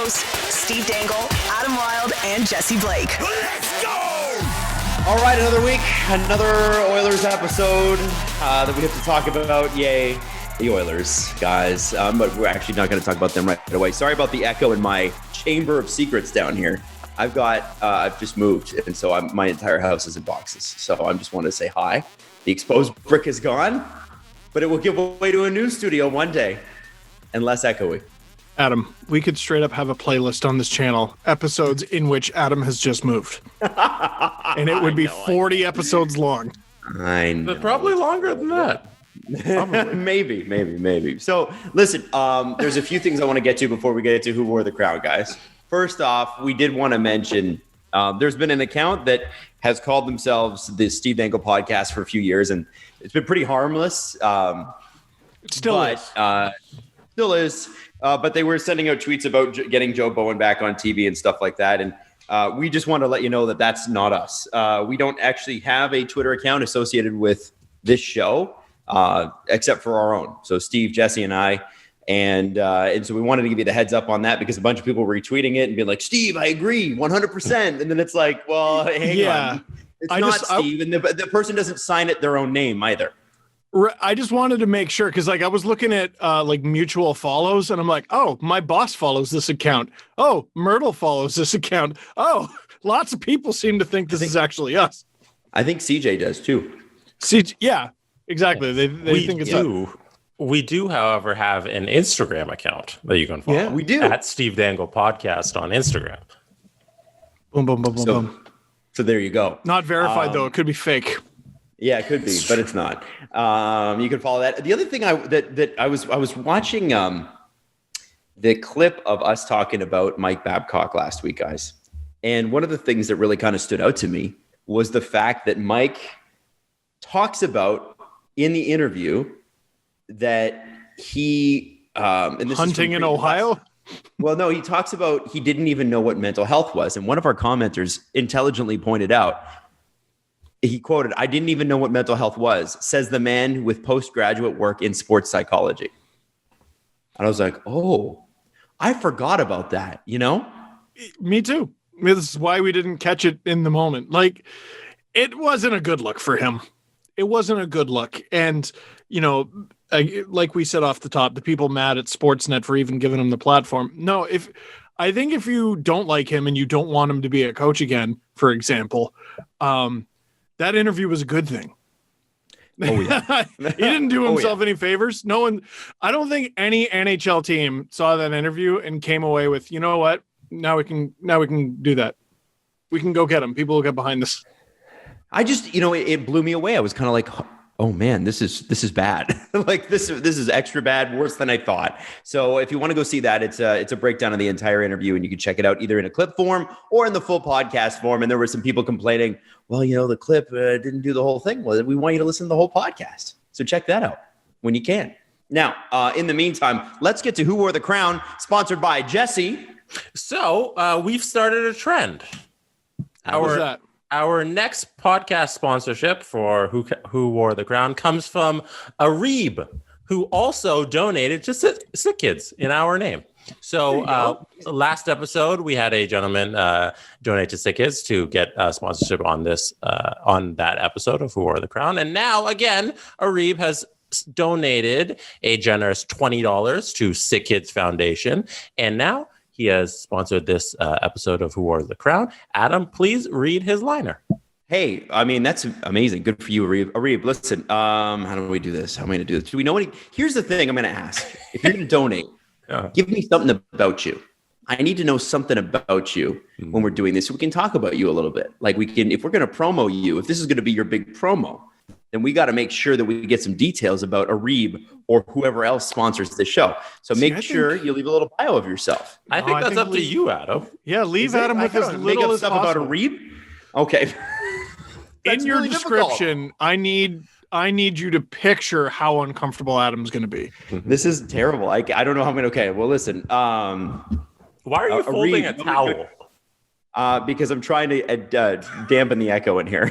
hosts, Steve Dangle, Adam Wilde, and Jesse Blake. Let's go! All right, another week, another Oilers episode that we have to talk about. Yay, the Oilers, guys. But we're actually not going to talk about them right away. Sorry about the echo in my chamber of secrets down here. I've just moved, and so my entire house is in boxes. So I just want to say hi. The exposed brick is gone, but it will give way to a new studio one day and less echoey. Adam, we could straight up have a playlist on this channel, episodes in which Adam has just moved. And it would be 40 episodes long. I know. But probably longer than that. Maybe. So, listen, there's a few things I want to get to before we get to who wore the crown, guys. First off, we did want to mention there's been an account that has called themselves the Steve Dangle Podcast for a few years, and it's been pretty harmless. It still is. But they were sending out tweets about getting Joe Bowen back on TV and stuff like that. And we just want to let you know that that's not us. We don't actually have a Twitter account associated with this show, except for our own. So Steve, Jesse, and I. And so we wanted to give you the heads up on that because a bunch of people were retweeting it and being like, Steve, I agree 100%. And then it's like, well, hang on. It's not Steve. And the person doesn't sign it their own name either. I just wanted to make sure because I was looking at mutual follows and I'm like, oh, my boss follows this account. Oh, Myrtle follows this account. Oh, lots of people seem to think this is actually us. I think CJ does too. CJ, yeah, exactly. They think it's us. We do, however, have an Instagram account that you can follow. Yeah, we do. At Steve Dangle Podcast on Instagram. Boom, boom, boom, boom, boom. So there you go. Not verified though. It could be fake. Yeah, it could be, but it's not. You can follow that. The other thing I was watching the clip of us talking about Mike Babcock last week, guys. And one of the things that really kind of stood out to me was the fact that Mike talks about in the interview that he and this hunting in Ohio. Well, no, he talks about he didn't even know what mental health was. And one of our commenters intelligently pointed out, he quoted, "I didn't even know what mental health was," says the man with postgraduate work in sports psychology. And I was like, oh, I forgot about that, you know? Me too. This is why we didn't catch it in the moment. Like, it wasn't a good look for him. It wasn't a good look. And, like we said off the top, the people mad at Sportsnet for even giving him the platform. No, I think if you don't like him and you don't want him to be a coach again, for example, that interview was a good thing. Oh, yeah. He didn't do himself any favors. No one, I don't think any NHL team saw that interview and came away with, you know what? Now we can do that. We can go get him. People will get behind this. I just, it blew me away. I was kind of like, oh man, this is bad. Like this is extra bad, worse than I thought. So if you want to go see that, it's a breakdown of the entire interview, and you can check it out either in a clip form or in the full podcast form. And there were some people complaining, well, the clip didn't do the whole thing. Well, we want you to listen to the whole podcast. So check that out when you can. Now, in the meantime, let's get to Who Wore the Crown, sponsored by Jesse. So we've started a trend. How was that? Our next podcast sponsorship for Who Wore the Crown comes from Arib, who also donated to Sick Kids in our name. So last episode, we had a gentleman donate to Sick Kids to get sponsorship on that episode of Who Wore the Crown. And now, again, Arib has donated a generous $20 to Sick Kids Foundation. And now he has sponsored this episode of Who Wore the Crown. Adam, please read his liner. Hey, I mean, that's amazing. Good for you, Arib. Arib, listen, how do we do this? How am I going to do this? Do we know any? Here's the thing I'm going to ask. If you're going to donate, give me something about you. I need to know something about you when we're doing this so we can talk about you a little bit. Like if we're going to promo you, if this is going to be your big promo, then we got to make sure that we get some details about Arib or whoever else sponsors the show. So make sure you leave a little bio of yourself. I think that's up to you, Adam. Yeah, leave Adam with as little as stuff possible. About Arib? Okay. In your really description, I need you to picture how uncomfortable Adam's going to be. This is terrible. I don't know how I'm going to. Okay, well, listen. Why are you folding a towel? Because I'm trying to dampen the echo in here.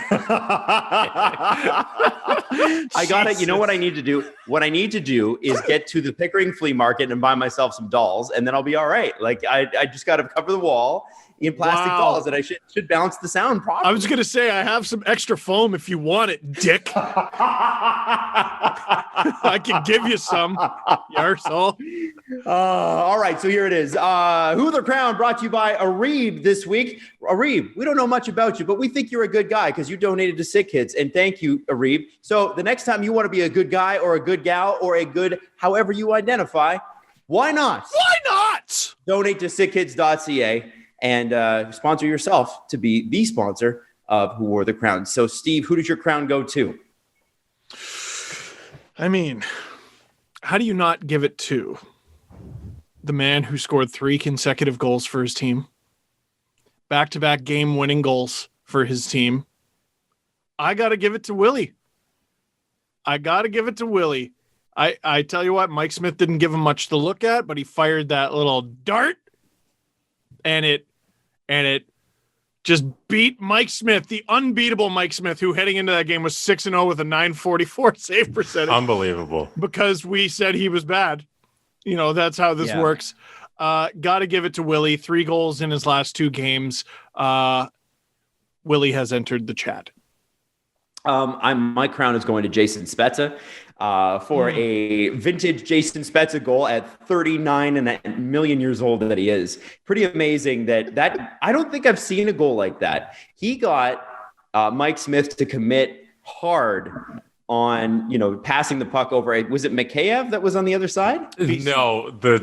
I got it. You know what I need to do? What I need to do is get to the Pickering flea market and buy myself some dolls, and then I'll be all right. Like I just got to cover the wall in plastic dolls, and I should balance the sound properly. I was going to say, I have some extra foam if you want it, dick. I can give you some, you arsehole. All right, so here it is. Who the Crown brought to you by Areeb this week. Areeb, we don't know much about you, but we think you're a good guy because you donated to Sick Kids, and thank you, Areeb. So the next time you want to be a good guy or a good gal or a good however you identify, why not? Why not? Donate to sickkids.ca. And sponsor yourself to be the sponsor of Who Wore the Crown. So, Steve, who does your crown go to? I mean, how do you not give it to the man who scored 3 consecutive goals for his team? Back-to-back game-winning goals for his team. I got to give it to Willie. I tell you what, Mike Smith didn't give him much to look at, but he fired that little dart. And it just beat Mike Smith, the unbeatable Mike Smith, who heading into that game was 6-0 with a .944 save percentage. Unbelievable. Because we said he was bad. You know, that's how this works. Got to give it to Willie. 3 goals in his last 2 games. Willie has entered the chat. My crown is going to Jason Spezza for a vintage Jason Spezza goal at 39 and a million years old that he is. Pretty amazing that I don't think I've seen a goal like that. He got Mike Smith to commit hard on, passing the puck over. Was it Mikheyev that was on the other side? No, the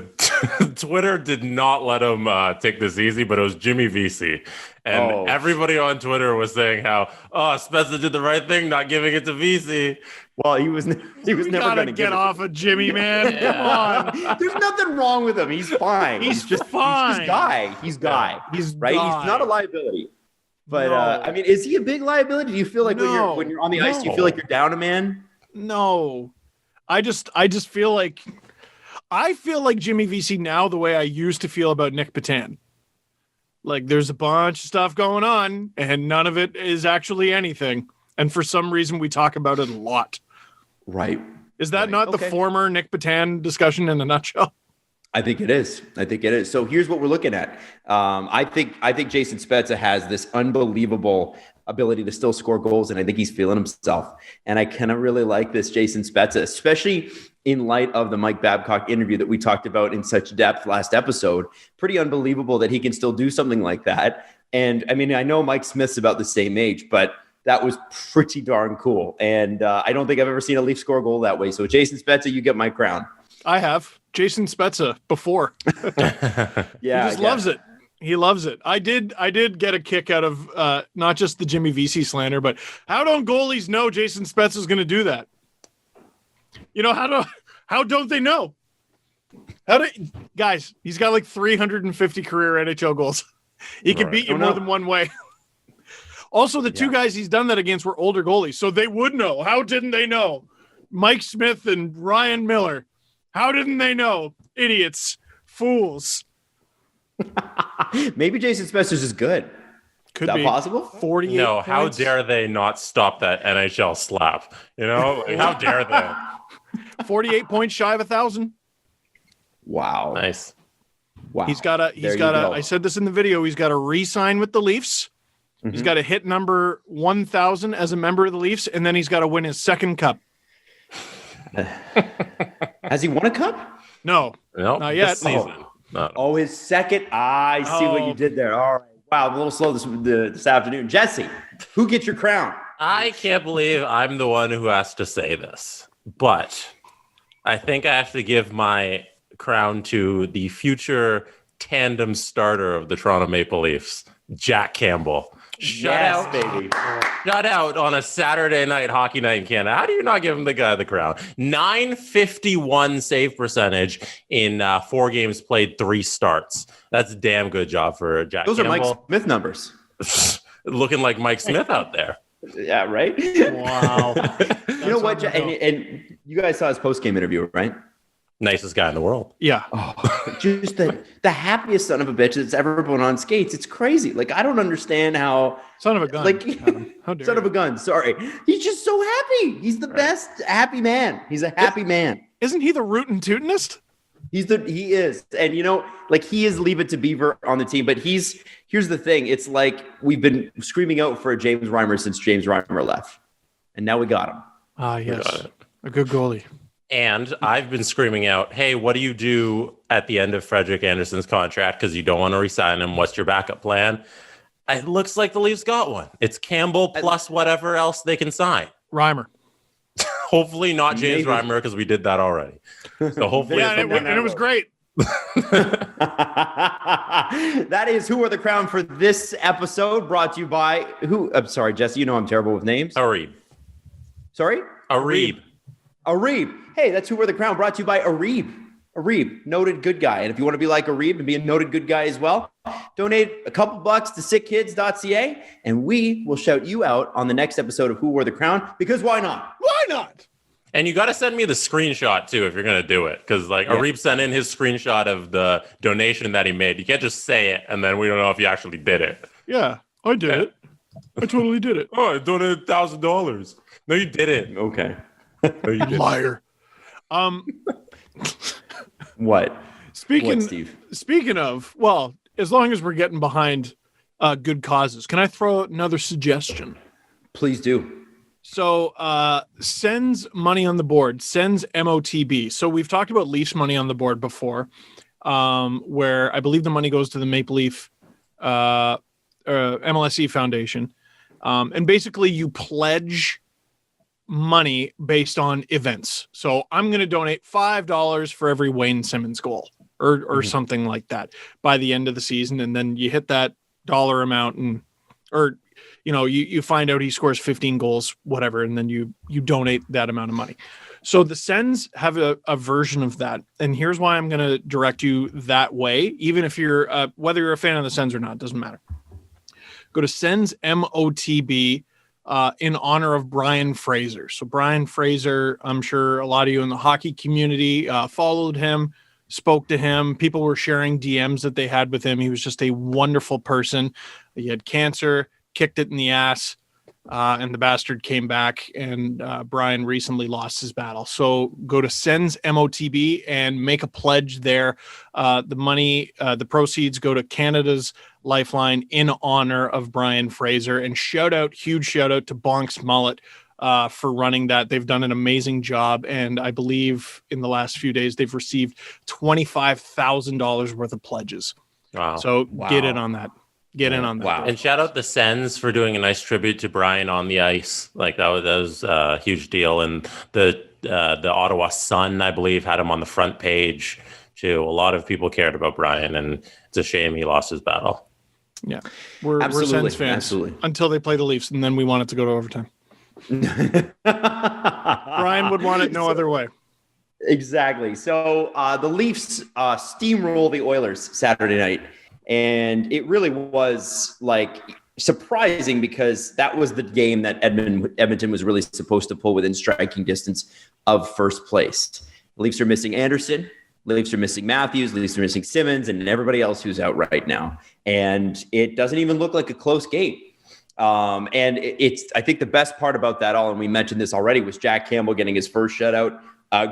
Twitter did not let him take this easy, but it was Jimmy Vesey. And everybody on Twitter was saying how, Spezza did the right thing, not giving it to Vesey. Well, he was never going to get off of Jimmy, man. Come on. There's nothing wrong with him. He's fine. He's just fine. He's guy. He's right. Guy. He's not a liability. But I mean, is he a big liability? Do you feel like when you're on the ice, do you feel like you're down a man? No. I just feel like Jimmy Vesey now the way I used to feel about Nick Petan. Like there's a bunch of stuff going on and none of it is actually anything. And for some reason we talk about it a lot. Right. Is that not the former Nick Petan discussion in a nutshell? I think it is. So here's what we're looking at. I think Jason Spezza has this unbelievable ability to still score goals, and I think he's feeling himself. And I kind of really like this Jason Spezza, especially in light of the Mike Babcock interview that we talked about in such depth last episode. Pretty unbelievable that he can still do something like that. And I mean, I know Mike Smith's about the same age, but that was pretty darn cool. And I don't think I've ever seen a Leaf score a goal that way. So Jason Spezza, you get my crown. I have. Jason Spezza before. Yeah, he just loves it. He loves it. I did get a kick out of not just the Jimmy Vesey slander, but how don't goalies know Jason Spezza is going to do that? How don't they know? Guys, he's got like 350 career NHL goals. He can beat you more than one way. Also, the 2 guys he's done that against were older goalies, so they would know. How didn't they know? Mike Smith and Ryan Miller. How didn't they know? Idiots. Fools. Maybe Jason Spezza's is good. Could is that be possible? 48 No, points. how dare they not stop that NHL slap? How dare they? 48 points shy of 1,000. Wow. Nice. Wow. He's got to, I said this in the video, he's got to re-sign with the Leafs. Mm-hmm. He's got to hit number 1,000 as a member of the Leafs, and then he's got to win his second cup. Has he won a cup? No, not yet. This season. His second. I see what you did there. All right. Wow, I'm a little slow this afternoon. Jesse, who gets your crown? I can't believe I'm the one who has to say this, but I think I have to give my crown to the future tandem starter of the Toronto Maple Leafs, Jack Campbell. Shut out on a Saturday night hockey night in Canada. How do you not give him the guy the crown? .951 save percentage in 4 games played, 3 starts. That's a damn good job for Jack Campbell. Those are Mike Smith numbers. Looking like Mike Smith out there. Yeah, right? Wow. You know what? And you guys saw his post-game interview, right? Nicest guy in the world. Yeah. Oh, just the happiest son of a bitch that's ever been on skates. It's crazy. Like, I don't understand how. Son of a gun. Like, Adam. How dare son of you. a gun. Sorry. He's just so happy. He's the best happy man. He's a happy man. Isn't he the rootin' tootinist? He is. And like, he is Leave It to Beaver on the team, but here's the thing. It's like we've been screaming out for a James Reimer since James Reimer left. And now we got him. Ah, yes. A good goalie. And I've been screaming out, hey, what do you do at the end of Frederik Andersen's contract? Because you don't want to resign him. What's your backup plan? It looks like the Leafs got one. It's Campbell plus whatever else they can sign. Reimer. Hopefully not James Reimer, because we did that already. So hopefully and it was great. That is Who Wore the Crown for this episode, brought to you by who? I'm sorry, Jesse, I'm terrible with names. Areeb. Sorry? Areeb. Hey, that's Who Wore the Crown, brought to you by Areeb, noted good guy. And if you want to be like Areeb and be a noted good guy as well, donate a couple bucks to sickkids.ca, and we will shout you out on the next episode of Who Wore the Crown, because why not? Why not? And you got to send me the screenshot too if you're going to do it, because Areeb sent in his screenshot of the donation that he made. You can't just say it and then we don't know if you actually did it. Yeah, I did it. I totally did it. Oh, I donated $1,000. No, you didn't. Okay. No, you didn't. Liar. What? Speaking of, well, as long as we're getting behind good causes, can I throw out another suggestion? Please do. So Sens money on the board, Sens MOTB. So we've talked about Leafs money on the board before, where I believe the money goes to the Maple Leaf MLSE Foundation. And basically you pledge money based on events. So I'm going to donate $5 for every Wayne Simmons goal or something like that by the end of the season. And then you hit that dollar amount you find out he scores 15 goals, whatever, and then you donate that amount of money. So the Sens have a version of that. And here's why I'm going to direct you that way. Even if you're, whether you're a fan of the Sens or not, doesn't matter. Go to Sens MOTB in honor of Brian Fraser. So Brian Fraser, I'm sure a lot of you in the hockey community followed him, spoke to him. People were sharing DMs that they had with him. He was just a wonderful person. He had cancer, kicked it in the ass, and the bastard came back, and Brian recently lost his battle. So go to Sens MOTB and make a pledge there. The money, the proceeds go to Canada's Lifeline in honor of Brian Fraser. And huge shout out to Bonks Mullet for running that. They've done an amazing job. And I believe in the last few days, they've received $25,000 worth of pledges. Wow. So get in on that. Get in on that. Wow. And shout out the Sens for doing a nice tribute to Brian on the ice. Like that was a huge deal. And the Ottawa Sun, I believe, had him on the front page too. A lot of people cared about Brian, and it's a shame he lost his battle. Yeah, we're Sens fans. Absolutely. Until they play the Leafs, and then we want it to go to overtime. Brian would want it no other way. Exactly. So the Leafs steamroll the Oilers Saturday night. And it really was like surprising, because that was the game that Edmonton was really supposed to pull within striking distance of first place. The Leafs are missing Anderson. The Leafs are missing Matthews. The Leafs are missing Simmons and everybody else who's out right now. And it doesn't even look like a close game. And I think the best part about that all, and we mentioned this already, was Jack Campbell getting his first shutout.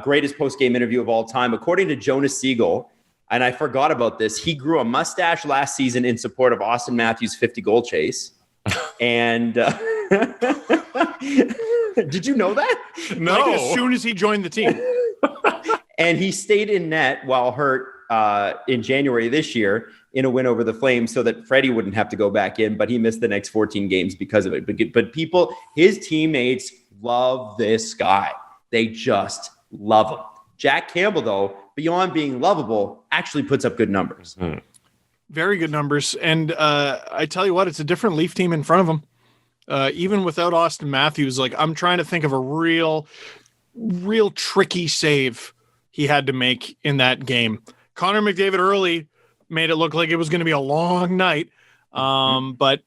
Greatest post-game interview of all time. According to Jonas Siegel, and I forgot about this, he grew a mustache last season in support of Austin Matthews' 50-goal chase. And did you know that? No. Like as soon as he joined the team. And he stayed in net while hurt in January this year in a win over the Flames, so that Freddie wouldn't have to go back in, but he missed the next 14 games because of it. But people, his teammates love this guy. They just love him. Jack Campbell, though, beyond being lovable, actually puts up good numbers. Very good numbers. And I tell you what, it's a different Leaf team in front of him. Even without Austin Matthews, like I'm trying to think of a real tricky save he had to make in that game. Connor McDavid early made it look like it was going to be a long night. But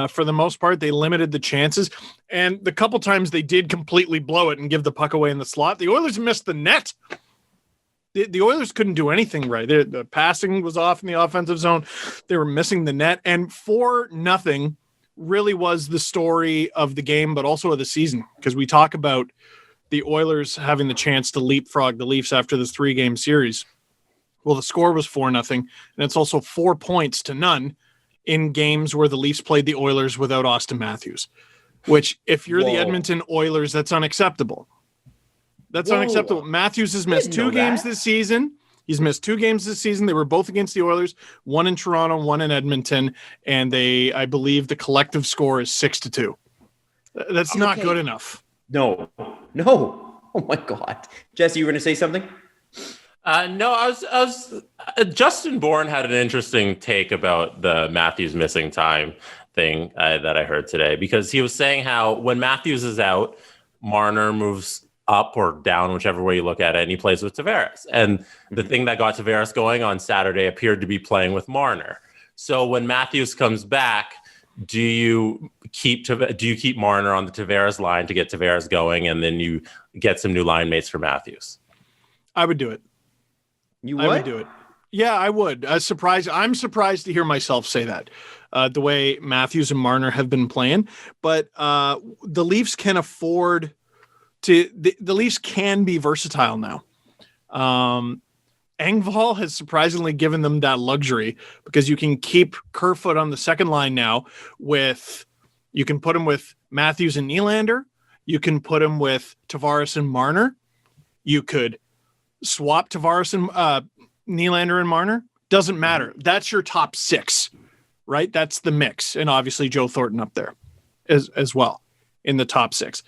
for the most part, they limited the chances. And the couple times they did completely blow it and give the puck away in the slot, the Oilers missed the net. The Oilers couldn't do anything right. The passing was off in the offensive zone. They were missing the net, and 4-0 really was the story of the game, but also of the season, because we talk about the Oilers having the chance to leapfrog the Leafs after this 3-game series. Well, the score was 4-0, and it's also 4 points to none in games where the Leafs played the Oilers without Austin Matthews, which, if you're the Edmonton Oilers, that's unacceptable. That's unacceptable. Matthews has missed 2 games this season. He's missed 2 games this season. They were both against the Oilers, one in Toronto, one in Edmonton, and I believe the collective score is 6-2. That's not good enough. No. Oh my God. Jesse, you were going to say something? No, I was Justin Bourne had an interesting take about the Matthews missing time thing that I heard today, because he was saying how when Matthews is out, Marner moves up or down, whichever way you look at it, and he plays with Tavares. And the thing that got Tavares going on Saturday appeared to be playing with Marner. So when Matthews comes back, do you keep Marner on the Tavares line to get Tavares going, and then you get some new line mates for Matthews? I would do it. You would? I would do it. Yeah, I would. I'm surprised to hear myself say that, the way Matthews and Marner have been playing. But the Leafs can afford to. The Leafs can be versatile now. Engvall has surprisingly given them that luxury, because you can keep Kerfoot on the second line now. You can put him with Matthews and Nylander. You can put him with Tavares and Marner. You could swap Tavares and Nylander and Marner. Doesn't matter. That's your top 6, right? That's the mix. And obviously Joe Thornton up there as well in the top 6.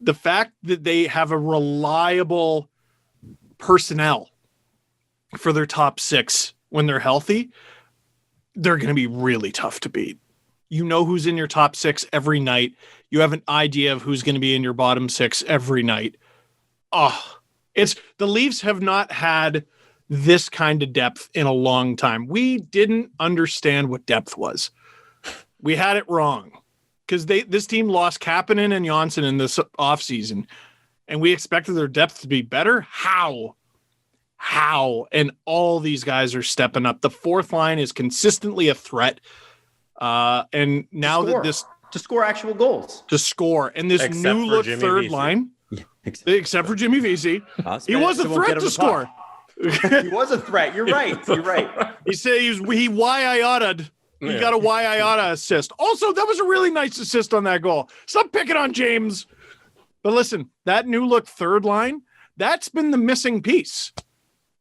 The fact that they have a reliable personnel for their top 6 when they're healthy, they're going to be really tough to beat. You know who's in your top 6 every night. You have an idea of who's going to be in your bottom 6 every night. The Leafs have not had this kind of depth in a long time. We didn't understand what depth was. We had it wrong, because this team lost Kapanen and Johnson in this offseason, and we expected their depth to be better. How? And all these guys are stepping up. The fourth line is consistently a threat. And now that to score actual goals, and this new look third line, except for Jimmy Vesey, he was a threat to score. He was a threat. You're right. He said he YIOTa'd. He got a YIOTA assist. Also, that was a really nice assist on that goal. Stop picking on James. But listen, that new look third line, that's been the missing piece.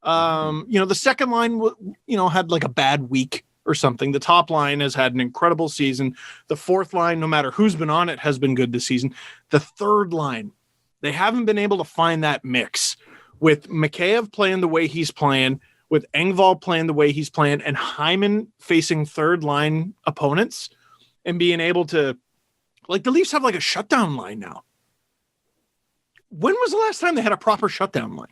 The second line, had like a bad week or something. The top line has had an incredible season. The fourth line, no matter who's been on it, has been good this season. The third line, they haven't been able to find that mix with Mikheyev playing the way he's playing, with Engvall playing the way he's playing, and Hyman facing third line opponents and being able to, the Leafs have a shutdown line now. When was the last time they had a proper shutdown line?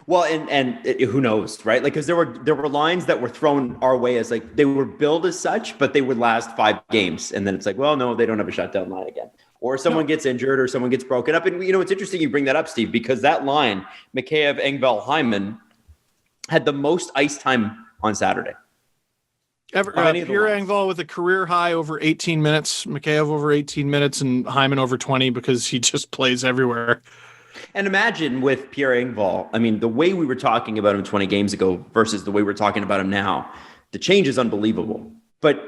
Well, and who knows, right? Because there were lines that were thrown our way as they were billed as such, but they would last 5 games, and then it's well, no, they don't have a shutdown line again, or someone gets injured, or someone gets broken up. And it's interesting you bring that up, Steve, because that line, Mikheyev, Engvall, Hyman, had the most ice time on Saturday. Pierre Engvall with a career high over 18 minutes, Mikheyev over 18 minutes, and Hyman over 20, because he just plays everywhere. And imagine with Pierre Engvall, the way we were talking about him 20 games ago versus the way we're talking about him now, the change is unbelievable. But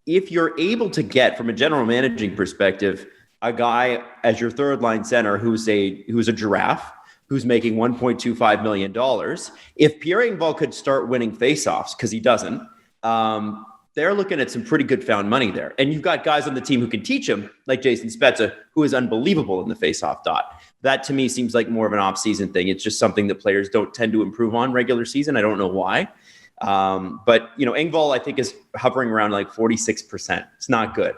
if you're able to get, from a general managing perspective, a guy as your third line center who's a giraffe, who's making $1.25 million, if Pierre Engvall could start winning faceoffs, because he doesn't, they're looking at some pretty good found money there. And you've got guys on the team who can teach him, like Jason Spezza, who is unbelievable in the faceoff dot. That to me seems like more of an off-season thing. It's just something that players don't tend to improve on regular season. I don't know why. But Engvall, I think, is hovering around 46%. It's not good.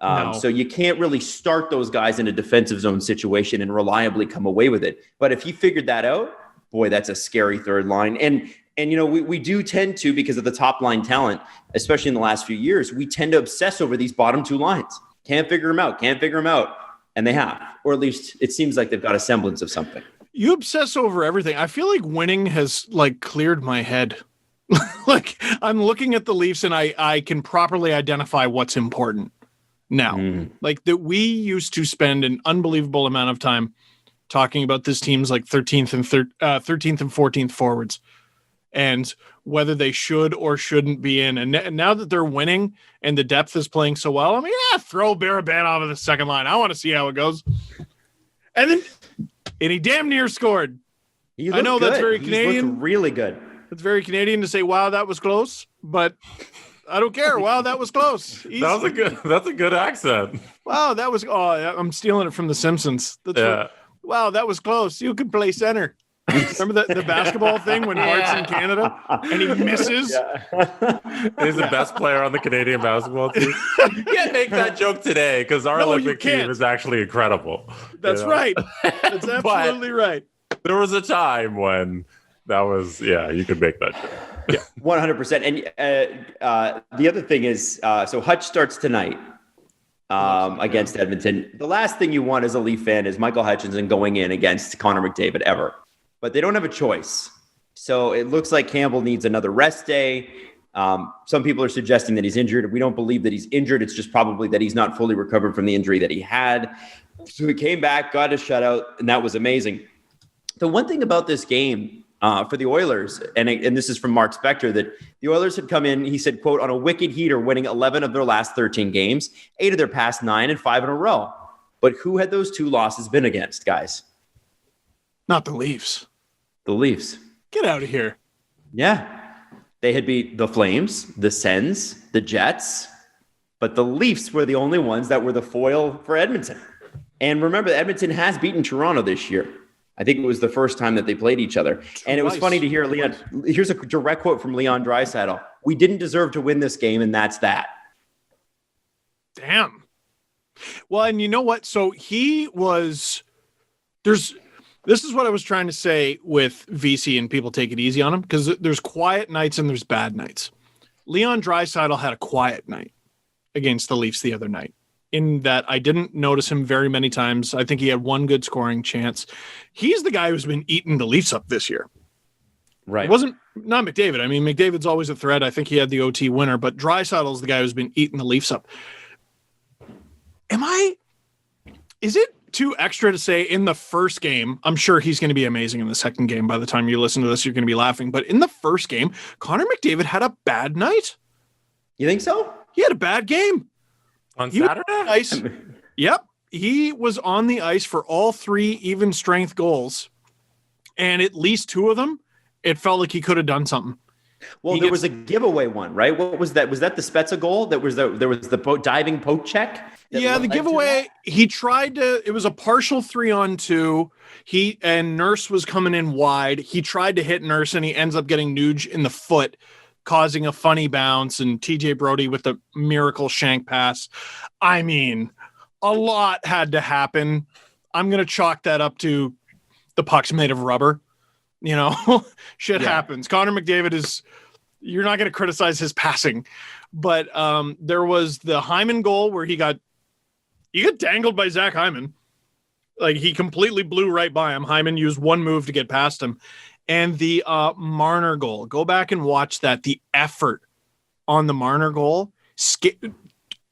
No. So you can't really start those guys in a defensive zone situation and reliably come away with it. But if he figured that out, boy, that's a scary third line. And we do tend to, because of the top line talent, especially in the last few years, we tend to obsess over these bottom 2 lines. Can't figure them out. And they have, or at least it seems like they've got a semblance of something. You obsess over everything. I feel like winning has like cleared my head. Like I'm looking at the Leafs and I can properly identify what's important now. Like that we used to spend an unbelievable amount of time talking about this team's like 13th and 14th forwards and whether they should or shouldn't be in. And now that they're winning and the depth is playing so well, I mean, throw Barabanov in the second line. I want to see how it goes. And he damn near scored. I know good. That's very He's Canadian. looked really good. It's very Canadian to say, wow, that was close, but I don't care. Wow, that was close. That's a good accent. Wow, that was, I'm stealing it from The Simpsons. Wow, that was close. You could play center. Remember the basketball thing when Hart's in Canada and he misses? He's the best player on the Canadian basketball team. You can't make that joke today because our Olympic team is actually incredible. That's right. That's absolutely right. There was a time when that was, you could make that joke. Yeah, 100%. And the other thing is, so Hutch starts tonight against Edmonton. The last thing you want as a Leaf fan is Michael Hutchinson going in against Connor McDavid ever. But they don't have a choice. So it looks like Campbell needs another rest day. Some people are suggesting that he's injured. We don't believe that he's injured. It's just probably that he's not fully recovered from the injury that he had. So he came back, got a shutout, and that was amazing. The one thing about this game for the Oilers, and this is from Mark Spector, that the Oilers had come in, he said, quote, on a wicked heater, winning 11 of their last 13 games, 8 of their past 9, and 5 in a row. But who had those 2 losses been against, guys? Not the Leafs. The Leafs. Get out of here. Yeah. They had beat the Flames, the Sens, the Jets, but the Leafs were the only ones that were the foil for Edmonton. And remember, Edmonton has beaten Toronto this year. I think it was the first time that they played each other. And it was funny to hear Leon. Here's a direct quote from Leon Draisaitl. We didn't deserve to win this game, and that's that. Damn. Well, and you know what? So this is what I was trying to say with VC and people take it easy on him, because there's quiet nights and there's bad nights. Leon Draisaitl had a quiet night against the Leafs the other night, in that I didn't notice him very many times. I think he had one good scoring chance. He's the guy who's been eating the Leafs up this year. Right. It wasn't not McDavid. I mean, McDavid's always a threat. I think he had the OT winner, but Draisaitl's the guy who's been eating the Leafs up. Is it too extra to say in the first game? I'm sure he's going to be amazing in the second game. By the time you listen to this, you're going to be laughing. But in the first game, Connor McDavid had a bad night. You think so? He had a bad game. On Saturday? Yep. He was on the ice for all 3 even strength goals. And at least 2 of them, it felt like he could have done something. Well, there was a giveaway one, right? What was that? Was that the Spezza goal? There was the diving poke check? Yeah, the giveaway, he tried to, it was a partial 3-on-2. And Nurse was coming in wide. He tried to hit Nurse and he ends up getting Nuge in the foot, causing a funny bounce, and TJ Brody with the miracle shank pass. I mean, a lot had to happen. I'm going to chalk that up to the puck's made of rubber. You know, shit happens. Connor McDavid you're not going to criticize his passing, but there was the Hyman goal where he got dangled by Zach Hyman. Like, he completely blew right by him. Hyman used one move to get past him. And the Marner goal, go back and watch that. The effort on the Marner goal,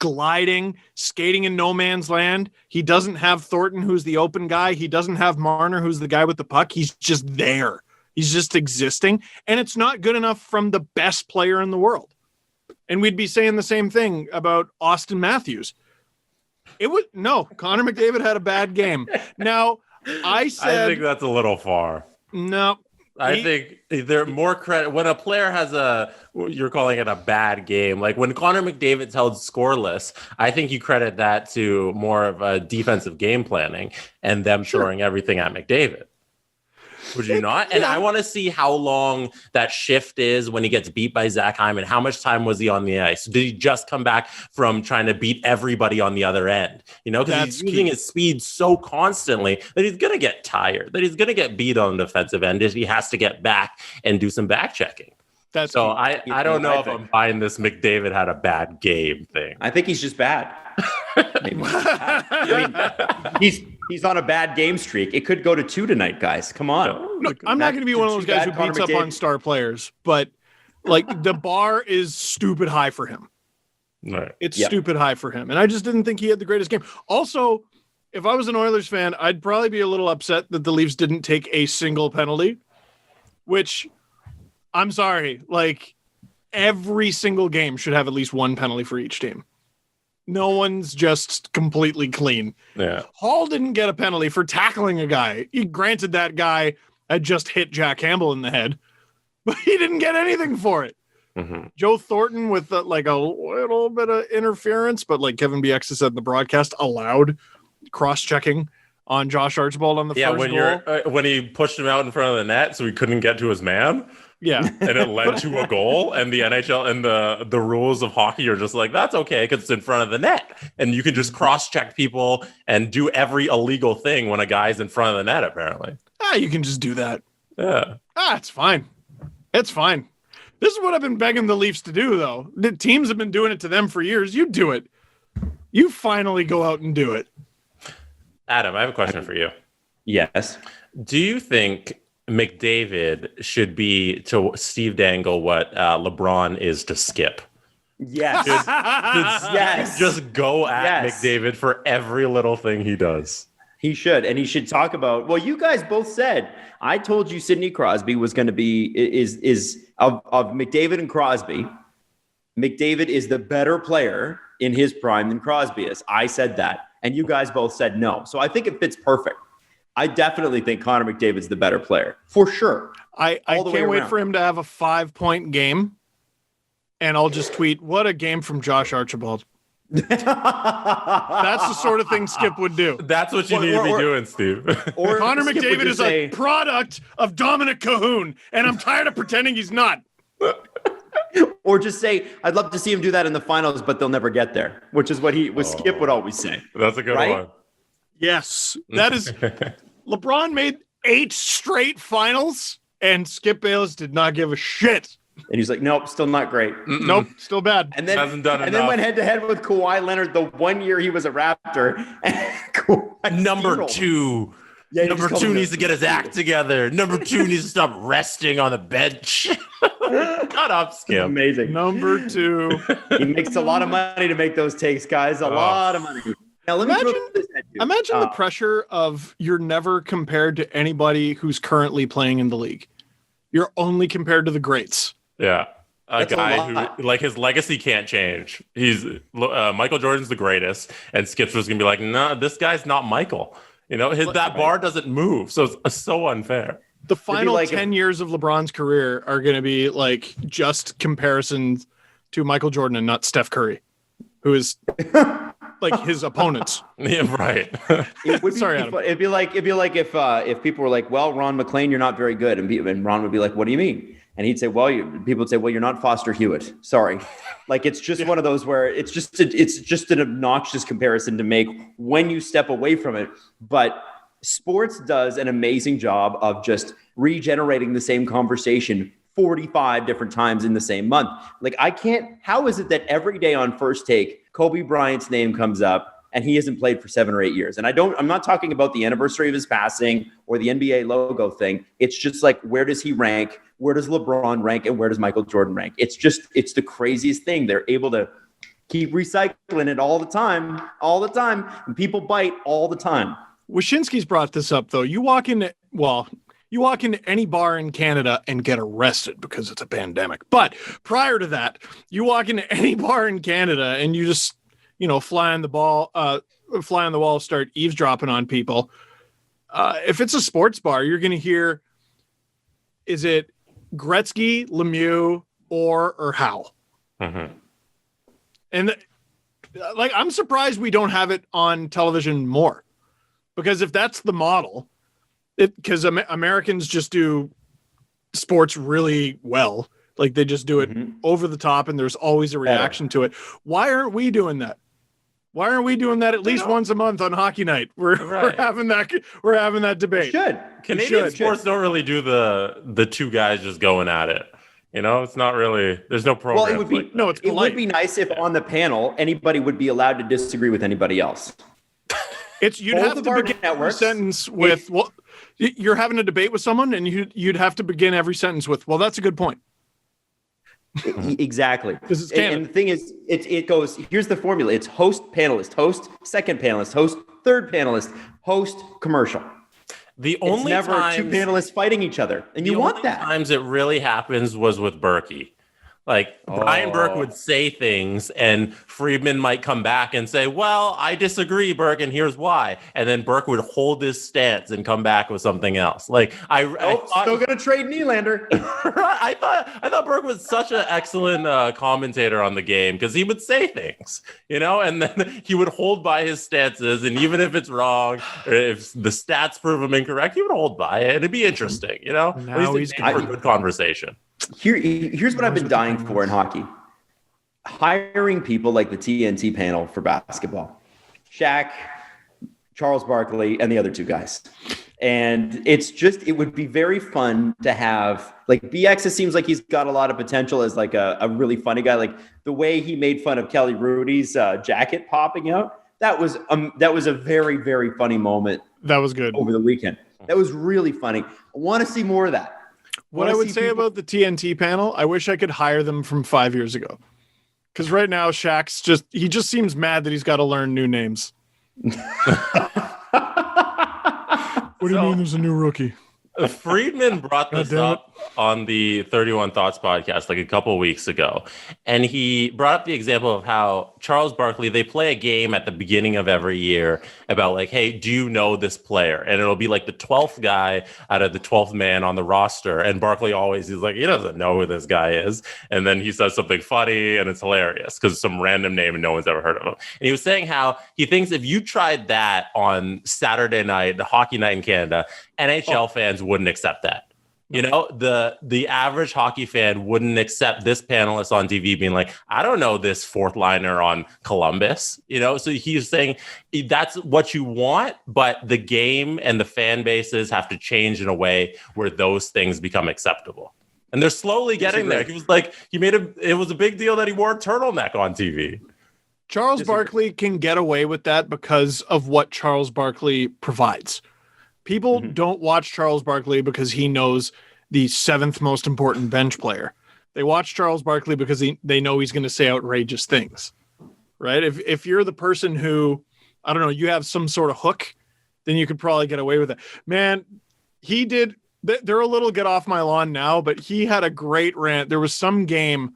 gliding, skating in no man's land. He doesn't have Thornton, who's the open guy. He doesn't have Marner, who's the guy with the puck. He's just there. He's just existing. And it's not good enough from the best player in the world. And we'd be saying the same thing about Austin Matthews. Connor McDavid had a bad game. Now, I think that's a little far. No. I think they're more credit when a player has you're calling it a bad game. Like when Connor McDavid's held scoreless, I think you credit that to more of a defensive game planning and them throwing everything at McDavid. Would you not? And I want to see how long that shift is when he gets beat by Zach Hyman. How much time was he on the ice? Did he just come back from trying to beat everybody on the other end? You know, because he's using his speed so constantly that he's going to get tired, that he's going to get beat on the defensive end. He has to get back and do some back checking. I don't know if I'm buying this McDavid had a bad game thing. I think he's just bad. Maybe he's bad. I mean, he's on a bad game streak. It could go to 2 tonight, guys. Come on. No, I'm not going to be one of those guys who beats up on star players, but like the bar is stupid high for him. Right. It's stupid high for him. And I just didn't think he had the greatest game. Also, if I was an Oilers fan, I'd probably be a little upset that the Leafs didn't take a single penalty, which I'm sorry, like every single game should have at least one penalty for each team. No one's just completely clean. Yeah. Hall didn't get a penalty for tackling a guy. Granted, that guy had just hit Jack Campbell in the head, but he didn't get anything for it. Mm-hmm. Joe Thornton with like a little bit of interference, but like Kevin BX said in the broadcast, allowed cross-checking on Josh Archibald on the first goal. When he pushed him out in front of the net so he couldn't get to his man. Yeah. And it led to a goal, and the NHL and the rules of hockey are just like, that's okay because it's in front of the net. And you can just cross-check people and do every illegal thing when a guy's in front of the net, apparently. You can just do that. Yeah. It's fine. It's fine. This is what I've been begging the Leafs to do, though. The teams have been doing it to them for years. You do it. You finally go out and do it. Adam, I have a question for you. Yes. Do you think McDavid should be to Steve Dangle what LeBron is to Skip? Yes. Yes. Just go at McDavid for every little thing he does. He should. And he should talk about, well, you guys both said, I told you Sidney Crosby was going to be, is of McDavid and Crosby. McDavid is the better player in his prime than Crosby is. I said that. And you guys both said no. So I think it fits perfect. I definitely think Connor McDavid's the better player. For sure. I can't wait for him to have a 5-point game. And I'll just tweet, what a game from Josh Archibald. That's the sort of thing Skip would do. That's what you need to be doing, Steve. Or Connor McDavid is a product of Dominic Cahoon, and I'm tired of pretending he's not. Or just say, I'd love to see him do that in the finals, but they'll never get there, which is what Skip would always say. That's a good one. Yes, that is. LeBron made 8 straight finals, and Skip Bayless did not give a shit. And he's like, nope, still not great. Nope, still bad. And then hasn't done enough. Then went head to head with Kawhi Leonard the one year he was a Raptor. Number 2. Yeah, Number 2 needs to get his act together. Number 2 needs to stop resting on the bench. Shut up, Skip. Amazing. Number 2. He makes a lot of money to make those takes, guys. A lot of money. Now, let me imagine the pressure of you're never compared to anybody who's currently playing in the league. You're only compared to the greats. Yeah. A guy who, like, his legacy can't change. He's Michael Jordan's the greatest, and Skip's just going to be like, no, this guy's not Michael. You know, that bar doesn't move. So it's so unfair. The final 10 years of LeBron's career are going to be like just comparisons to Michael Jordan and not Steph Curry, who is like his opponents. Yeah, right. Sorry, Adam. It'd be like if people were like, well, Ron McLean, you're not very good. And Ron would be like, what do you mean? And he'd say, people would say, well, you're not Foster Hewitt. Sorry. Like, it's just one of those where it's just an obnoxious comparison to make when you step away from it. But sports does an amazing job of just regenerating the same conversation 45 different times in the same month. Like, how is it that every day on First Take, Kobe Bryant's name comes up and he hasn't played for 7 or 8 years? And I'm not talking about the anniversary of his passing or the NBA logo thing. It's just like, where does he rank? Where does LeBron rank? And where does Michael Jordan rank? It's the craziest thing. They're able to keep recycling it all the time. And people bite all the time. Wyshynski's brought this up, though. You walk into any bar in Canada and get arrested because it's a pandemic. But prior to that, you walk into any bar in Canada and you just, fly on the wall, start eavesdropping on people. If it's a sports bar, you're going to hear, is it Gretzky, Lemieux, or Howe? Mm-hmm. And I'm surprised we don't have it on television more, because if that's the model, because Americans just do sports really well. Like, they just do it over the top, and there's always a reaction to it. Why aren't we doing that? Why aren't we doing that at least once a month on Hockey Night? We're having that debate. Canadian sports don't really do the two guys just going at it. It's not really. There's no program. Well, it would be nice if on the panel anybody would be allowed to disagree with anybody else. It's you'd Both have of to our begin every networks, sentence with you're having a debate with someone, and you'd have to begin every sentence with, well, that's a good point. Exactly. It's And the thing is, it goes, here's the formula. It's host, panelist, host, second panelist, host, third panelist, host, commercial. The It's only never times, two panelists fighting each other. And you want that. The times it really happens was with Berkey. Like Brian Burke would say things and Friedman might come back and say, well, I disagree, Burke, and here's why. And then Burke would hold his stance and come back with something else. Like I thought, still gonna trade Nylander. I thought Burke was such an excellent commentator on the game because he would say things, and then he would hold by his stances, and even if it's wrong or if the stats prove him incorrect, he would hold by it. It'd be interesting, At least he's for good conversation. Here's what I've been dying for in hockey. Hiring people like the TNT panel for basketball. Shaq, Charles Barkley, and the other two guys. And it would be very fun to have, like, BX, it seems like he's got a lot of potential as like a really funny guy. Like the way he made fun of Kelly Rudy's jacket popping out. That was a very, very funny moment. That was good. Over the weekend. That was really funny. I want to see more of that. What I would say about the TNT panel, I wish I could hire them from 5 years ago. Because right now, Shaq's he just seems mad that he's got to learn new names. What do you mean there's a new rookie? Friedman brought this up on the 31 Thoughts podcast like a couple of weeks ago. And he brought up the example of how Charles Barkley, they play a game at the beginning of every year about like, hey, do you know this player? And it'll be like the 12th guy out of the 12th man on the roster. And Barkley always is like, he doesn't know who this guy is. And then he says something funny and it's hilarious because it's some random name and no one's ever heard of him. And he was saying how he thinks if you tried that on Saturday night, the hockey night in Canada, NHL fans wouldn't accept that. The average hockey fan wouldn't accept this panelist on TV being like, I don't know this fourth liner on Columbus, So he's saying that's what you want, but the game and the fan bases have to change in a way where those things become acceptable. And they're slowly getting there. He was like, it was a big deal that he wore a turtleneck on TV. Charles Barkley can get away with that because of what Charles Barkley provides. People don't watch Charles Barkley because he knows the seventh most important bench player. They watch Charles Barkley because they know he's going to say outrageous things, right? If you're the person who, I don't know, you have some sort of hook, then you could probably get away with it. Man, he did. They're a little get off my lawn now, but he had a great rant. There was some game,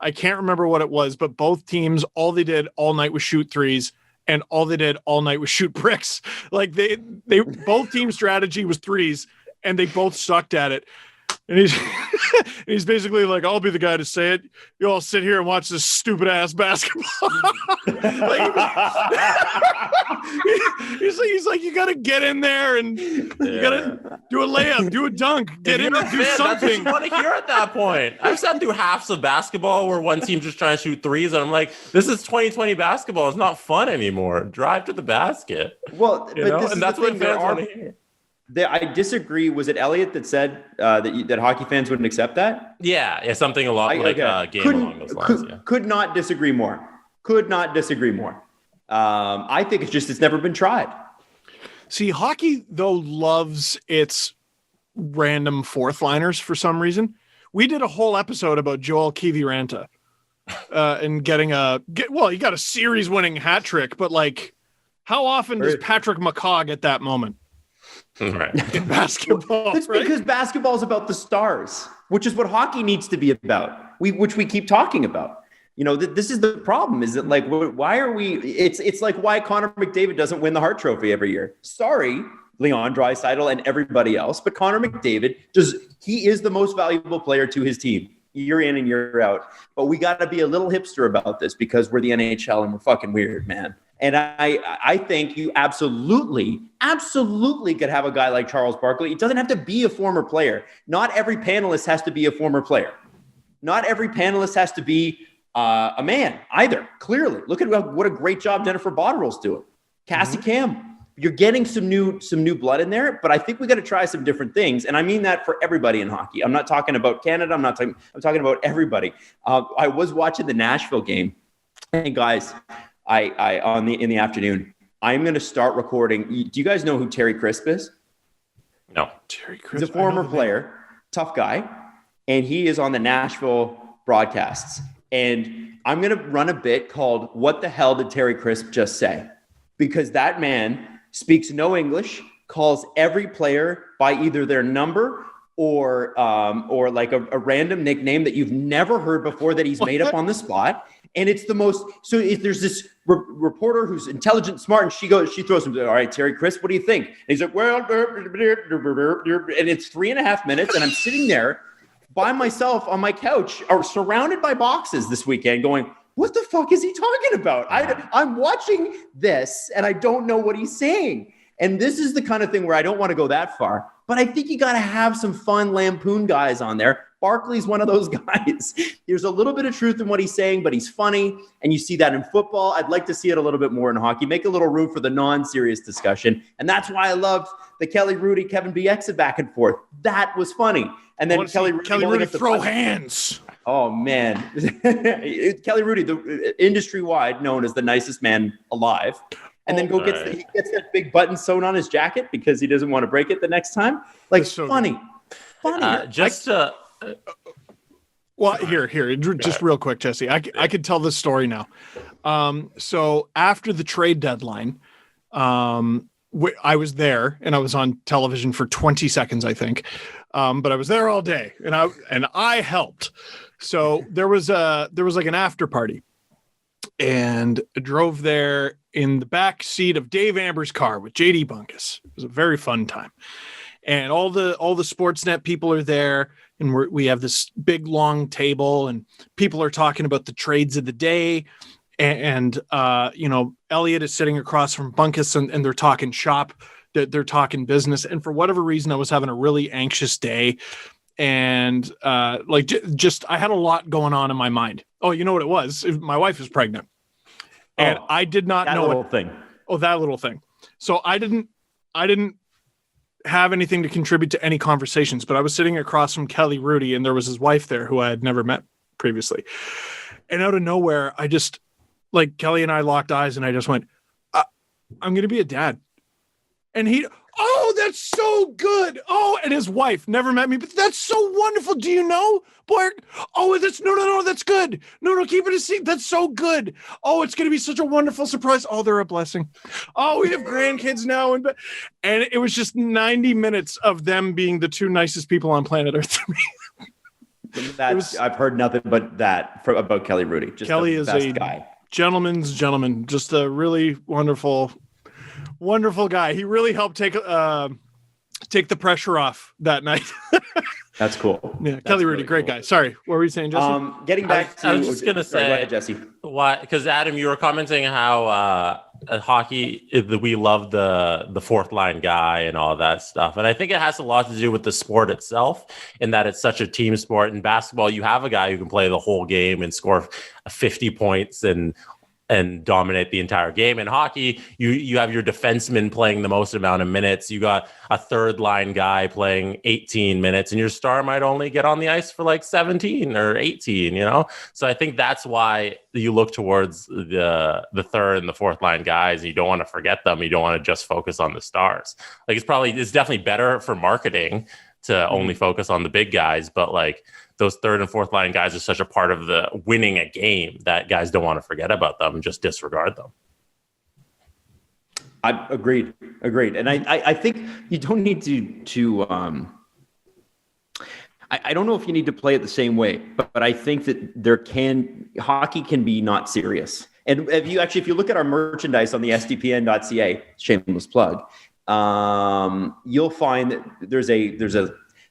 I can't remember what it was, but both teams, all they did all night was shoot threes. And all they did all night was shoot bricks. Like they both team strategy was threes, and they both sucked at it. And he's basically like, I'll be the guy to say it. You all sit here and watch this stupid ass basketball. he's like, you got to get in there and you got to do a layup, do a dunk, get in and do something. That's what you want to hear at that point. I've sat through halves of basketball where one team's just trying to shoot threes, and I'm like, this is 2020 basketball. It's not fun anymore. Drive to the basket. Well, and that's what fans want to hear. I disagree. Was it Elliot that said that hockey fans wouldn't accept that? Yeah, something a lot game along those lines. Could not disagree more. Could not disagree more. I think it's never been tried. See, hockey though loves its random fourth liners for some reason. We did a whole episode about Joel Kiviranta and getting he got a series-winning hat trick, but like, how often does Patrick McCaw get that moment? Right. In basketball. It's because basketball is about the stars, which is what hockey needs to be about. Which we keep talking about. This is the problem. Is that like, why are we? It's like why Connor McDavid doesn't win the Hart Trophy every year. Sorry, Leon Draisaitl and everybody else, but Connor McDavid he is the most valuable player to his team year in and year out. But we got to be a little hipster about this because we're the NHL and we're fucking weird, man. And I think you absolutely could have a guy like Charles Barkley. It doesn't have to be a former player. Not every panelist has to be a former player. Not every panelist has to be a man either. Clearly, look at what a great job Jennifer Botterill's doing. Cassie Cam, you're getting some new blood in there. But I think we got to try some different things, and I mean that for everybody in hockey. I'm not talking about Canada. I'm talking about everybody. I was watching the Nashville game, and guys. In the afternoon, I'm going to start recording. Do you guys know who Terry Crisp is? No. Terry Crisp. He's a former player, tough guy, and he is on the Nashville broadcasts. And I'm going to run a bit called "What the hell did Terry Crisp just say?" Because that man speaks no English, calls every player by either their number or like a random nickname that you've never heard before that he's made up on the spot. And it's the most, so if there's this reporter who's intelligent, smart, and she throws him, all right, Terry Crisp, what do you think? And he's like, well, and it's 3.5 minutes. And I'm sitting there by myself on my couch or surrounded by boxes this weekend going, what the fuck is he talking about? I'm watching this and I don't know what he's saying. And this is the kind of thing where I don't want to go that far, but I think you got to have some fun lampoon guys on there. Barkley's one of those guys. There's a little bit of truth in what he's saying, but he's funny. And you see that in football. I'd like to see it a little bit more in hockey. Make a little room for the non-serious discussion. And that's why I loved the Kelly Rudy, Kevin Bieksa back and forth. That was funny. And then Kelly Rudy throw hands. Oh, man. Kelly Rudy, the industry-wide known as the nicest man alive. And then he gets that big button sewn on his jacket because he doesn't want to break it the next time. Like, so funny. Well, here, just real quick, Jesse. I could tell this story now. So after the trade deadline, I was there and I was on television for 20 seconds, I think. But I was there all day and I helped. So there was like an after party, and I drove there in the back seat of Dave Amber's car with JD Bunkus. It was a very fun time. And all the Sportsnet people are there, and we have this big long table, and people are talking about the trades of the day. And Elliot is sitting across from Bunkus, and they're talking shop, they're talking business. And for whatever reason, I was having a really anxious day, and I had a lot going on in my mind. Oh, you know what it was? My wife was pregnant, and I did not know that little thing. Oh, that little thing. So I didn't have anything to contribute to any conversations, but I was sitting across from Kelly Rudy, and there was his wife there who I had never met previously. And out of nowhere, I just, like, Kelly and I locked eyes, and I just went, I'm going to be a dad. And oh, that's so good. Oh, and his wife never met me, but that's so wonderful. Do you know, Blark? Oh, no, that's good. No, keep it a secret. That's so good. Oh, it's going to be such a wonderful surprise. Oh, they're a blessing. Oh, we have grandkids now. And it was just 90 minutes of them being the two nicest people on planet Earth to me. I've heard nothing but that about Kelly Rudy. Just Kelly is a guy. Gentleman's gentleman. Just a really wonderful guy. He really helped take the pressure off that night. That's cool. Yeah, Kelly Rudy, really great guy. Sorry, what were you saying, Jesse? Getting back to, I was just gonna say, go ahead, Jesse. Why? Because Adam, you were commenting how hockey, we love the fourth line guy and all that stuff, and I think it has a lot to do with the sport itself, in that it's such a team sport. In basketball, you have a guy who can play the whole game and score 50 points and dominate the entire game. In hockey, you have your defenseman playing the most amount of minutes. You got a third line guy playing 18 minutes, and your star might only get on the ice for like 17 or 18, So I think that's why you look towards the third and the fourth line guys, and you don't want to forget them. You don't want to just focus on the stars. Like, it's definitely better for marketing to only focus on the big guys, but like, those third and fourth line guys are such a part of the winning a game that guys don't want to forget about them and just disregard them. I agreed. And I think you don't need to I don't know if you need to play it the same way, but I think that hockey can be not serious. And if you look at our merchandise on the sdpn.ca, shameless plug, you'll find that there's a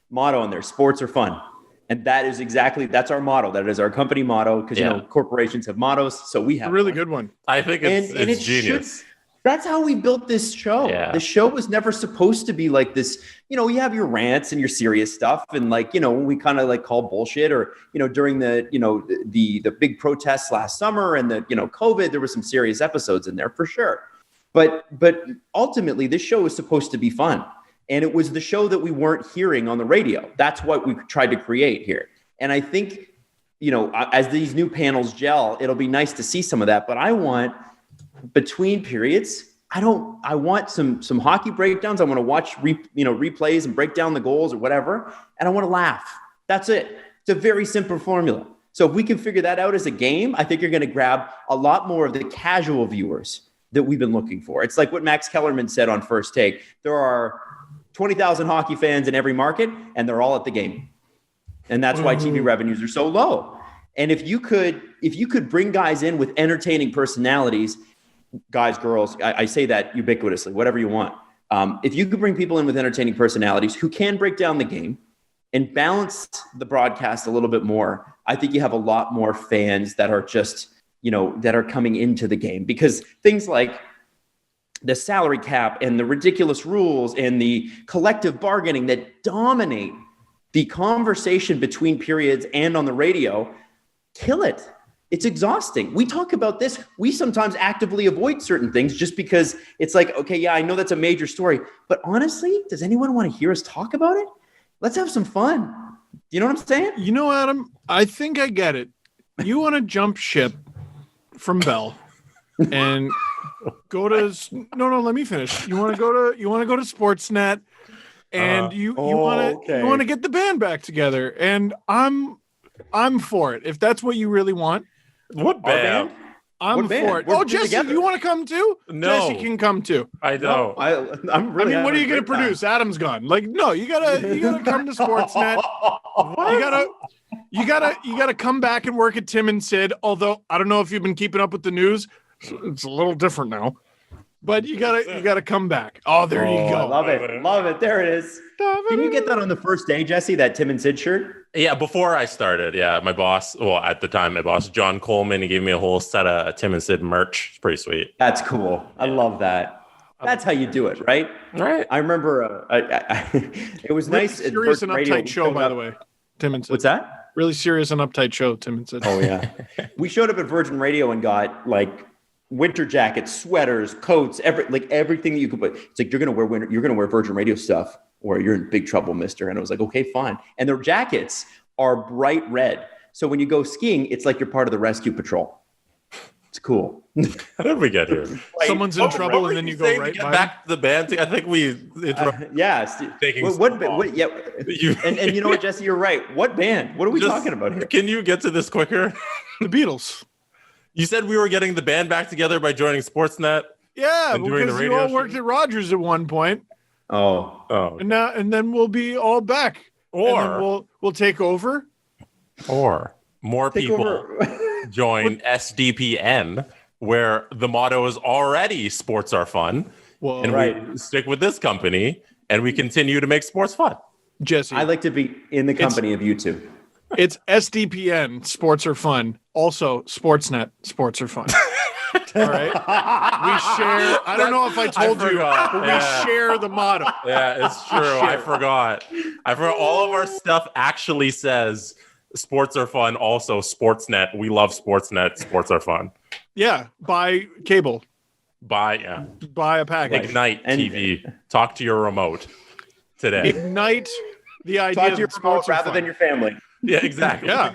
motto in there: sports are fun. And that's our motto. That is our company motto, because corporations have mottos, so we have a really good one. I think it's genius. That's how we built this show. Yeah. The show was never supposed to be like this. You have your rants and your serious stuff, and we kind of like call bullshit, or during the the big protests last summer and the COVID, there were some serious episodes in there for sure. But ultimately, this show was supposed to be fun. And it was the show that we weren't hearing on the radio. That's what we tried to create here. And I think, as these new panels gel, it'll be nice to see some of that. But I want, between periods, I want some hockey breakdowns. I want to watch replays and break down the goals or whatever. And I want to laugh. That's it. It's a very simple formula. So if we can figure that out as a game, I think you're going to grab a lot more of the casual viewers that we've been looking for. It's like what Max Kellerman said on First Take. There are 20,000 hockey fans in every market, and they're all at the game. And that's why TV revenues are so low. And if you could bring guys in with entertaining personalities, guys, girls, I say that ubiquitously, whatever you want. If you could bring people in with entertaining personalities who can break down the game and balance the broadcast a little bit more, I think you have a lot more fans that are just, that are coming into the game, because things like the salary cap and the ridiculous rules and the collective bargaining that dominate the conversation between periods and on the radio kill it. It's exhausting. We talk about this. We sometimes actively avoid certain things just because it's like, okay, yeah, I know that's a major story, but honestly, does anyone want to hear us talk about it? Let's have some fun. You know what I'm saying? Adam, I think I get it. You want to jump ship from Bell and go to let me finish. You want to go to Sportsnet, and you want to get the band back together, and I'm for it. If that's what you really want. What band? I'm for it. Oh, Jesse, you want to come too? No. Jesse can come too. I don't. I'm really. what are you going to produce? Adam's gone. Like, no, you gotta come to Sportsnet. You gotta come back and work at Tim and Sid. Although I don't know if you've been keeping up with the news. It's a little different now. But you gotta come back. Oh, there you go. Love it. There it is. Can you get that on the first day, Jesse? That Tim and Sid shirt? Yeah, before I started, my boss, at the time, John Coleman, he gave me a whole set of Tim and Sid merch. It's pretty sweet. That's cool. I love that. That's how you do it, right? Right. I remember it was really nice. Serious and uptight show, by the way. Tim and Sid. What's that? Really serious and uptight show, Tim and Sid. Oh, yeah. We showed up at Virgin Radio and got winter jackets, sweaters, coats, everything that you could put. It's like, you're gonna wear Virgin Radio stuff, or you're in big trouble, mister. And I was like, okay, fine. And their jackets are bright red, so when you go skiing, it's like you're part of the rescue patrol. It's cool. How did we get here? Someone's in trouble, and then you go right back to the band. I think we interrupted. What? Yeah. And you know what, Jesse, you're right. What band? What are we talking about here? Can you get to this quicker? The Beatles. You said we were getting the band back together by joining Sportsnet. Yeah, and doing because the you all worked at Rogers at one point. Oh. And then we'll be all back. Or we'll take over. Or more people join SDPN, where the motto is already sports are fun. Well, and we stick with this company and we continue to make sports fun. Jesse, I like to be in the company of you two. It's SDPN, sports are fun. Also, Sportsnet, sports are fun. All right. We share. I don't know if I told you, but we share the motto. Yeah, it's true. I forgot. All of our stuff actually says sports are fun. Also, Sportsnet. We love Sportsnet. Sports are fun. Yeah. Buy cable. Buy a package. Ignite TV. Talk to your remote today. Ignite the idea. Talk to your remote rather than your family. Yeah, exactly. Yeah.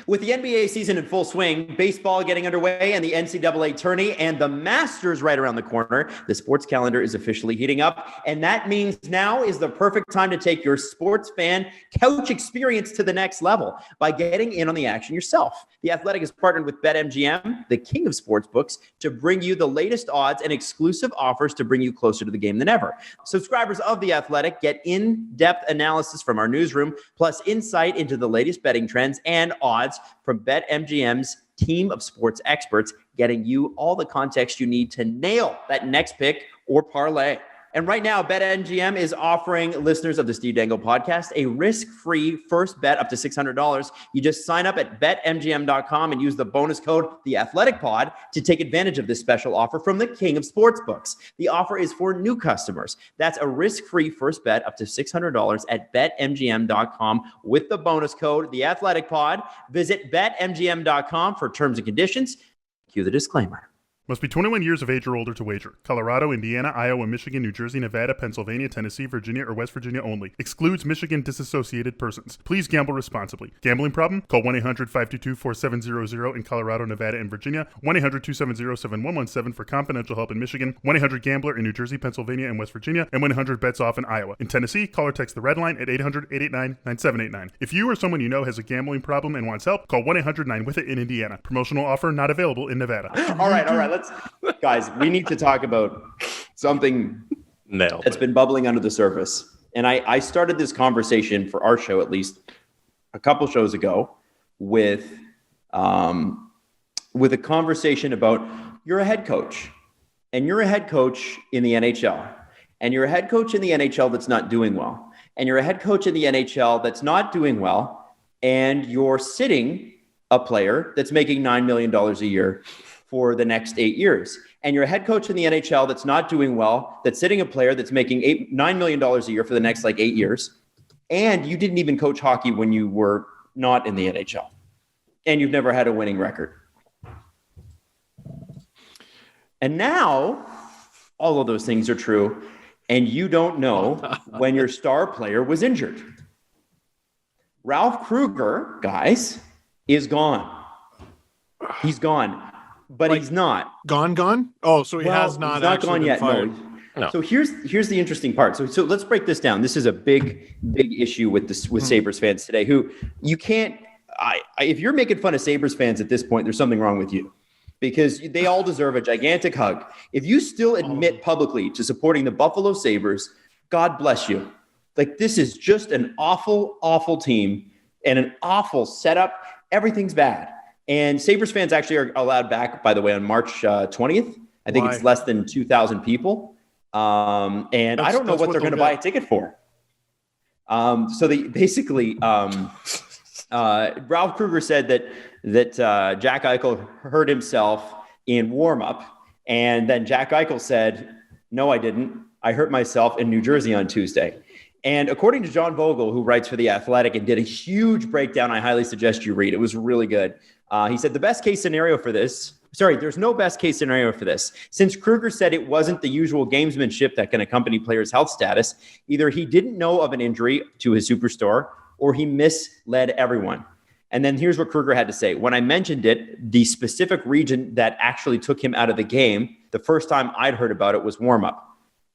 With the NBA season in full swing, baseball getting underway, and the NCAA tourney and the Masters right around the corner, the sports calendar is officially heating up. And that means now is the perfect time to take your sports fan couch experience to the next level by getting in on the action yourself. The Athletic has partnered with BetMGM, the king of sportsbooks, to bring you the latest odds and exclusive offers to bring you closer to the game than ever. Subscribers of The Athletic get in-depth analysis from our newsroom, plus insight into the latest betting trends and odds from BetMGM's team of sports experts, getting you all the context you need to nail that next pick or parlay. And right now, BetMGM is offering listeners of the Steve Dangle podcast a risk-free first bet up to $600. You just sign up at betmgm.com and use the bonus code TheAthleticPod to take advantage of this special offer from the king of sportsbooks. The offer is for new customers. That's a risk-free first bet up to $600 at betmgm.com with the bonus code TheAthleticPod. Visit betmgm.com for terms and conditions. Cue the disclaimer. Must be 21 years of age or older to wager. Colorado, Indiana, Iowa, Michigan, New Jersey, Nevada, Pennsylvania, Tennessee, Virginia, or West Virginia only. Excludes Michigan disassociated persons. Please gamble responsibly. Gambling problem? Call 1-800-522-4700 in Colorado, Nevada, and Virginia. 1-800-270-7117 for confidential help in Michigan. 1-800-GAMBLER in New Jersey, Pennsylvania, and West Virginia. And 1-800-BETS-OFF in Iowa. In Tennessee, call or text the red line at 800-889-9789. If you or someone you know has a gambling problem and wants help, call 1-800-9-WITH-IT in Indiana. Promotional offer not available in Nevada. All right. Guys, we need to talk about something that's been bubbling under the surface. And I started this conversation for our show, at least a couple shows ago, with a conversation about you're a head coach, and you're a head coach in the NHL, and you're a head coach in the NHL that's not doing well, and you're a head coach in the NHL that's not doing well, and you're sitting a player that's making $9 million a year for the next 8 years. And you're a head coach in the NHL that's not doing well, that's sitting a player that's making $9 million a year for the next 8 years. And you didn't even coach hockey when you were not in the NHL. And you've never had a winning record. And now all of those things are true. And you don't know when your star player was injured. Ralph Krueger, guys, is gone. He's gone. But he's not gone. Oh, so he has not. He's not gone yet. No. So here's the interesting part. So let's break this down. This is a big issue with Sabres fans today. Who you can't. If you're making fun of Sabres fans at this point, there's something wrong with you, because they all deserve a gigantic hug. If you still admit publicly to supporting the Buffalo Sabres, God bless you. This is just an awful, awful team and an awful setup. Everything's bad. And Sabres fans actually are allowed back, by the way, on March 20th. I think it's less than 2,000 people. And I don't know what they're going to buy a ticket for. So they basically, Ralph Krueger said that Jack Eichel hurt himself in warm-up. And then Jack Eichel said, no, I didn't. I hurt myself in New Jersey on Tuesday. And according to John Vogel, who writes for The Athletic and did a huge breakdown, I highly suggest you read. It was really good. He said there's no best case scenario for this. Since Krueger said it wasn't the usual gamesmanship that can accompany players' health status, either he didn't know of an injury to his superstar or he misled everyone. And then here's what Krueger had to say. When I mentioned it, the specific region that actually took him out of the game, the first time I'd heard about it was warm-up.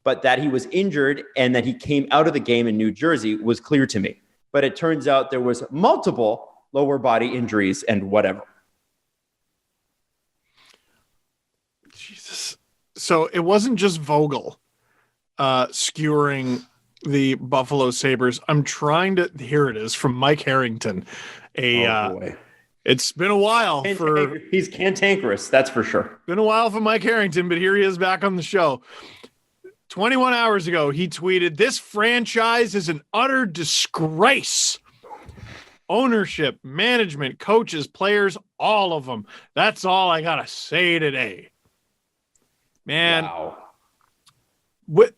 But that he was injured and that he came out of the game in New Jersey was clear to me. But it turns out there was multiple lower body injuries and whatever. Jesus. So it wasn't just Vogel skewering the Buffalo Sabres. I'm trying to, here it is, from Mike Harrington. It's been a while he's cantankerous, that's for sure. Been a while for Mike Harrington, but here he is back on the show. 21 hours ago, he tweeted, "This franchise is an utter disgrace. Ownership, management, coaches, players, all of them. That's all I got to say today." Man, wow. What?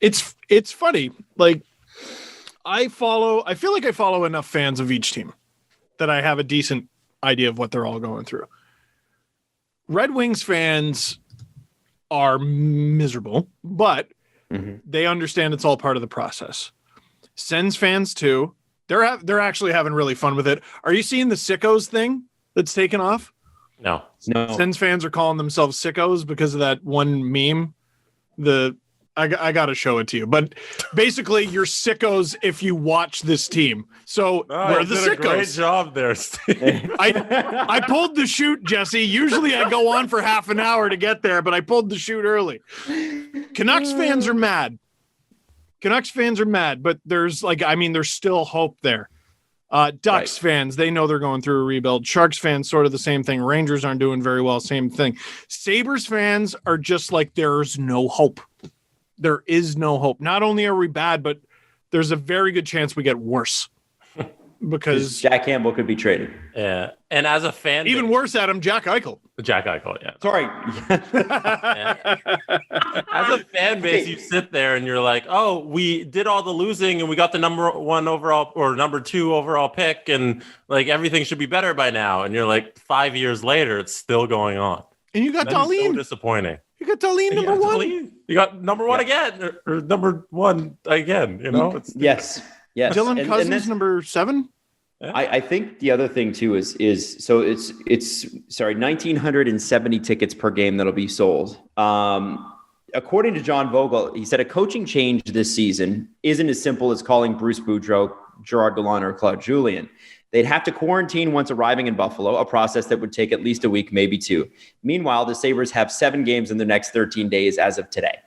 It's funny. I feel like I follow enough fans of each team that I have a decent idea of what they're all going through. Red Wings fans are miserable, but they understand it's all part of the process. Sens fans too. They're actually having really fun with it. Are you seeing the sickos thing that's taken off? No. Sens fans are calling themselves sickos because of that one meme. I got to show it to you, but basically you're sickos if you watch this team. So we're the sickos. Great job there, Steve. I pulled the chute, Jesse. Usually I go on for half an hour to get there, but I pulled the chute early. Canucks fans are mad. But there's still hope there. Ducks fans, they know they're going through a rebuild. Sharks fans, sort of the same thing. Rangers aren't doing very well, same thing. Sabres fans are just like, there's no hope. There is no hope. Not only are we bad, but there's a very good chance we get worse. Because Jack Campbell could be traded. Yeah. And as a fan, even worse, Adam, Jack Eichel, yeah. Sorry. As a fan base, you sit there and you're like, oh, we did all the losing and we got the number 1 overall or number 2 overall pick, and everything should be better by now. And you're like, 5 years later, it's still going on. And you got That is so Darlene. disappointing. You got Darlene number one. Darlene. You got number one again, or number one again. You know, Yes. Dylan Cousins that's, number 7. I think the other thing too is so it's 1,970 tickets per game that'll be sold. According to John Vogel, he said a coaching change this season isn't as simple as calling Bruce Boudreau, Gerard Gallant, or Claude Julien. They'd have to quarantine once arriving in Buffalo, a process that would take at least a week, maybe 2. Meanwhile, the Sabres have 7 games in the next 13 days as of today.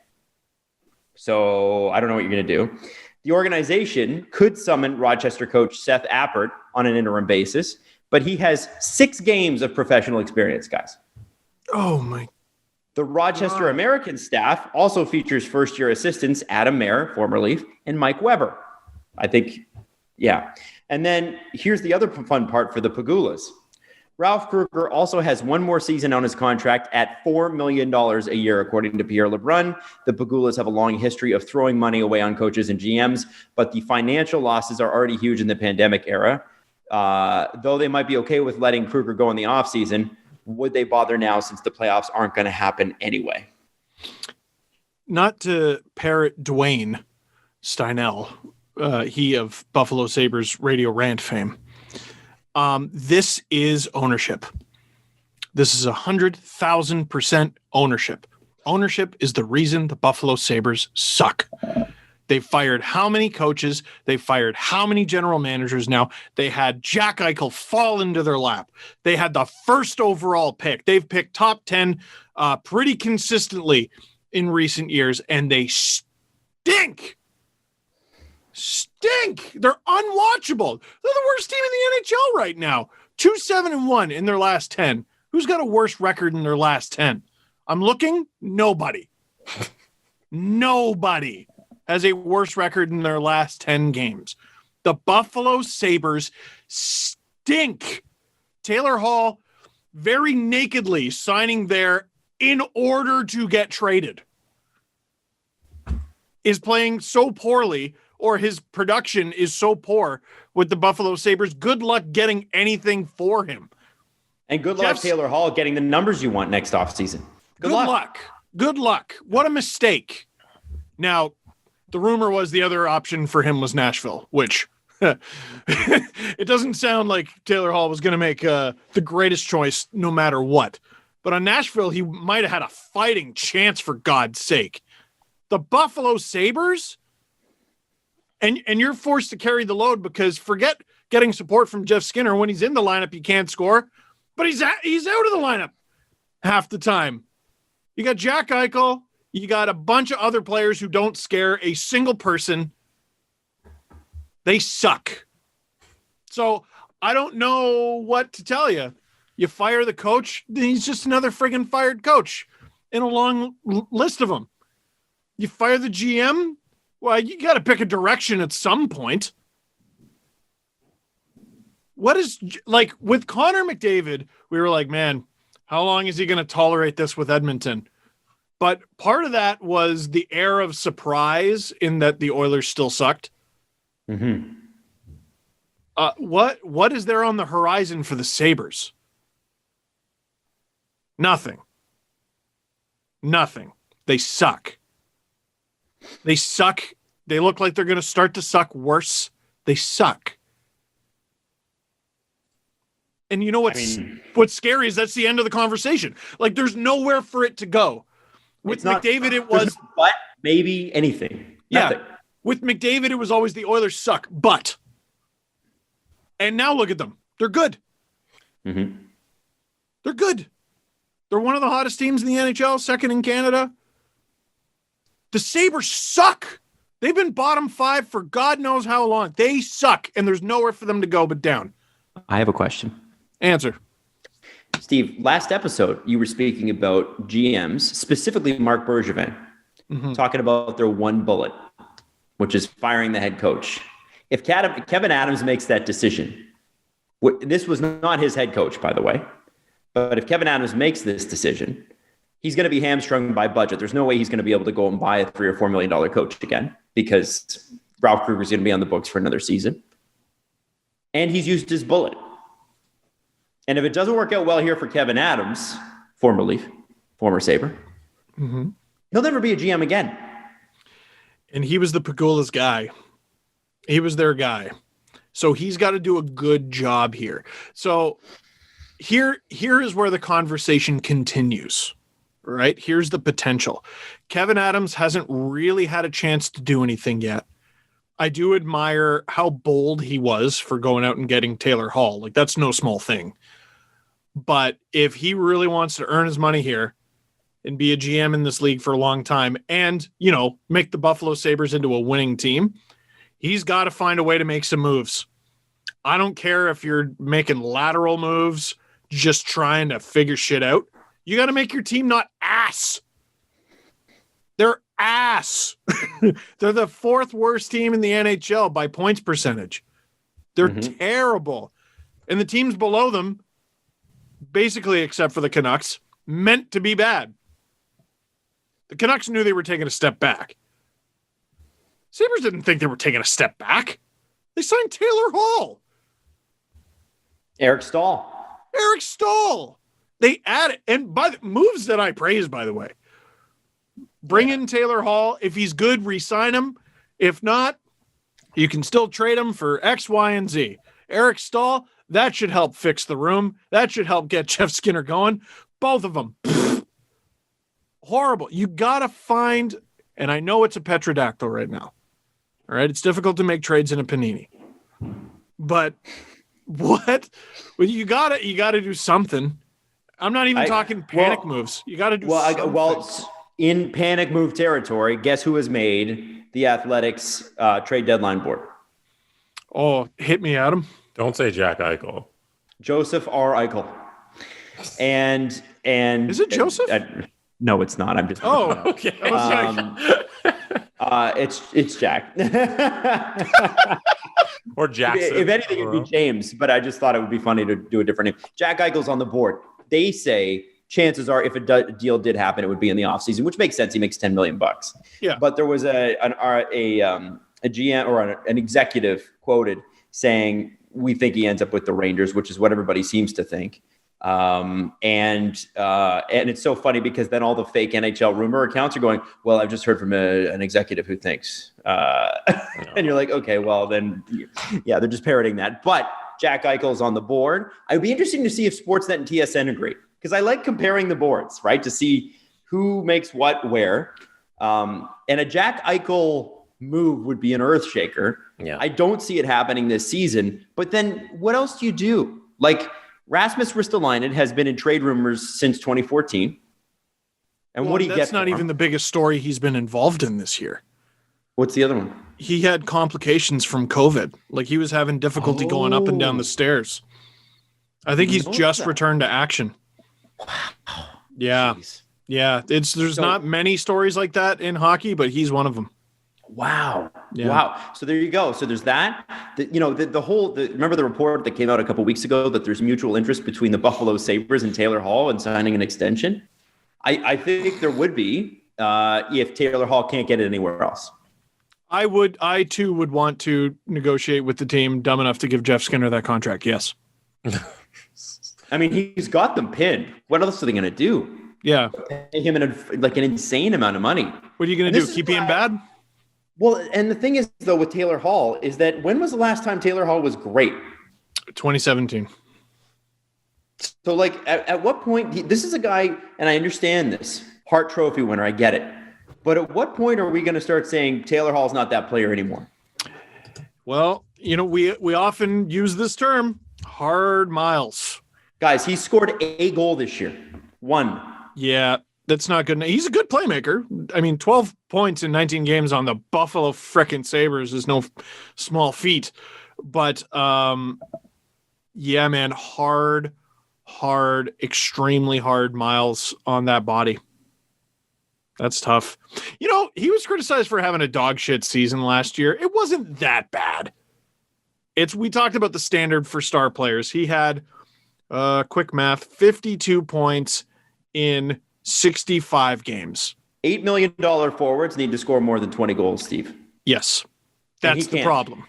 So I don't know what you're going to do. The organization could summon Rochester coach Seth Appert on an interim basis, but he has 6 games of professional experience, guys. Oh, my. The Rochester American staff also features first-year assistants Adam Mayer, former Leaf, and Mike Weber. I think, yeah. And then here's the other fun part for the Pagulas. Ralph Kruger also has 1 more season on his contract at $4 million a year, according to Pierre LeBrun. The Pagulas have a long history of throwing money away on coaches and GMs, but the financial losses are already huge in the pandemic era. Though they might be okay with letting Kruger go in the offseason, would they bother now since the playoffs aren't going to happen anyway? Not to parrot Dwayne Steinel, he of Buffalo Sabres radio rant fame. This is ownership. This is 100,000% ownership. Ownership is the reason the Buffalo Sabres suck. They fired how many coaches? They fired how many general managers now? They had Jack Eichel fall into their lap. They had the first overall pick. They've picked top 10 pretty consistently in recent years, and they stink. They're unwatchable. They're the worst team in the NHL right now. 2-7-1 in their last 10. Who's got a worse record in their last 10? I'm looking. Nobody. Nobody has a worse record in their last 10 games. The Buffalo Sabres stink. Taylor Hall very nakedly signing there in order to get traded is playing so poorly, or his production is so poor with the Buffalo Sabres. Good luck getting anything for him. And good luck, Taylor Hall, getting the numbers you want next offseason. Good luck. Good luck. What a mistake. Now, the rumor was the other option for him was Nashville, which it doesn't sound like Taylor Hall was going to make the greatest choice no matter what. But on Nashville, he might have had a fighting chance, for God's sake. The Buffalo Sabres? And you're forced to carry the load because forget getting support from Jeff Skinner. When he's in the lineup, you can't score. But he's out of the lineup half the time. You got Jack Eichel. You got a bunch of other players who don't scare a single person. They suck. So I don't know what to tell you. You fire the coach, then he's just another friggin' fired coach in a long list of them. You fire the GM, well, you got to pick a direction at some point. What is, like, with Connor McDavid, we were like, man, how long is he going to tolerate this with Edmonton? But part of that was the air of surprise in that the Oilers still sucked. Mm-hmm. What is there on the horizon for the Sabres? Nothing. They suck. They suck. They look like they're going to start to suck worse. They suck. And you know what's scary is that's the end of the conversation. Like, there's nowhere for it to go. With McDavid, it was... But maybe anything. Nothing. Yeah. With McDavid, it was always the Oilers suck, but... And now look at them. They're good. Mm-hmm. They're good. They're one of the hottest teams in the NHL, second in Canada. The Sabres suck. They've been bottom 5 for God knows how long. They suck, and there's nowhere for them to go but down. I have a question. Answer. Steve, last episode, you were speaking about GMs, specifically Mark Bergevin, talking about their one bullet, which is firing the head coach. If Kevin Adams makes that decision, this was not his head coach, by the way, but if Kevin Adams makes this decision, he's going to be hamstrung by budget. There's no way he's going to be able to go and buy a $3 or $4 million coach again because Ralph Kruger's going to be on the books for another season. And he's used his bullet. And if it doesn't work out well here for Kevin Adams, former Leaf, former Sabre. Mm-hmm. He'll never be a GM again. And he was the Pegula's guy. He was their guy. So he's got to do a good job here. So here is where the conversation continues, right? Here's the potential. Kevin Adams hasn't really had a chance to do anything yet. I do admire how bold he was for going out and getting Taylor Hall. Like, that's no small thing. But if he really wants to earn his money here and be a GM in this league for a long time and, make the Buffalo Sabres into a winning team, he's got to find a way to make some moves. I don't care if you're making lateral moves, just trying to figure shit out. You got to make your team not ass. They're ass. They're the fourth worst team in the NHL by points percentage. They're terrible. And the teams below them, basically except for the Canucks, meant to be bad. The Canucks knew they were taking a step back. Sabres didn't think they were taking a step back. They signed Taylor Hall. Eric Stahl. They added, and by the moves that I praise, by the way. Bring in Taylor Hall. If he's good, re-sign him. If not, you can still trade him for X, Y, and Z. Eric Stahl, that should help fix the room. That should help get Jeff Skinner going. Both of them. Horrible. You got to find, and I know it's a petrodactyl right now. All right. It's difficult to make trades in a panini. But what? Well, you gotta do something. I'm not even talking panic moves. You got to do something. In panic move territory, guess who has made the Athletics trade deadline board? Oh, hit me, Adam. Don't say Jack Eichel. Joseph R. Eichel. And is it Joseph? No, it's not. I'm just. Oh, okay. It's Jack. Or Jackson. If anything, it'd be James. But I just thought it would be funny to do a different name. Jack Eichel's on the board. They say chances are, if a deal did happen, it would be in the offseason, which makes sense. He makes $10 million. Yeah. But there was a GM or an executive quoted saying, "We think he ends up with the Rangers," which is what everybody seems to think. And it's so funny because then all the fake NHL rumor accounts are going, "Well, I've just heard from an executive who thinks," and you're like, okay, well then, yeah, they're just parroting that. But Jack Eichel's on the board. I'd be interesting to see if Sportsnet and TSN agree, because I like comparing the boards, right, to see who makes what where. And a Jack Eichel move would be an earth shaker. Yeah. I don't see it happening this season. But then what else do you do? Like, Rasmus Ristolainen has been in trade rumors since 2014. And what do you get? That's not even the biggest story he's been involved in this year. What's the other one? He had complications from COVID. Like, he was having difficulty going up and down the stairs. I think he's just returned to action. Wow. Yeah. Jeez. Yeah. There's not many stories like that in hockey, but he's one of them. Wow. Yeah. Wow. So there you go. So there's that. Remember the report that came out a couple of weeks ago that there's mutual interest between the Buffalo Sabres and Taylor Hall in signing an extension? I think there would be if Taylor Hall can't get it anywhere else. I too would want to negotiate with the team dumb enough to give Jeff Skinner that contract. Yes. I mean, he's got them pinned. What else are they going to do? Yeah. Pay him an insane amount of money. What are you going to do? Keep being bad? Well, and the thing is, though, with Taylor Hall is that when was the last time Taylor Hall was great? 2017. So, at what point, this is a guy, and I understand this, Hart Trophy winner, I get it. But at what point are we going to start saying Taylor Hall's not that player anymore? Well, we often use this term, hard miles. Guys, he scored a goal this year. One. Yeah, that's not good. He's a good playmaker. I mean, 12 points in 19 games on the Buffalo frickin' Sabres is no small feat. But, yeah, man, hard, extremely hard miles on that body. That's tough. He was criticized for having a dog shit season last year. It wasn't that bad. We talked about the standard for star players. He had, quick math, 52 points in 65 games. $8 million forwards need to score more than 20 goals, Steve. Yes. That's the problem.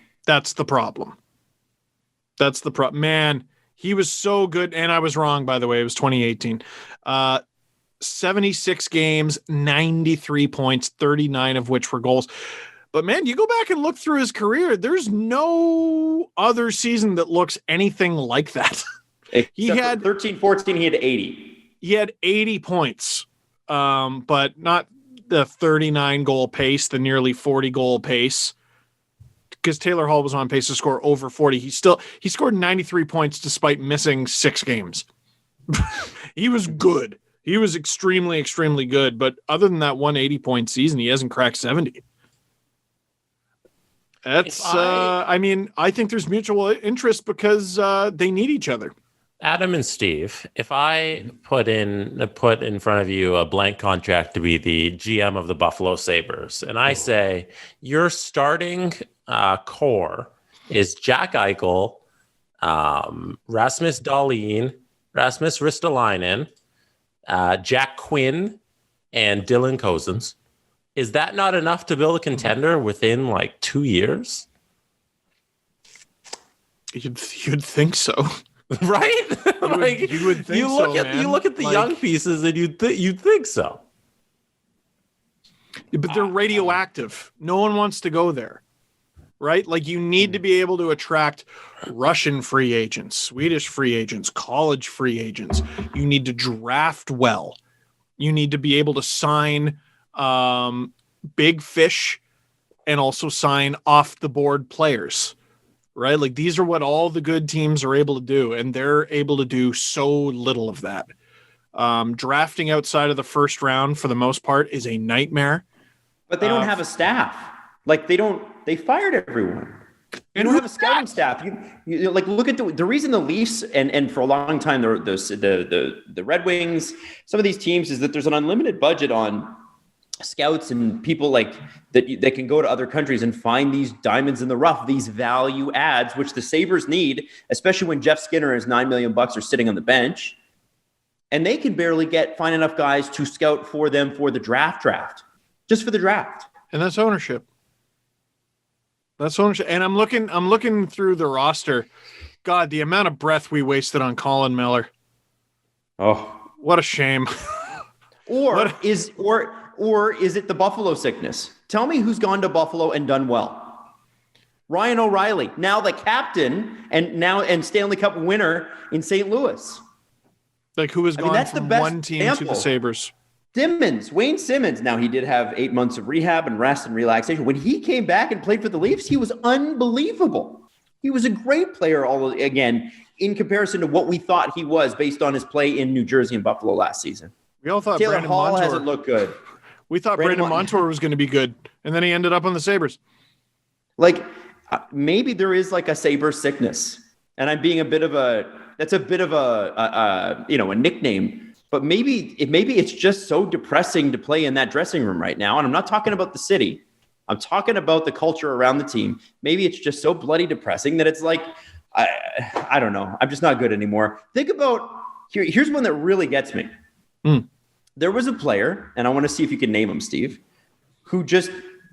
Man, He was so good, and I was wrong, by the way. It was 2018. 76 games, 93 points, 39 of which were goals. But, man, you go back and look through his career, there's no other season that looks anything like that. He had 13-14, he had 80. He had 80 points, but not the 39-goal pace, the nearly 40-goal pace, because Taylor Hall was on pace to score over 40. He scored 93 points despite missing 6 games. He was good. He was extremely, extremely good. But other than that 180-point season, he hasn't cracked 70. That's, I think there's mutual interest because they need each other. Adam and Steve, if I put in front of you a blank contract to be the GM of the Buffalo Sabres, and I say your starting core is Jack Eichel, Rasmus Dahlin, Rasmus Ristolainen, Jack Quinn, and Dylan Cozens, is that not enough to build a contender within like 2 years? You'd think so. Right? You would think so, man. You look at the young pieces and you'd think so. But they're radioactive. No one wants to go there. Right? Like, you need to be able to attract Russian free agents, Swedish free agents, college free agents. You need to draft well. You need to be able to sign big fish and also sign off the board players. Right? Like, these are what all the good teams are able to do, and they're able to do so little of that. Drafting outside of the first round, for the most part, is a nightmare. But they don't have a staff. Like, they fired everyone. You don't have a scouting staff. You like, look at the reason the Leafs and for a long time the Red Wings, some of these teams, is that there's an unlimited budget on scouts and people like that can go to other countries and find these diamonds in the rough, these value adds, which the Sabres need, especially when Jeff Skinner and his $9 million are sitting on the bench, and they can barely find enough guys to scout for them for the draft, just for the draft. And that's ownership. And I'm looking through the roster. God, the amount of breath we wasted on Colin Miller. Oh, what a shame. Or is it the Buffalo sickness? Tell me who's gone to Buffalo and done well. Ryan O'Reilly, now the captain and Stanley Cup winner in St. Louis. Like, who has gone from one team example. To the Sabres? Wayne Simmons. Now, he did have 8 months of rehab and rest and relaxation. When he came back and played for the Leafs, he was unbelievable. He was a great player, again, in comparison to what we thought he was based on his play in New Jersey and Buffalo last season. We all thought Taylor Brandon Hall Montour hasn't looked good. We thought Brandon Montour was going to be good, and then he ended up on the Sabres. Like, maybe there is like a Sabres sickness, and I'm being a nickname. But maybe it's just so depressing to play in that dressing room right now. And I'm not talking about the city. I'm talking about the culture around the team. Maybe it's just so bloody depressing that it's like, I don't know. I'm just not good anymore. Think about, here's one that really gets me. There was a player, and I want to see if you can name him, Steve, who just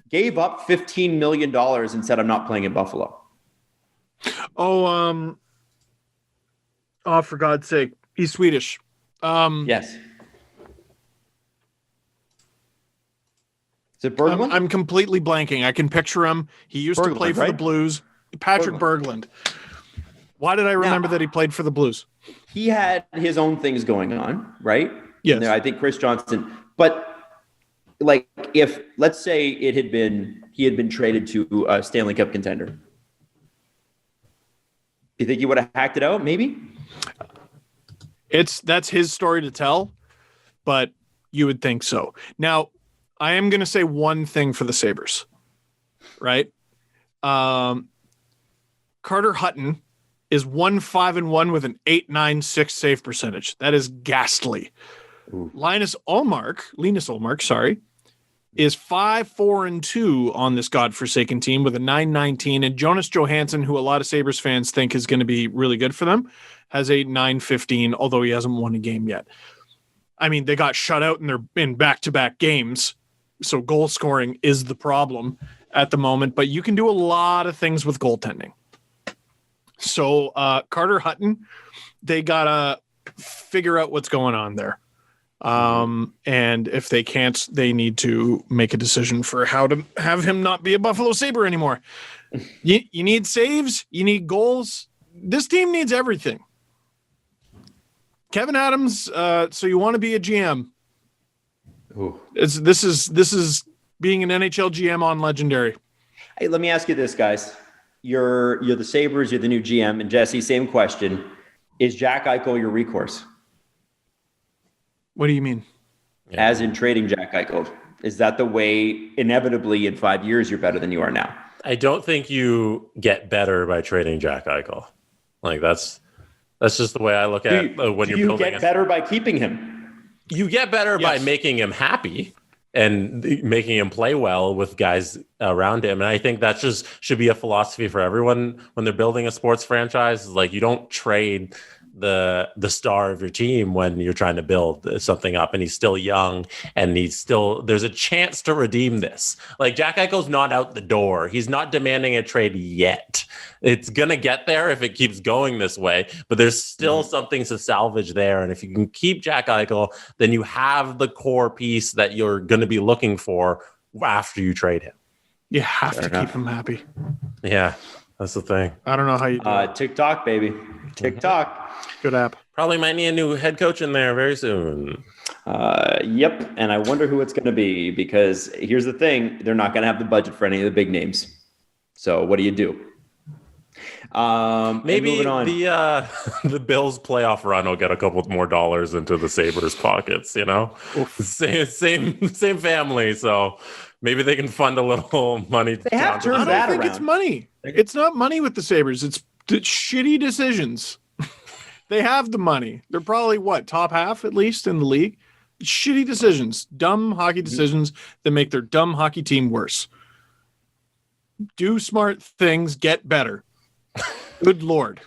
gave up $15 million and said, I'm not playing in Buffalo. Oh, for God's sake. He's Swedish. Yes. Is it Berglund? I'm completely blanking. I can picture him. He used to play for the Blues. Patrick Berglund. Why did I remember that he played for the Blues? He had his own things going on, right? Yes. I think Chris Johnston. But like, if let's say he had been traded to a Stanley Cup contender, do you think he would have hacked it out? Maybe. That's his story to tell, but you would think so. Now, I am going to say one thing for the Sabres, right? Carter Hutton is 1-5-1 with an .896 save percentage. That is ghastly. Ooh. Linus Ullmark, is 5-4-2 on this godforsaken team with a .919, and Jonas Johansson, who a lot of Sabres fans think is going to be really good for them, has a .915, although he hasn't won a game yet. I mean, they got shut out in back-to-back games, so goal scoring is the problem at the moment, but you can do a lot of things with goaltending. So Carter Hutton, they gotta figure out what's going on there. And if they can't, they need to make a decision for how to have him not be a Buffalo Sabre anymore. You need saves, you need goals. This team needs everything. Kevin Adams, so you want to be a GM. This is being an NHL GM on Legendary. Hey, let me ask you this, guys. You're the Sabres, you're the new GM, and Jesse, same question. Is Jack Eichel your recourse? What do you mean? As in trading Jack Eichel. Is that the way, inevitably, in 5 years, you're better than you are now? I don't think you get better by trading Jack Eichel. Like that's just the way I look at when you're building. You get better by keeping him. You get better by making him happy and making him play well with guys around him. And I think that just should be a philosophy for everyone when they're building a sports franchise. Like, you don't trade the star of your team when you're trying to build something up, and he's still young, and there's a chance to redeem this. Like, Jack Eichel's not out the door. He's not demanding a trade yet. It's gonna get there if it keeps going this way, but there's still something to salvage there. And if you can keep Jack Eichel, then you have the core piece that you're gonna be looking for after you trade him. You have to keep him happy. Yeah, that's the thing. I don't know how you do it. TikTok, baby. TikTok. Good app. Probably might need a new head coach in there very soon. Yep. And I wonder who it's going to be, because here's the thing. They're not going to have the budget for any of the big names. So what do you do? Maybe the Bills playoff run will get a couple more dollars into the Sabres pockets, you know? Same family. So maybe they can fund a little money. They have turned I that don't think around. it's money. It's not money with the Sabres. It's shitty decisions. They have the money. They're probably top half at least in the league. Shitty decisions, dumb hockey decisions that make their dumb hockey team worse. Do smart things, get better. Good Lord.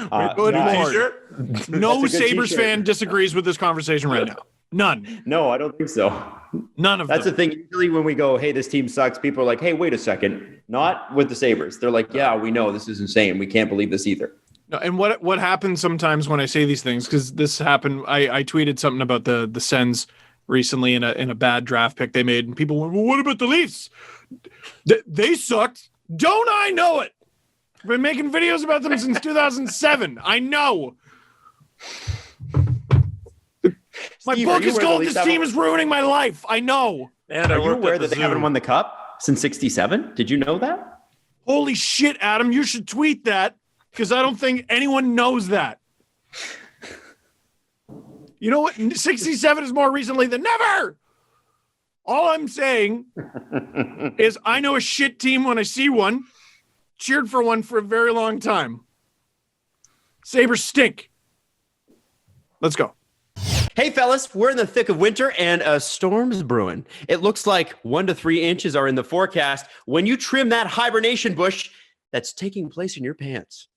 Good Lord. T-shirt? No Sabres t-shirt. fan disagrees with this conversation right now. None. No, I don't think so. None of That's them. the thing. Usually when we go, hey, this team sucks, people are like, hey, wait a second. Not with the Sabres. They're like, yeah, we know this is insane. We can't believe this either. No, and what happens sometimes when I say these things, because this happened, I tweeted something about the Sens recently in a bad draft pick they made, and people went, well, what about the Leafs? They sucked. Don't I know it? I've been making videos about them since 2007. I know. My Steve, book are you is aware called the This Leafs Team have- is Ruining My Life. I know. And Are you aware that they haven't won the Cup since 67? Did you know that? Holy shit, Adam, you should tweet that, because I don't think anyone knows that. You know what? 67 is more recently than never. All I'm saying is I know a shit team when I see one. Cheered for one for a very long time. Sabres stink. Let's go. Hey, fellas, we're in the thick of winter and a storm's brewing. It looks like 1 to 3 inches are in the forecast when you trim that hibernation bush that's taking place in your pants.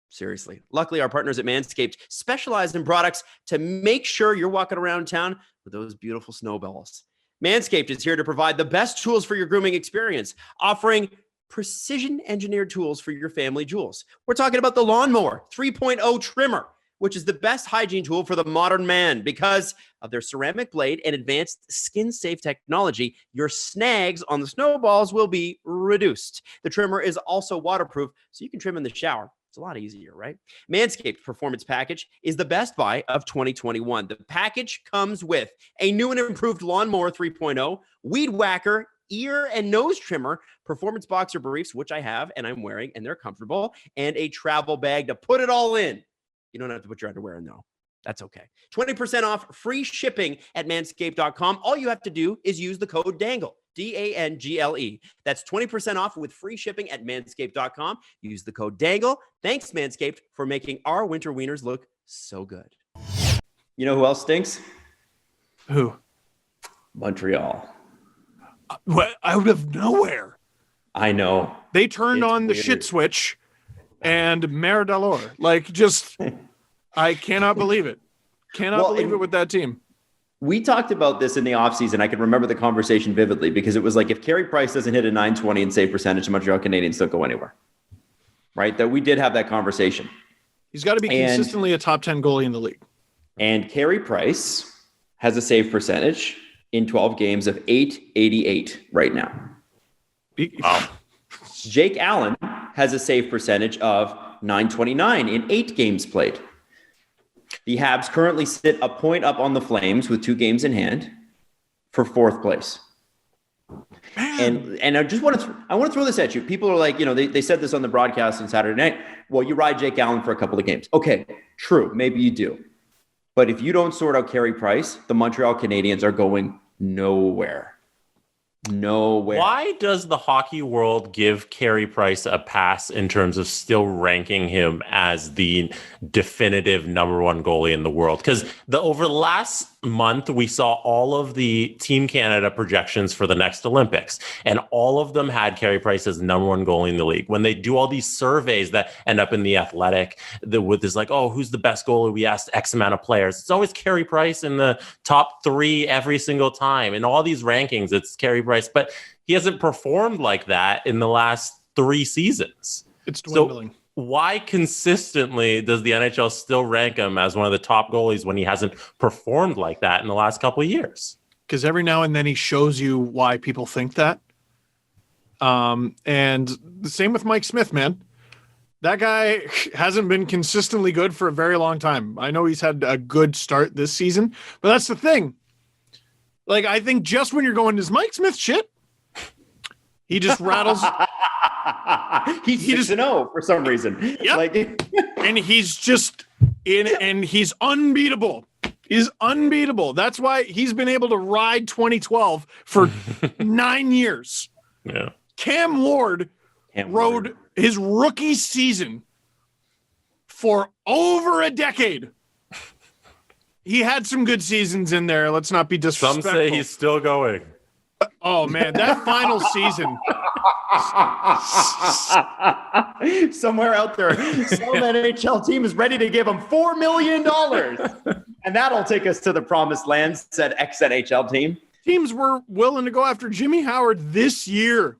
Seriously. Luckily, our partners at Manscaped specialize in products to make sure you're walking around town with those beautiful snowballs. Manscaped is here to provide the best tools for your grooming experience, offering precision-engineered tools for your family jewels. We're talking about the Lawnmower 3.0 trimmer, which is the best hygiene tool for the modern man. Because of their ceramic blade and advanced skin-safe technology, your snags on the snowballs will be reduced. The trimmer is also waterproof, so you can trim in the shower. It's a lot easier, right? Manscaped Performance Package is the best buy of 2021. The package comes with a new and improved Lawnmower 3.0, Weed Whacker, ear and nose trimmer, performance boxer briefs, which I have and I'm wearing, and they're comfortable, and a travel bag to put it all in. You don't have to put your underwear in, though. That's okay. 20% off, free shipping at manscaped.com. All you have to do is use the code DANGLE, DANGLE. That's 20% off with free shipping at manscaped.com. Use the code DANGLE. Thanks, Manscaped, for making our winter wieners look so good. You know who else stinks? Who? Montreal. What? Out of nowhere. I know. They turned It's on the weird. shit switch and Mare Delor. Like, just, I cannot believe it. Cannot believe it with that team. We talked about this in the offseason. I can remember the conversation vividly because it was like, if Carey Price doesn't hit a 920 in save percentage, the Montreal Canadiens don't go anywhere. right? That we did have that conversation. He's got to be consistently a top 10 goalie in the league. And Carey Price has a save percentage in 12 games of .888 right now. Wow. Jake Allen has a save percentage of .929 in 8 games played. The Habs currently sit a point up on the Flames with 2 games in hand for 4th place. And I just want to throw this at you. People are like, they said this on the broadcast on Saturday night. Well, you ride Jake Allen for a couple of games. Okay, true. Maybe you do. But if you don't sort out Carey Price, the Montreal Canadiens are going nowhere. Nowhere. Why does the hockey world give Carey Price a pass in terms of still ranking him as the definitive number 1 goalie in the world? Because over the last month, we saw all of the Team Canada projections for the next Olympics, and all of them had Carey Price as number 1 goalie in the league. When they do all these surveys that end up in The Athletic, with this like, oh, who's the best goalie? We asked X amount of players. It's always Carey Price in the top 3 every single time. In all these rankings, it's Carey Price. But he hasn't performed like that in the last 3 seasons. It's dwindling. So why consistently does the NHL still rank him as one of the top goalies when he hasn't performed like that in the last couple of years? Because every now and then he shows you why people think that. And the same with Mike Smith, man. That guy hasn't been consistently good for a very long time. I know he's had a good start this season, but that's the thing. Like, I think just when you're going, is Mike Smith shit? He just rattles. He's 6-0 for some reason. Yep. Like, and he's just and he's unbeatable. He's unbeatable. That's why he's been able to ride 2012 for 9 years. Yeah. Cam Ward rode his rookie season for over a decade. He had some good seasons in there. Let's not be disrespectful. Some say he's still going. Oh, man, that final season. Somewhere out there, some NHL team is ready to give him $4 million. And that'll take us to the promised land, said ex-NHL team. Teams were willing to go after Jimmy Howard this year.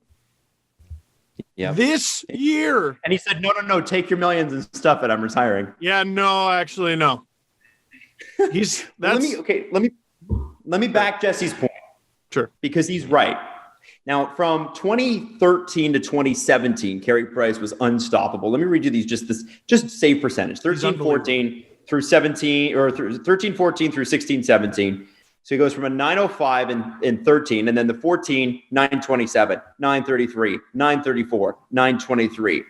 Yeah. This year. And he said, no, take your millions and stuff it. I'm retiring. Yeah, no, actually, no. Let me back Jesse's point. Sure. Because he's right. Now, from 2013 to 2017, Carey Price was unstoppable. Let me read you these, just save percentage. 13-14 through 17, or 13-14 through 16-17. So he goes from a 905 in 13, and then the 14, 927, 933, 934, 923.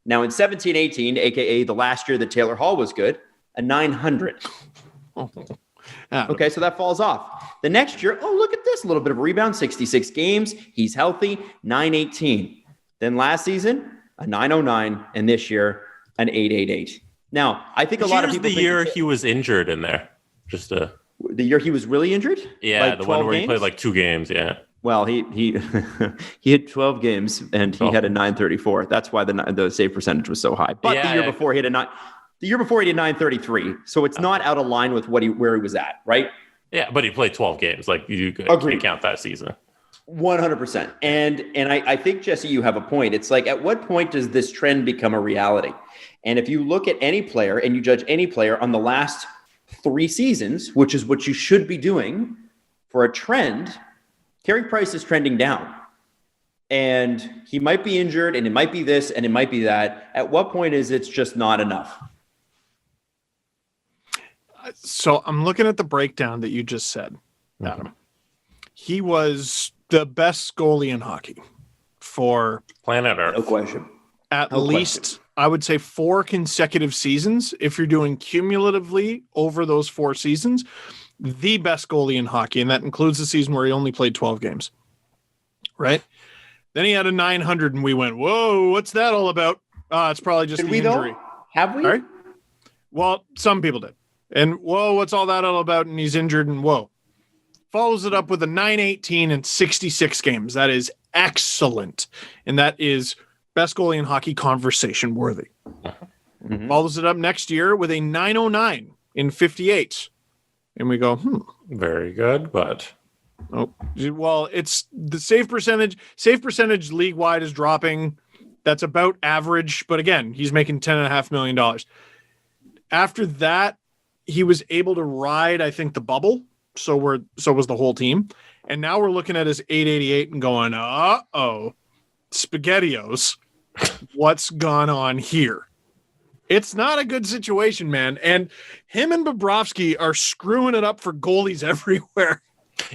Now in 17-18, aka the last year that Taylor Hall was good, a 900. Okay, so that falls off. The next year, look at this, a little bit of rebound, 66 games. He's healthy, 918. Then last season, a 909, and this year, an 888. Now, I think a lot of people the year he was injured in there. The year he was really injured? Yeah, like the one where games? he played like 2 games, yeah. Well, he he had 12 games and he had a 934. That's why the save percentage was so high. But the year before he had the year before he did 933. So it's not out of line with where he was at, right? Yeah, but he played 12 games. Like you can't count that season. 100%. And I think, Jesse, you have a point. It's like, at what point does this trend become a reality? And if you look at any player and you judge any player on the last 3 seasons, which is what you should be doing for a trend, Carey Price is trending down. And he might be injured, and it might be this, and it might be that. At what point is it's just not enough? So I'm looking at the breakdown that you just said, Adam. He was the best goalie in hockey for planet Earth. No question. At least, I would say 4 consecutive seasons. If you're doing cumulatively over those 4 seasons, the best goalie in hockey. And that includes the season where he only played 12 games. Right? Then he had a 900 and we went, whoa, what's that all about? It's probably just the injury. Though? Have we? All right? Well, some people did. And whoa, what's all that all about? And he's injured and whoa. Follows it up with a 918 in 66 games. That is excellent. And that is best goalie in hockey conversation worthy. Mm-hmm. Follows it up next year with a 909 in 58. And we go, Very good, but... Oh, well, it's the save percentage. Save percentage league-wide is dropping. That's about average. But again, he's making $10.5 million. After that, he was able to ride, I think, the bubble. So was the whole team. And now we're looking at his 888 and going, uh-oh, SpaghettiOs. What's gone on here? It's not a good situation, man. And him and Bobrovsky are screwing it up for goalies everywhere.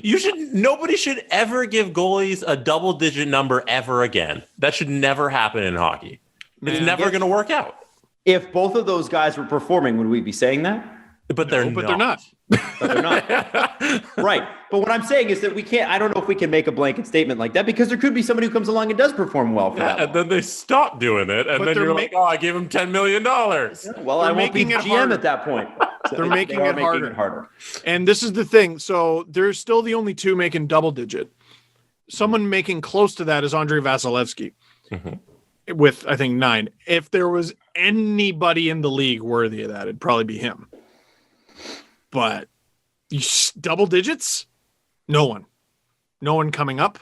Nobody should ever give goalies a double-digit number ever again. That should never happen in hockey. It's never going to work out. If both of those guys were performing, would we be saying that? But they're not. But they're not. Right. But what I'm saying is that we can't, I don't know if we can make a blanket statement like that, because there could be somebody who comes along and does perform well for that. And then they stop doing it. And then you're like, oh, I gave him $10 million. Well, I won't be GM at that point. So They're making it harder. And this is the thing. So there's still the only two making double digit. Someone making close to that is Andrei Vasilevsky with, I think, 9. If there was anybody in the league worthy of that, it'd probably be him. But double digits? No one coming up.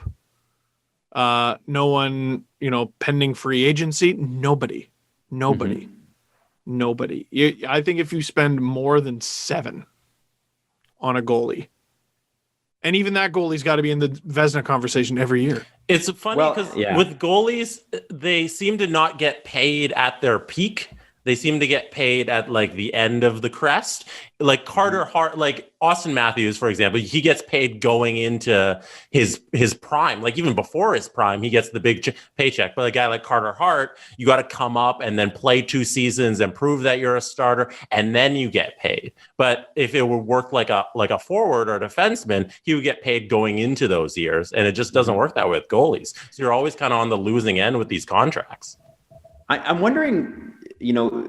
No one, pending free agency. Nobody. I think if you spend more than 7 on a goalie, and even that goalie's got to be in the Vezina conversation every year. It's funny because with goalies, they seem to not get paid at their peak. They seem to get paid at like the end of the crest. Like Carter Hart, like Austin Matthews, for example, he gets paid going into his prime. Like even before his prime, he gets the big paycheck. But a guy like Carter Hart, you got to come up and then play 2 seasons and prove that you're a starter, and then you get paid. But if it would work like a forward or a defenseman, he would get paid going into those years, and it just doesn't work that way with goalies. So you're always kind of on the losing end with these contracts. I'm wondering,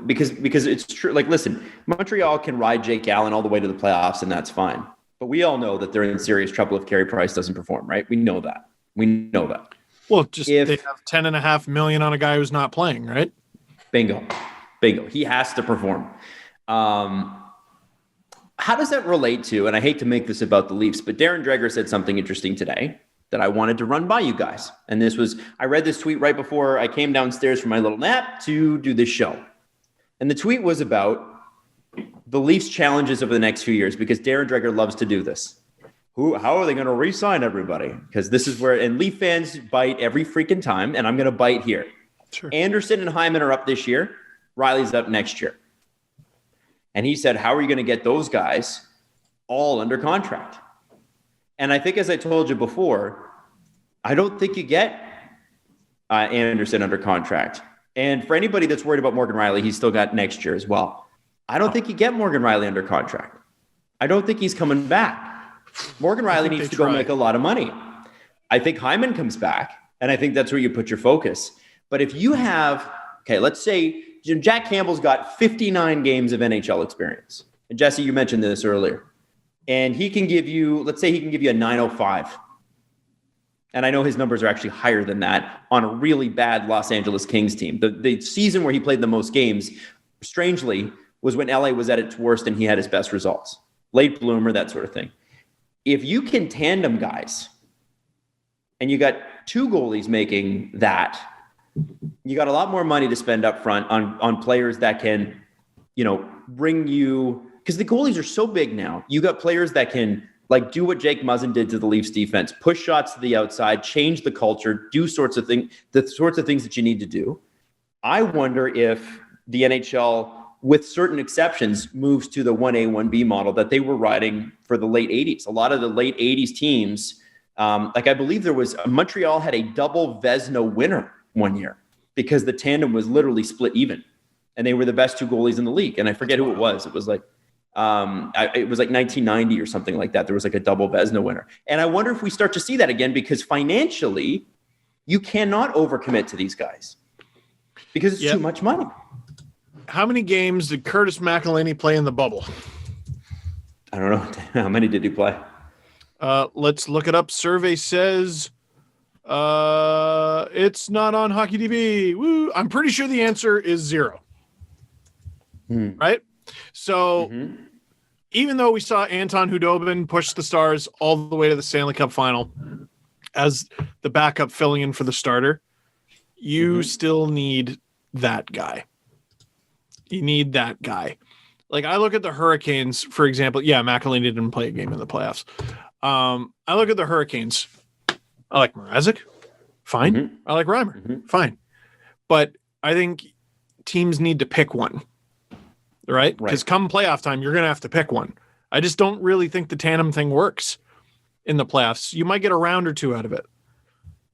because it's true. Like, listen, Montreal can ride Jake Allen all the way to the playoffs, and that's fine. But we all know that they're in serious trouble if Carey Price doesn't perform, right? We know that. Well, they have $10.5 million on a guy who's not playing, right? Bingo. He has to perform. How does that relate to, and I hate to make this about the Leafs, but Darren Dreger said something interesting today that I wanted to run by you guys. And I read this tweet right before I came downstairs from my little nap to do this show. And the tweet was about the Leafs challenges over the next few years, because Darren Dreger loves to do this. How are they going to re-sign everybody? Because this is where, and Leaf fans bite every freaking time, and I'm going to bite here. Sure. Anderson and Hyman are up this year. Riley's up next year. And he said, how are you going to get those guys all under contract? And I think, as I told you before, I don't think you get Anderson under contract. And for anybody that's worried about Morgan Riley, he's still got next year as well. I don't think you get Morgan Riley under contract. I don't think he's coming back. Morgan Riley needs to go make a lot of money. I think Hyman comes back, and I think that's where you put your focus. But if you have, let's say Jack Campbell's got 59 games of NHL experience. And Jesse, you mentioned this earlier. And he can give you, let's say he can give you a 905. And I know his numbers are actually higher than that on a really bad Los Angeles Kings team. The season where he played the most games, strangely, was when LA was at its worst and he had his best results. Late bloomer, that sort of thing. If you can tandem guys, and you got 2 goalies making that, you got a lot more money to spend up front on players that can, bring you, because the goalies are so big now. You got players that can do what Jake Muzzin did to the Leafs defense, push shots to the outside, change the culture, do the sorts of things that you need to do. I wonder if the NHL, with certain exceptions, moves to the 1A, 1B model that they were riding for the late 80s. A lot of the late 80s teams, I believe Montreal had a double Vezina winner one year because the tandem was literally split even. And they were the best 2 goalies in the league. And I forget who it was. It was it was 1990 or something like that. There was a double Vezina winner. And I wonder if we start to see that again, because financially, you cannot overcommit to these guys because it's too much money. How many games did Curtis McElhinney play in the bubble? I don't know. How many did he play? Let's look it up. Survey says it's not on HockeyDB. Woo! I'm pretty sure the answer is 0. Right? So even though we saw Anton Khudobin push the Stars all the way to the Stanley Cup final as the backup filling in for the starter, you still need that guy. You need that guy. Like, I look at the Hurricanes, for example. Yeah, McElhinney didn't play a game in the playoffs. I look at the Hurricanes. I like Mrazek. Fine. I like Reimer. Fine. But I think teams need to pick one. Right? Because come playoff time, you're going to have to pick one. I just don't really think the tandem thing works in the playoffs. You might get a round or two out of it.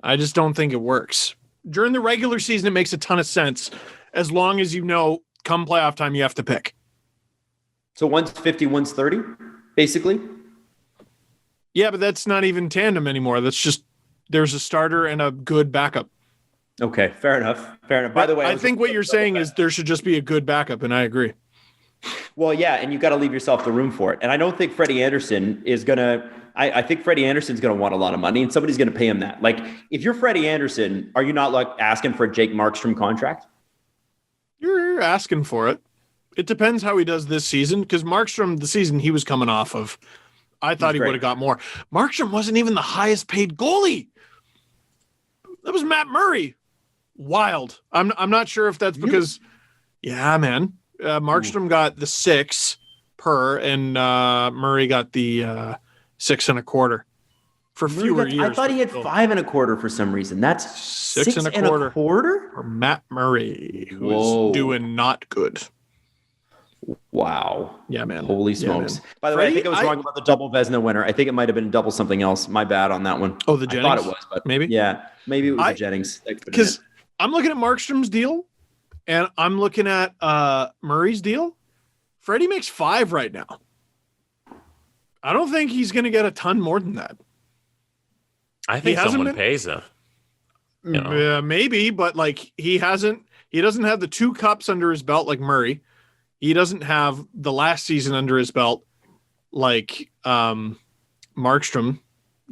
I just don't think it works. During the regular season, it makes a ton of sense as long as you know come playoff time, you have to pick. So one's 50, one's 30, basically? Yeah, but that's not even tandem anymore. That's just there's a starter and a good backup. Okay, fair enough. By the way, I think what you're saying is there should just be a good backup, and I agree. Well, yeah, and you got to leave yourself the room for it. And I don't think Freddie Anderson is going to – I think Freddie Anderson's going to want a lot of money, and somebody's going to pay him that. Like, if you're Freddie Anderson, are you not like asking for a Jake Markstrom contract? You're asking for it. It depends how he does this season, because Markstrom, the season he was coming off of, I thought he would have got more. Markstrom wasn't even the highest paid goalie. That was Matt Murray. Wild. I'm not sure if that's because – yeah, man. Markstrom got the 6 per, and Murray got the 6.25 for fewer years. I thought he had 5.25 for some reason. That's 6.25 for Matt Murray, who's doing not good. Wow. Yeah, man. Holy smokes. Yeah, man. By the way, I think I was wrong about the double Vezina winner. I think it might have been double something else. My bad on that one. Oh, the Jennings? I thought it was, but maybe. Yeah, maybe it was the Jennings. Because I'm looking at Markstrom's deal, and I'm looking at Murray's deal. Freddie makes 5 right now. I don't think he's going to get a ton more than that. I think someone pays him. You know? Maybe, but like he doesn't have the 2 cups under his belt like Murray. He doesn't have the last season under his belt like Markstrom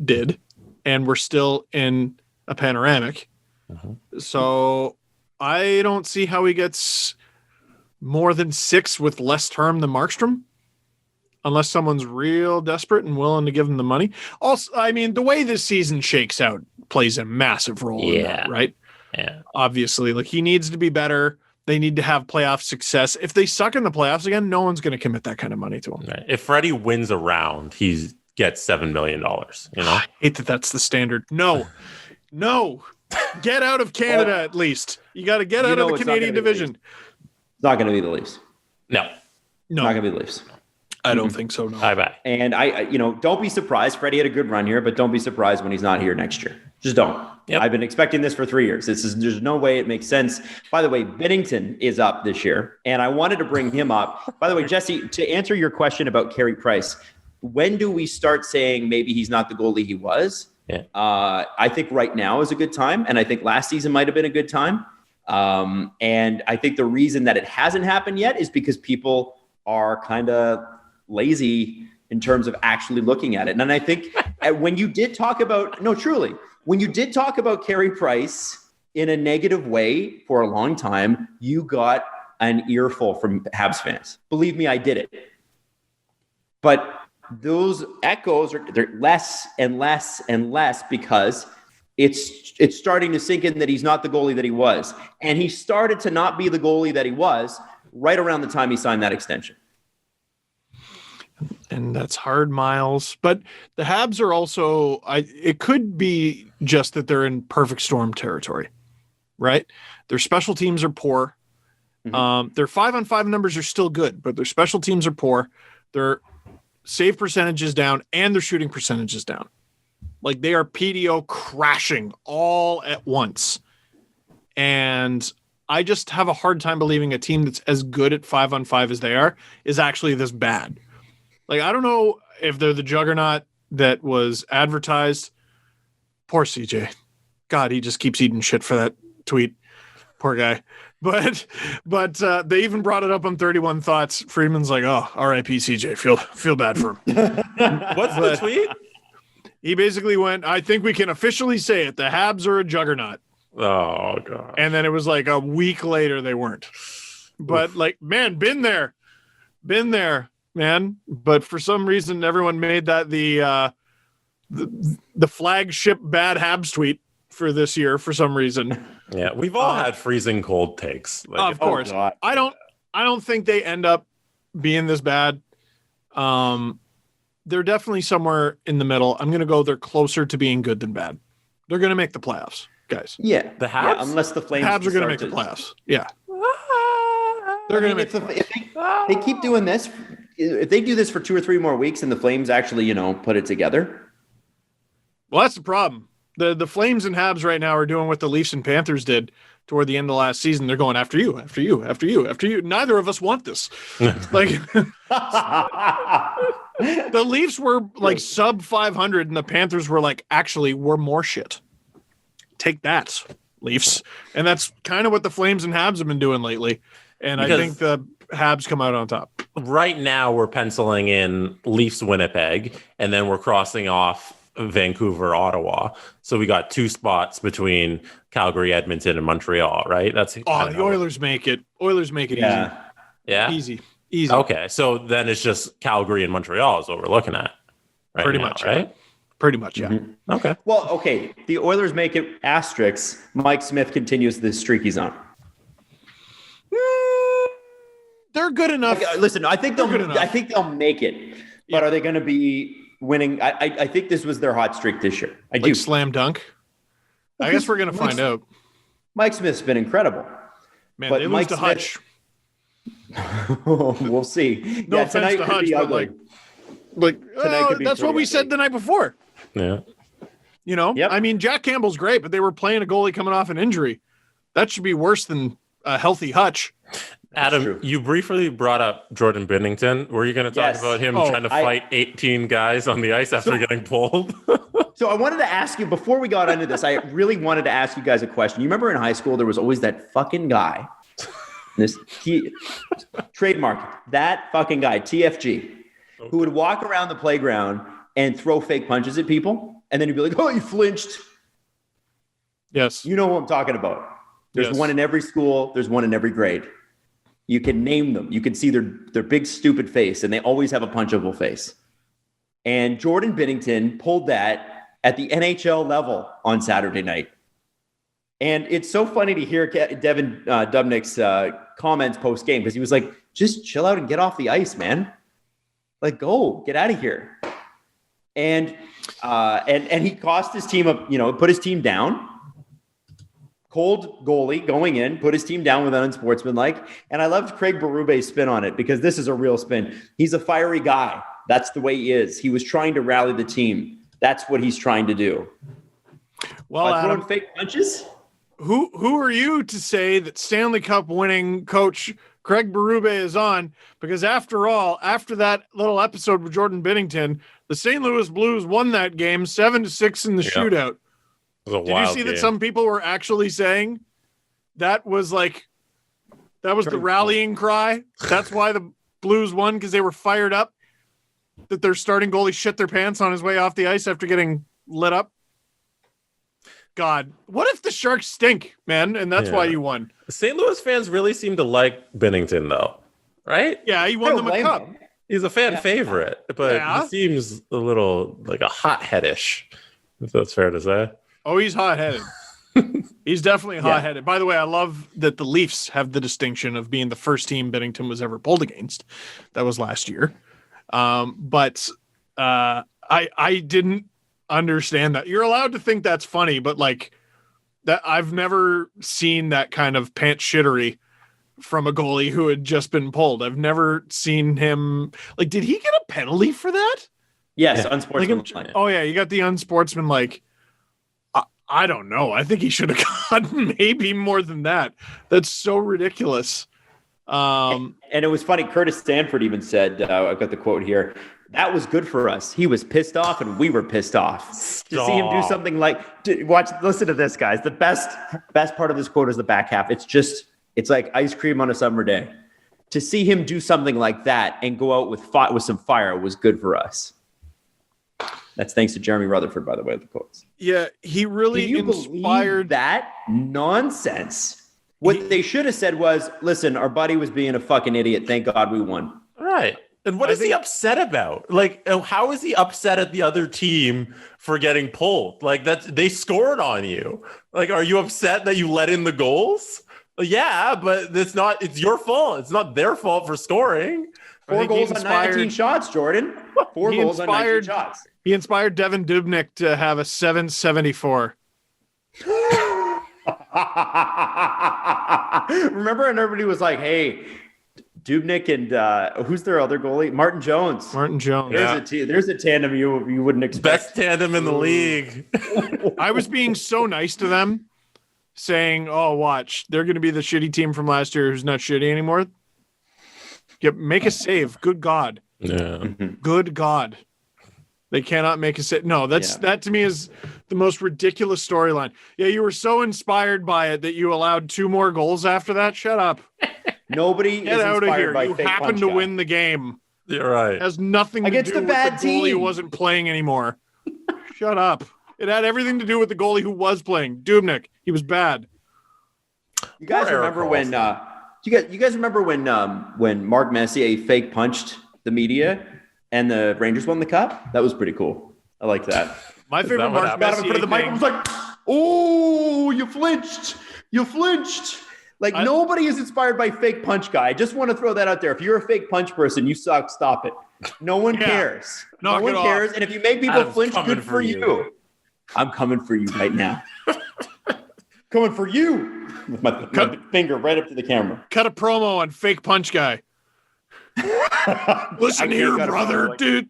did, and we're still in a panoramic. So I don't see how he gets more than 6 with less term than Markstrom, unless someone's real desperate and willing to give him the money. Also, I mean, the way this season shakes out plays a massive role in that, right? Yeah. Obviously, like he needs to be better. They need to have playoff success. If they suck in the playoffs again, no one's going to commit that kind of money to him. Right. If Freddie wins a round, he gets $7 million. You know, I hate that that's the standard. No, get out of Canada at least. You got to get out of the Canadian division. It's not going to be the Leafs. No. Not going to be the Leafs. I don't think so. No. Bye. And I don't be surprised. Freddie had a good run here, but don't be surprised when he's not here next year. Just don't. Yep. I've been expecting this for 3 years. There's no way it makes sense. By the way, Binnington is up this year, and I wanted to bring him up. By the way, Jesse, to answer your question about Carey Price, when do we start saying maybe he's not the goalie he was? Yeah. I think right now is a good time, and I think last season might have been a good time. And I think the reason that it hasn't happened yet is because people are kind of lazy in terms of actually looking at it. And I think when you did talk about, when you did talk about Carey Price in a negative way for a long time, you got an earful from Habs fans. Believe me, I did it. But those echoes they're less and less and less because it's starting to sink in that he's not the goalie that he was. And he started to not be the goalie that he was right around the time he signed that extension. And that's hard, Miles. But the Habs are also, it could be just that they're in perfect storm territory, right? Their special teams are poor. Their 5-on-5 numbers are still good, but their special teams are poor. Their save percentage is down and their shooting percentage is down. Like they are PDO crashing all at once. And I just have a hard time believing a team that's as good at 5-on-5 as they are is actually this bad. Like, I don't know if they're the juggernaut that was advertised. Poor CJ. God, he just keeps eating shit for that tweet. Poor guy. But they even brought it up on 31 Thoughts. Freeman's like, oh, R.I.P. CJ. Feel bad for him. What's the tweet? He basically went, I think we can officially say it. The Habs are a juggernaut. Oh, God. And then it was like a week later they weren't. But like, man, been there, man. But for some reason, everyone made that the flagship bad Habs tweet for this year for some reason. Yeah, we've all had freezing cold takes. Of course. God. I don't think they end up being this bad. They're definitely somewhere in the middle. I'm going to go they're closer to being good than bad. They're going to make the playoffs, guys. Yeah. The Habs? Yeah, unless the Flames Habs are going to start make the playoffs. Yeah. They're I going mean, to make if they keep doing this, if they do this for 2 or 3 more weeks and the Flames actually, put it together. Well, that's the problem. The Flames and Habs right now are doing what the Leafs and Panthers did toward the end of last season. They're going after you, after you, after you, after you. Neither of us want this. Like the Leafs were like sub 500 and the Panthers were like, actually, we're more shit. Take that, Leafs. And that's kind of what the Flames and Habs have been doing lately. And I think the Habs come out on top. Right now, we're penciling in Leafs Winnipeg, and then we're crossing off Vancouver, Ottawa. So we got 2 spots between Calgary, Edmonton, and Montreal, right? That's the Oilers make it. Oilers make it yeah, easy. Easy. Okay, so then it's just Calgary and Montreal is what we're looking at. Pretty now, much, right? Pretty much, yeah. Mm-hmm. Okay. Well, okay. The Oilers make it asterisks. Mike Smith continues the streak he's on. They're good enough. Listen, I think they'll make it, but are they going to be winning? I think this was their hot streak this year. I do. Slam dunk. I guess we're going to find out. Mike Smith's been incredible. Man, but they lose Mike to Hutch. We'll see. No offense to Hutch, but that's what we said the night before. Yeah. Yep. I mean, Jack Campbell's great, but they were playing a goalie coming off an injury. That should be worse than a healthy Hutch. Adam, you briefly brought up Jordan Binnington. Were you going to talk about him trying to fight 18 guys on the ice after getting pulled? So I wanted to ask you, before we got into this, I really wanted to ask you guys a question. You remember in high school, there was always that fucking guy, trademark, that fucking guy, TFG, who would walk around the playground and throw fake punches at people. And then he'd be like, oh, you flinched. Yes. You know who I'm talking about. There's one in every school. There's one in every grade. You can name them. You can see their big, stupid face, and they always have a punchable face. And Jordan Binnington pulled that at the NHL level on Saturday night. And it's so funny to hear Devin Dubnik's comments post-game, because he was like, just chill out and get off the ice, man. Like, go, get out of here. And he cost his team up, put his team down. Cold goalie going in, put his team down with an unsportsmanlike. And I loved Craig Berube's spin on it, because this is a real spin. He's a fiery guy. That's the way he is. He was trying to rally the team. That's what he's trying to do. Well, throwing Adam, fake punches? Who are you to say that Stanley Cup winning coach Craig Berube is on? Because after all, after that little episode with Jordan Binnington, the St. Louis Blues won that game 7-6 in the shootout. Did you see that some people were actually saying that was the rallying cry? That's why the Blues won, because they were fired up that their starting goalie shit their pants on his way off the ice after getting lit up. God, what if the Sharks stink, man? And that's why you won. St. Louis fans really seem to like Binnington, though, right? Yeah, he won them a cup. He's a fan favorite, but he seems a little like a hot-headish, if that's fair to say. Oh, he's hot-headed. He's definitely hot-headed. By the way, I love that the Leafs have the distinction of being the first team Binnington was ever pulled against. That was last year. But I didn't understand that. You're allowed to think that's funny, but like that, I've never seen that kind of pants shittery from a goalie who had just been pulled. I've never seen him. Like, did he get a penalty for that? Yes, unsportsmanlike. Oh yeah, you got the unsportsmanlike. I don't know. I think he should have gotten maybe more than that. That's so ridiculous. And it was funny. Curtis Stanford even said, I've got the quote here, that was good for us. He was pissed off and we were pissed off. To see him do something listen to this, guys. The best part of this quote is the back half. It's like ice cream on a summer day. To see him do something like that and go out with some fire was good for us. That's thanks to Jeremy Rutherford, by the way, the quotes. Yeah, he really inspired that nonsense. What they should have said was, listen, our buddy was being a fucking idiot. Thank God we won. Right. And what is he upset about? Like, how is he upset at the other team for getting pulled? Like, they scored on you. Like, are you upset that you let in the goals? Yeah, but it's your fault. It's not their fault for scoring. 4 goals on 19 shots, Jordan. 4 goals on 19 shots. He inspired Devin Dubnyk to have a 774. Remember, and everybody was like, hey, Dubnyk and who's their other goalie? Martin Jones. There's a tandem you wouldn't expect. Best tandem in the league. I was being so nice to them, saying, oh, watch, they're going to be the shitty team from last year who's not shitty anymore. Make a save. Good God. Yeah. Good God. They cannot make a save. No, that to me is the most ridiculous storyline. Yeah, you were so inspired by it that you allowed 2 more goals after that. Shut up. Nobody Get is out of inspired here. by You fake happened punch to guy. win the game. You're right. It has nothing to Against do a with bad the goalie who team. wasn't playing anymore. Shut up. It had everything to do with the goalie who was playing. Dubnyk. He was bad. You guys remember when? You guys remember when Mark Messier fake punched the media and the Rangers won the cup? That was pretty cool. I liked that. My favorite Mark Got him in Messier front of the mic and was like, "Oh, you flinched! You flinched!" Like nobody is inspired by fake punch guy. I just want to throw that out there. If you're a fake punch person, you suck. Stop it. No one cares. Knock no one it cares. off. And if you make people Adam's flinch, coming good for for you. you. I'm coming for you right now. Coming for you with my finger right up to the camera. Cut a promo on fake punch guy. Listen here, brother. Do.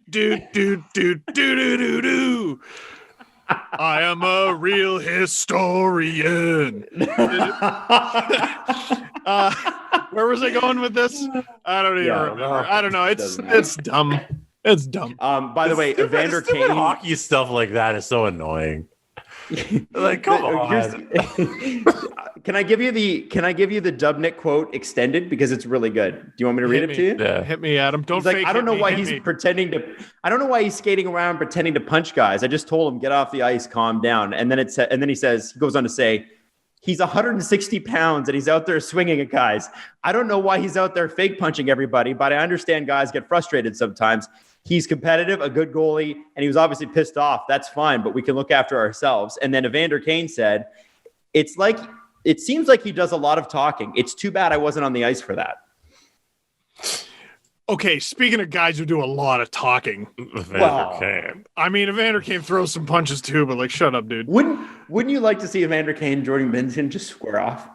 I am a real historian. Where was I going with this? I don't even remember. I don't know. It's dumb. It's dumb. By the way, Evander Stupid Kane. hockey stuff like that is so annoying. Like, come on. Can I give you the Dubnyk quote extended because it's really good? Do you want me to read it to you? Yeah. Hit me, Adam. Don't He's like, fake I don't know hit me, why hit he's me. pretending to. I don't know why he's skating around pretending to punch guys. I just told him get off the ice, calm down. And then he goes on to say, he's 160 pounds and he's out there swinging at guys. I don't know why he's out there fake punching everybody, but I understand guys get frustrated sometimes. He's competitive, a good goalie, and he was obviously pissed off. That's fine, but we can look after ourselves. And then Evander Kane said, it seems like he does a lot of talking. It's too bad I wasn't on the ice for that. Okay, speaking of guys who do a lot of talking, Evander Kane. I mean, Evander Kane throws some punches too, but like, shut up, dude. Wouldn't you like to see Evander Kane and Jordan Binnington just square off?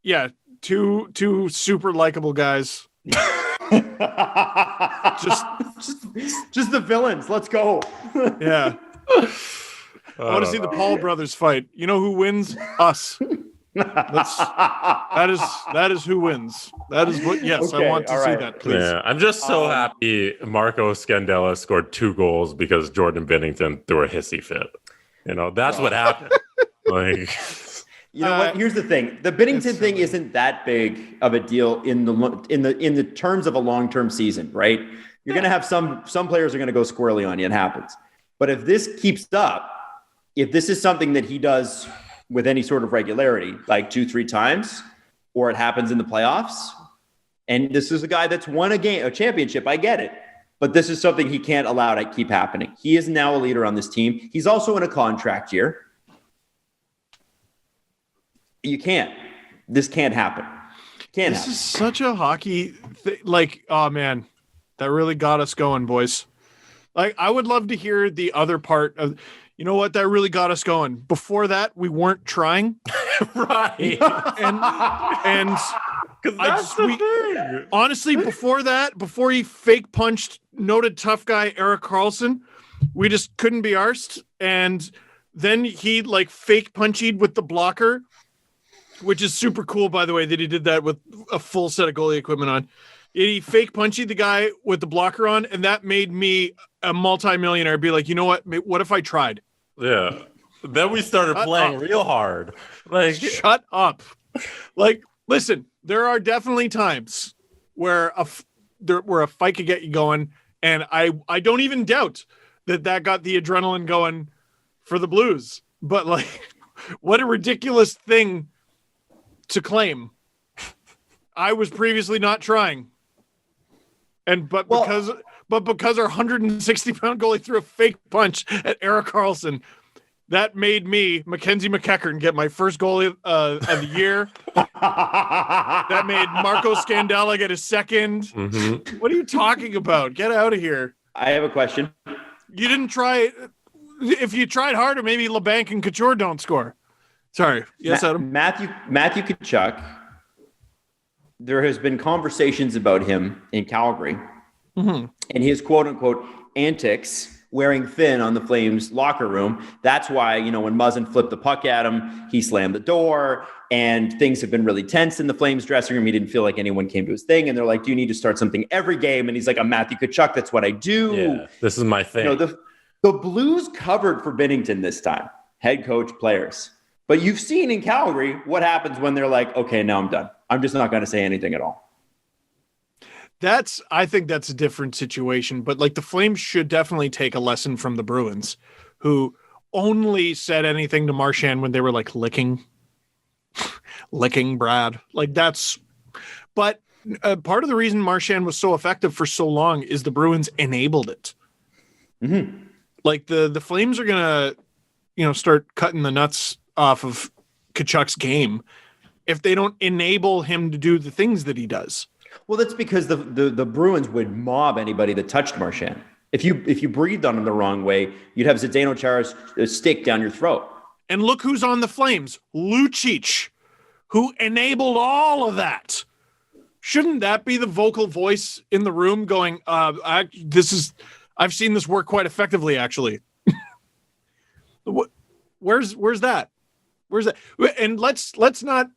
Yeah, two super likable guys. just the villains. Let's go. Yeah. I want to see the Paul brothers fight. You know who wins? Us. That is who wins. That is what. Yes, Okay, I want to all see right. that, please. Yeah, I'm just so happy Marco Scandella scored 2 goals because Jordan Binnington threw a hissy fit. You know, that's what happened. Like, You know what? Here's the thing: the Binnington thing isn't that big of a deal in the terms of a long-term season, right? You're going to have some players are going to go squirrely on you. It happens. But if this keeps up, if this is something that he does with any sort of regularity, like 2-3 times, or it happens in the playoffs, and this is a guy that's won a championship, I get it. But this is something he can't allow to keep happening. He is now a leader on this team. He's also in a contract year. You can't. This can't happen. This is such a hockey thing. Like, oh man, that really got us going, boys. Like, I would love to hear the other part of, you know what, that really got us going. Before that, we weren't trying. right. And honestly, before that, before he fake punched noted tough guy Erik Karlsson, we just couldn't be arsed. And then he like fake punchied with the blocker, which is super cool, by the way, that he did that with a full set of goalie equipment on. He fake punched the guy with the blocker on, and that made me a multimillionaire. Be like, you know what? What if I tried? Yeah. Then we started playing real hard. Like, shut up. Like, listen, there are definitely times where a fight could get you going, and I don't even doubt that got the adrenaline going for the Blues. But like, what a ridiculous thing to claim. I was previously not trying. But because our 160-pound goalie threw a fake punch at Erik Karlsson, that made me, Mackenzie McEachern, get my first goalie of the year. That made Marco Scandella get his second. Mm-hmm. What are you talking about? Get out of here. I have a question. You didn't try. If you tried harder, maybe LeBanc and Couture don't score. Sorry. Yes, Adam? Matthew Tkachuk, there has been conversations about him in Calgary and his quote-unquote antics wearing thin on the Flames locker room. That's why, when Muzzin flipped the puck at him, he slammed the door and things have been really tense in the Flames dressing room. He didn't feel like anyone came to his thing. And they're like, do you need to start something every game? And he's like, I'm Matthew Tkachuk. That's what I do. Yeah, this is my thing. The Blues covered for Binnington this time, head coach, players. But you've seen in Calgary what happens when they're like, okay, now I'm done. I'm just not going to say anything at all. I think that's a different situation, but like the Flames should definitely take a lesson from the Bruins, who only said anything to Marchand when they were like licking Brad. Like but part of the reason Marchand was so effective for so long is the Bruins enabled it. Mm-hmm. Like the Flames are going to, start cutting the nuts off of Tkachuk's game if they don't enable him to do the things that he does. Well, that's because the Bruins would mob anybody that touched Marchand. If you breathed on him the wrong way, you'd have Zdeno Chara's stick down your throat. And look who's on the Flames. Lucic, who enabled all of that. Shouldn't that be the vocal voice in the room going, I've seen this work quite effectively, actually. Where's that? Where's that? And let's not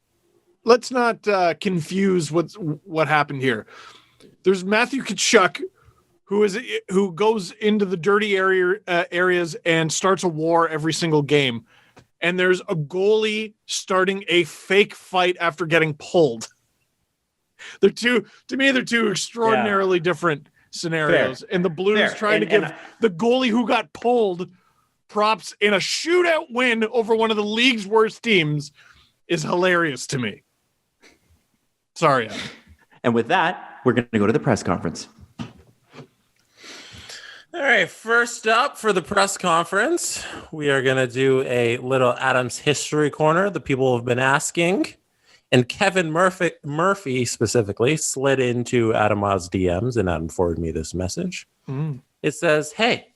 confuse what happened here. There's Matthew Tkachuk, who goes into the dirty areas and starts a war every single game. And there's a goalie starting a fake fight after getting pulled. They're two extraordinarily different scenarios. Fair. And the Blues trying to give the goalie who got pulled props in a shootout win over one of the league's worst teams is hilarious to me. Sorry, Adam. And with that, we're going to go to the press conference. All right, first up for the press conference, we are going to do a little Adam's History Corner. The people have been asking, and Kevin Murphy specifically slid into Adam's DMs, and Adam forwarded me this message. It says, hey,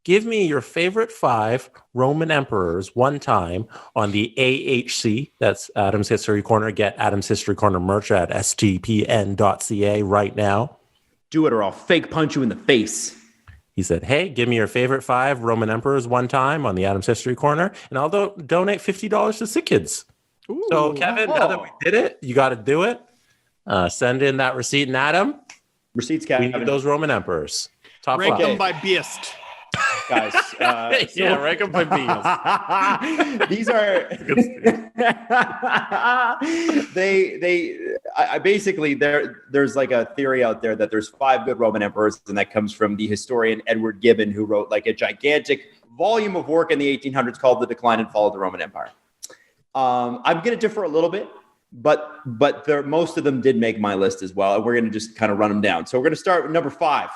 give me your favorite 5 Roman emperors one time on the AHC. That's Adam's History Corner. Get Adam's History Corner merch at stpn.ca right now. Do it or I'll fake punch you in the face. He said, hey, give me your favorite 5 Roman emperors one time on the Adam's History Corner, and I'll donate $50 to Sick Kids. Ooh, so, Kevin, now that we did it, you got to do it. Send in that receipt, and Adam. Receipts, Kevin. We need those Roman emperors. Top Rank 5. them by beast. Guys, rank them by beast. These are basically there's like a theory out there that there's 5 good Roman emperors, and that comes from the historian Edward Gibbon, who wrote like a gigantic volume of work in the 1800s called The Decline and Fall of the Roman Empire. I'm going to differ a little bit, but most of them did make my list as well, and we're going to just kind of run them down. So we're going to start with number 5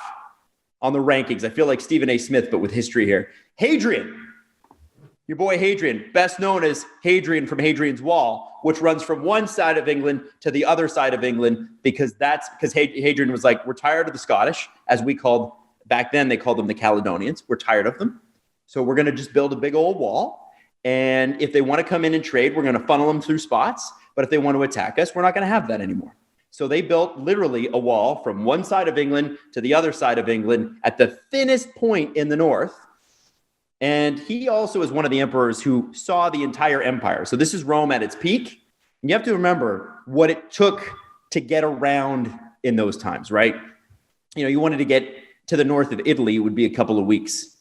on the rankings. I feel like Stephen A. Smith, but with history here. Hadrian, your boy Hadrian, best known as Hadrian from Hadrian's Wall, which runs from one side of England to the other side of England, because Hadrian was like, we're tired of the Scottish, as we called, back then they called them the Caledonians. We're tired of them. So we're going to just build a big old wall. And if they want to come in and trade, we're going to funnel them through spots. But if they want to attack us, we're not going to have that anymore. So they built literally a wall from one side of England to the other side of England at the thinnest point in the north. And he also is one of the emperors who saw the entire empire. So this is Rome at its peak. And you have to remember what it took to get around in those times, right? You wanted to get to the north of Italy, it would be a couple of weeks.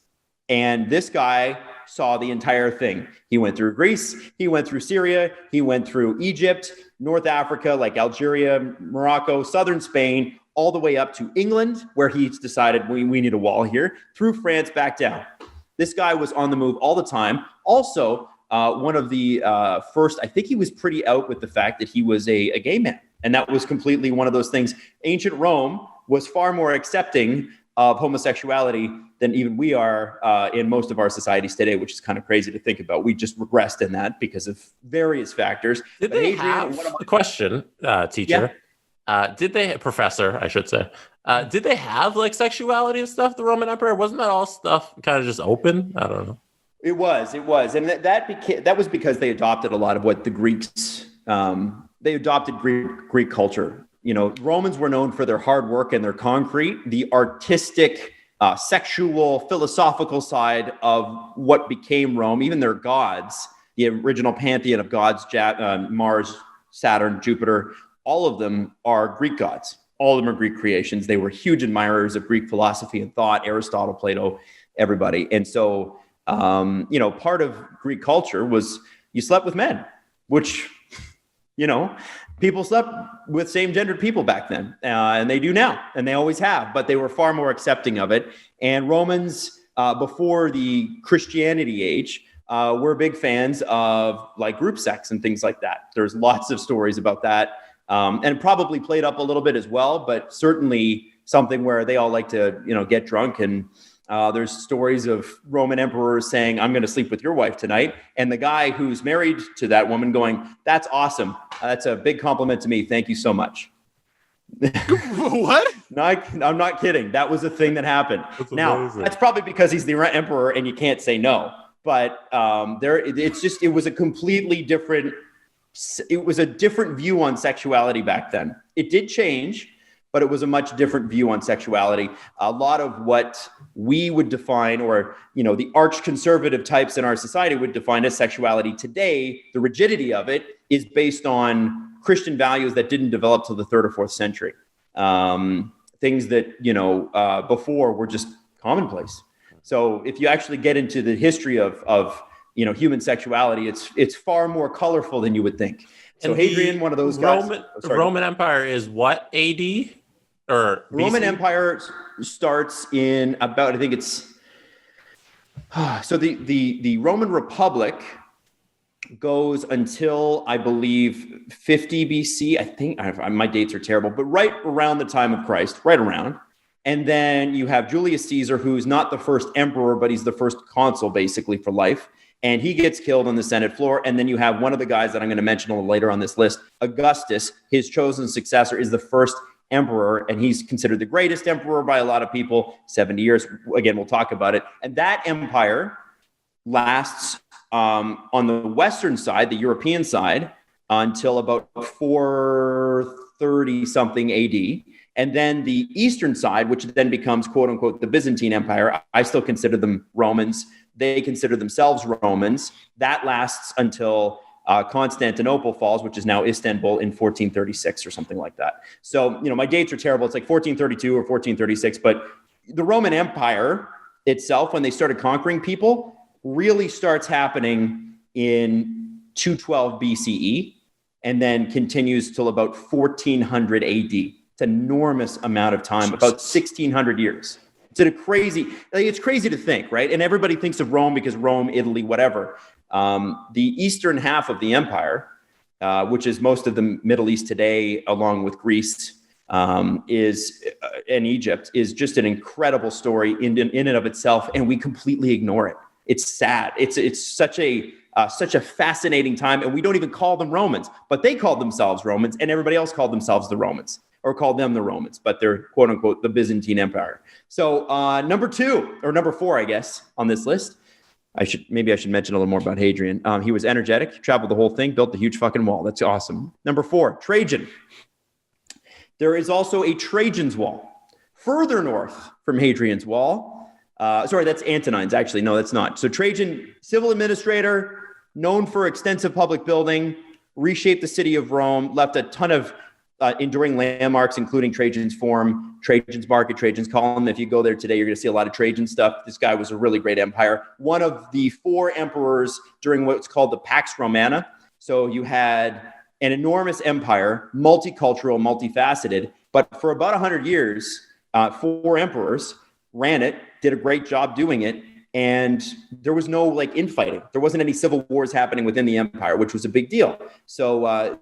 And this guy saw the entire thing. He went through Greece, he went through Syria, he went through Egypt, North Africa, like Algeria, Morocco, southern Spain, all the way up to England, where he's decided we need a wall here, through France back down. This guy was on the move all the time. Also, one of the first, I think he was pretty out with the fact that he was a gay man. And that was completely one of those things. Ancient Rome was far more accepting of homosexuality than even we are in most of our societies today, which is kind of crazy to think about. We just regressed in that because of various factors. Did they have a question, teacher? Yeah. Did they, professor, I should say, did they have like sexuality and stuff, the Roman Empire? Wasn't that all stuff kind of just open? I don't know. It was. And that was because they adopted a lot of what the Greeks, they adopted Greek culture. You know, Romans were known for their hard work and their concrete. The artistic, sexual, philosophical side of what became Rome, even their gods, the original pantheon of gods, Mars, Saturn, Jupiter, all of them are Greek gods. All of them are Greek creations. They were huge admirers of Greek philosophy and thought, Aristotle, Plato, everybody. And so, part of Greek culture was you slept with men, which, people slept with same-gendered people back then, and they do now, and they always have, but they were far more accepting of it. And Romans, before the Christianity age, were big fans of like group sex and things like that. There's lots of stories about that, and probably played up a little bit as well, but certainly something where they all like to, get drunk. And there's stories of Roman emperors saying, I'm going to sleep with your wife tonight. And the guy who's married to that woman going, that's awesome. That's a big compliment to me. Thank you so much. What? No, I'm not kidding. That was a thing that happened. That's probably because he's the emperor and you can't say no. But it was a completely different, it was a different view on sexuality back then. It did change, but it was a much different view on sexuality. A lot of what we would define, or, the arch conservative types in our society would define as sexuality today, the rigidity of it is based on Christian values that didn't develop till the 3rd or 4th century. Things that, before were just commonplace. So if you actually get into the history of human sexuality, it's far more colorful than you would think. So Hadrian, one of those guys. Roman Empire is what, AD? Or Roman Empire starts in about, I think it's, so the Roman Republic goes until, I believe, 50 BC. I think, my dates are terrible, but right around the time of Christ, right around. And then you have Julius Caesar, who's not the first emperor, but he's the first consul basically for life. And he gets killed on the Senate floor. And then you have one of the guys that I'm going to mention a little later on this list, Augustus. His chosen successor is the first emperor, and he's considered the greatest emperor by a lot of people. 70 years. Again, we'll talk about it. And that empire lasts on the Western side, the European side, until about 430 something AD. And then the Eastern side, which then becomes, quote unquote, the Byzantine Empire. I still consider them Romans. They consider themselves Romans. That lasts until Constantinople falls, which is now Istanbul, in 1436 or something like that. So, my dates are terrible. It's like 1432 or 1436. But the Roman Empire itself, when they started conquering people, really starts happening in 212 BCE and then continues till about 1400 AD. It's an enormous amount of time, about 1600 years. It's crazy to think, right? And everybody thinks of Rome because Rome, Italy, whatever. The eastern half of the empire, which is most of the Middle East today, along with Greece, and Egypt, is just an incredible story in and of itself, and we completely ignore it. It's sad. It's such a fascinating time, and we don't even call them Romans, but they called themselves Romans, and everybody else called themselves the Romans, or called them the Romans, but they're quote unquote the Byzantine Empire. So number 4, I guess, on this list. I should mention a little more about Hadrian. He was energetic, traveled the whole thing, built the huge fucking wall. That's awesome. Number 4, Trajan. There is also a Trajan's Wall further north from Hadrian's Wall. That's Antonine's, actually. No, that's not. So Trajan, civil administrator, known for extensive public building, reshaped the city of Rome, left a ton of enduring landmarks, including Trajan's Forum, Trajan's Market, Trajan's Column. If you go there today, you're going to see a lot of Trajan stuff. This guy was a really great empire. One of the 4 emperors during what's called the Pax Romana. So you had an enormous empire, multicultural, multifaceted, but for about 100 years, 4 emperors ran it, did a great job doing it, and there was no infighting. There wasn't any civil wars happening within the empire, which was a big deal. So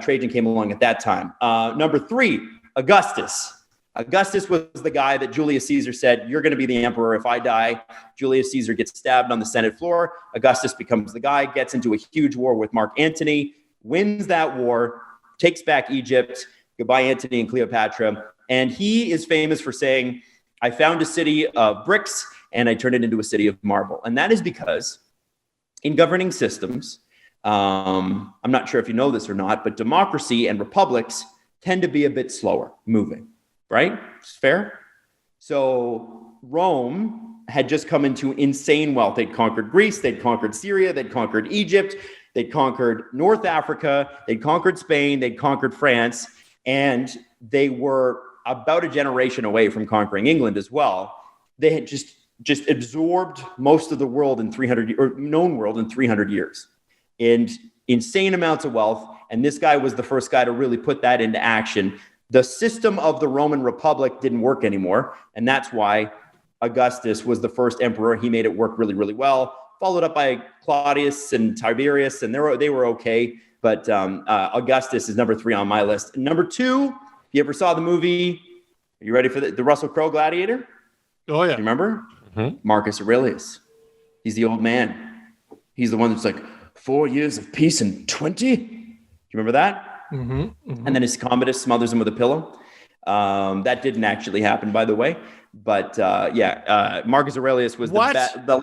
Trajan came along at that time. Number 3, Augustus. Augustus was the guy that Julius Caesar said, you're going to be the emperor if I die. Julius Caesar gets stabbed on the Senate floor. Augustus becomes the guy, gets into a huge war with Mark Antony, wins that war, takes back Egypt. Goodbye, Antony and Cleopatra. And he is famous for saying, I found a city of bricks and I turned it into a city of marble. And that is because in governing systems, I'm not sure if you know this or not, but democracy and republics tend to be a bit slower moving. Right? It's fair. So Rome had just come into insane wealth. They'd conquered Greece, they'd conquered Syria, they'd conquered Egypt, they'd conquered North Africa, they'd conquered Spain, they'd conquered France, and they were about a generation away from conquering England as well. They had just absorbed most of the world in 300 or known world in 300 years. And insane amounts of wealth. And this guy was the first guy to really put that into action. The system of the Roman Republic didn't work anymore, and that's why Augustus was the first emperor. He made it work really, really well, followed up by Claudius and Tiberius, and they were okay, but Augustus is number 3 on my list. Number 2, if you ever saw the movie, are you ready for the Russell Crowe Gladiator? Oh, yeah. You remember? Mm-hmm. Marcus Aurelius. He's the old man. He's the one that's like, 4 years of peace and 20? Do you remember that? Mm-hmm, mm-hmm. And then his Commodus smothers him with a pillow. That didn't actually happen, by the way. But Marcus Aurelius was the